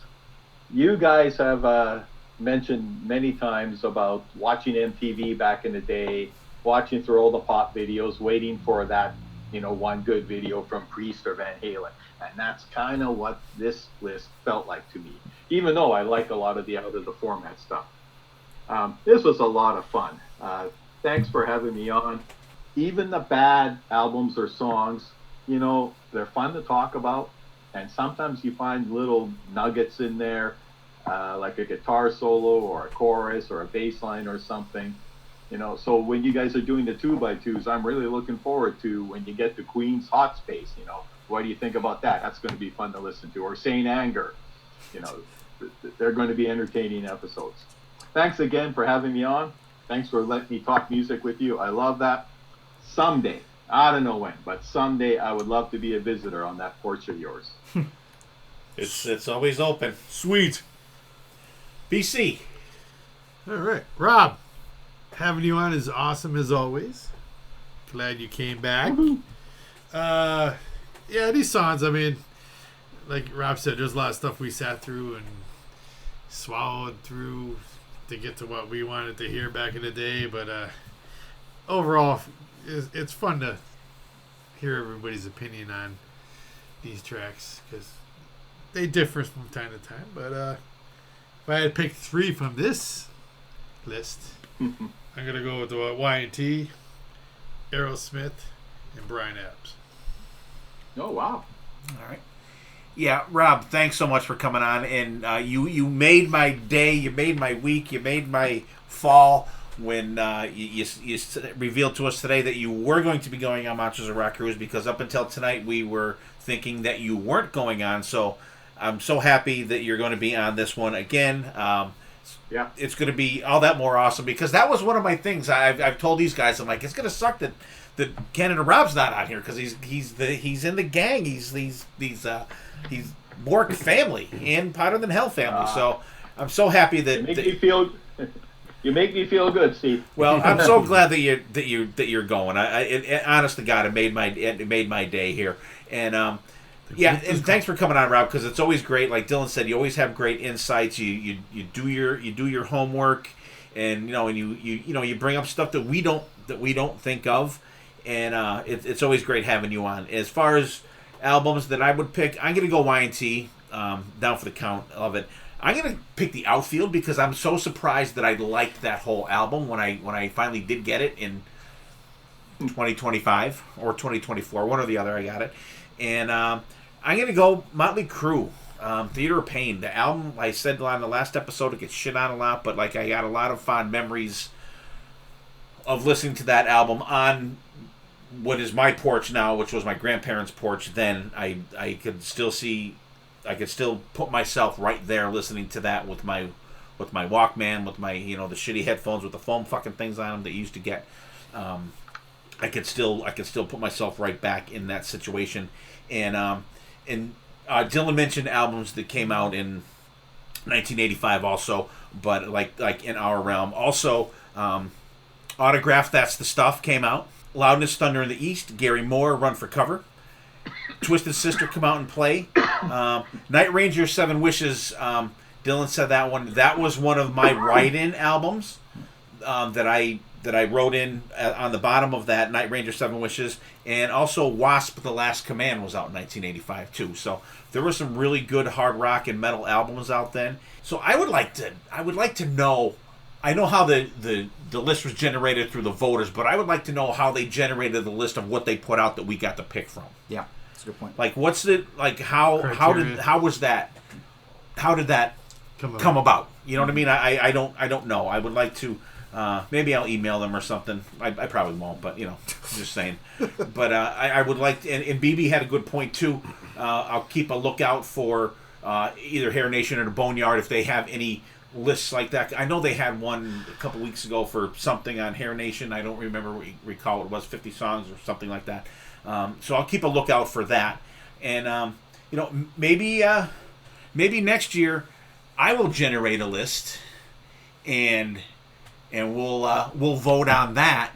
You guys have mentioned many times about watching MTV back in the day, watching through all the pop videos, waiting for that, you know, one good video from Priest or Van Halen. And that's kind of what this list felt like to me, even though I like a lot of the out of the format stuff. This was a lot of fun. Thanks for having me on. Even the bad albums or songs, you know, they're fun to talk about. And sometimes you find little nuggets in there, like a guitar solo or a chorus or a bass line or something. You know, so when you guys are doing the 2x2s, I'm really looking forward to when you get to Queen's Hot Space. You know, what do you think about that? That's going to be fun to listen to. Or Saint Anger. You know, they're going to be entertaining episodes. Thanks again for having me on. Thanks for letting me talk music with you. I love that. Someday, I don't know when, but someday I would love to be a visitor on that porch of yours. It's always open. Sweet. BC. All right. Rob, having you on is awesome as always. Glad you came back. Yeah, these songs, I mean, like Rob said, there's a lot of stuff we sat through and swallowed through to get to what we wanted to hear back in the day. But overall, it's fun to hear everybody's opinion on these tracks, because they differ from time to time. But if I had picked three from this list, I'm going to go with the Y&T, Aerosmith, and Bryan Adams. Oh, wow. All right. Yeah, Rob, thanks so much for coming on. And you made my day, you made my week, you made my fall when you revealed to us today that you were going to be going on Monsters of Rock Cruise, because up until tonight we were thinking that you weren't going on. So I'm so happy that you're going to be on this one again. Yeah, it's going to be all that more awesome, because that was one of my things. I've told these guys, I'm like, it's going to suck that Canada Rob's not on here, because he's in the gang. He's Bork family and Potter Than Hell family. So I'm so happy that you make me feel good, Steve. Well, I'm so glad that you're going. Honest to God, it made my day here. And yeah, and thanks for coming on, Rob, because it's always great. Like Dylan said, you always have great insights. You do your homework, and you bring up stuff that we don't think of, and it's always great having you on. As far as albums that I would pick, I'm gonna go Y&T, down for the count of it. I'm gonna pick The Outfield, because I'm so surprised that I liked that whole album when I finally did get it in 2025 or 2024, one or the other. I got it, and I'm going to go Motley Crue, Theater of Pain. The album, I said on the last episode, it gets shit on a lot, but like I got a lot of fond memories of listening to that album on what is my porch now, which was my grandparents' porch then. I could still put myself right there listening to that with my Walkman, with my, the shitty headphones with the foam fucking things on them that you used to get. I could still put myself right back in that situation. And Dylan mentioned albums that came out in 1985 also, but like in our realm. Also, Autograph, That's the Stuff came out. Loudness, Thunder in the East, Gary Moore, Run for Cover. Twisted Sister come out and play. Night Ranger, Seven Wishes, Dylan said that one. That was one of my write-in albums that I wrote in on the bottom of that, Night Ranger, Seven Wishes. And also Wasp, The Last Command was out in 1985 too. So there were some really good hard rock and metal albums out then. So I would like to know, I know how the list was generated through the voters, but I would like to know how they generated the list of what they put out that we got to pick from. Yeah, that's a good point. Like, what's the, like, how did that come about? You know what I mean? I don't know. I would like to, maybe I'll email them or something. I probably won't, but, you know, just saying. But I would like to, and BB had a good point too. I'll keep a lookout for either Hair Nation or the Boneyard if they have any lists like that. I know they had one a couple weeks ago for something on Hair Nation. I don't recall what it was, 50 songs or something like that. So I'll keep a lookout for that. And, you know, maybe next year I will generate a list and we'll vote on that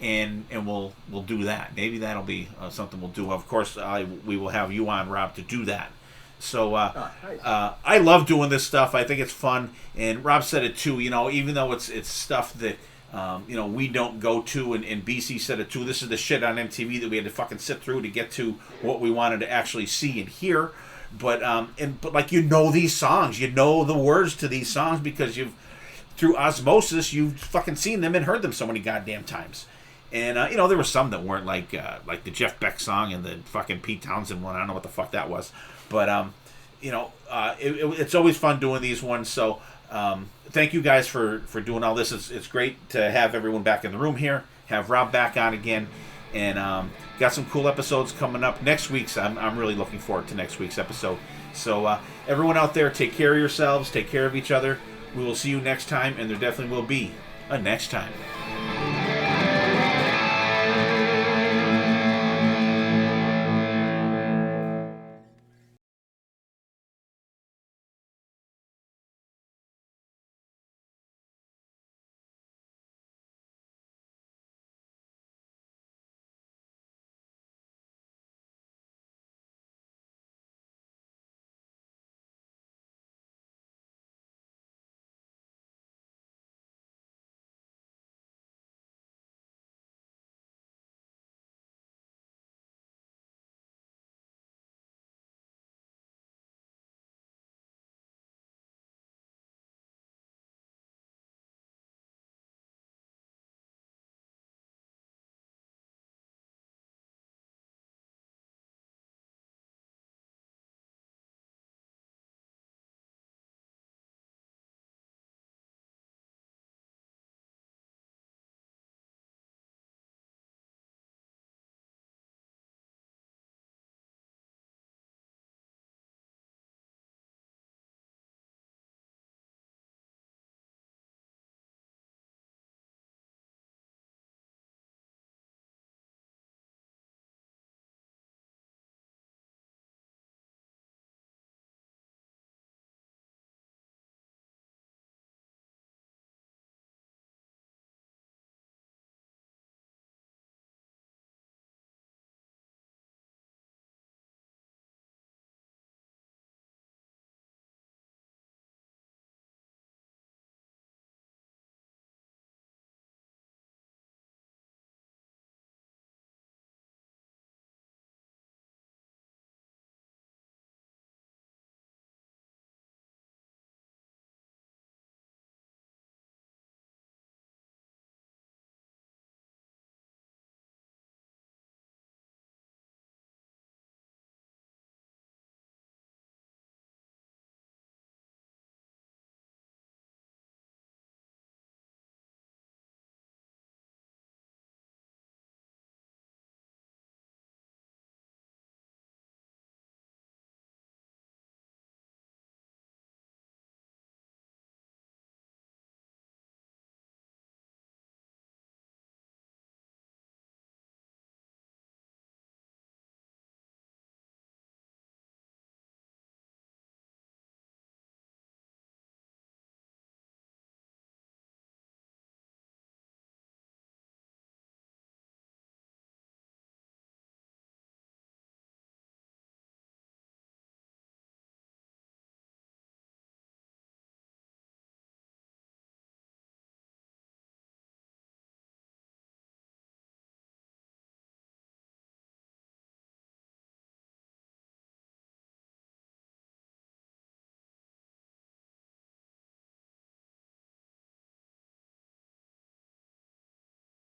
and we'll do that. Maybe that'll be something we'll do. Of course, we will have you on, Rob, to do that. So nice. I love doing this stuff. I think it's fun. And Rob said it too, you know, even though it's stuff that, you know, we don't go to, and BC said it too, this is the shit on MTV that we had to fucking sit through to get to what we wanted to actually see and hear. But like, you know, these songs, you know the words to these songs because through osmosis, you've fucking seen them and heard them so many goddamn times. And, you know, there were some that weren't like the Jeff Beck song and the fucking Pete Townsend one. I don't know what the fuck that was. But, you know, it's always fun doing these ones. So thank you guys for doing all this. It's great to have everyone back in the room here, have Rob back on again. And got some cool episodes coming up. Next week's, I'm really looking forward to next week's episode. So everyone out there, take care of yourselves, take care of each other. We will see you next time, and there definitely will be a next time.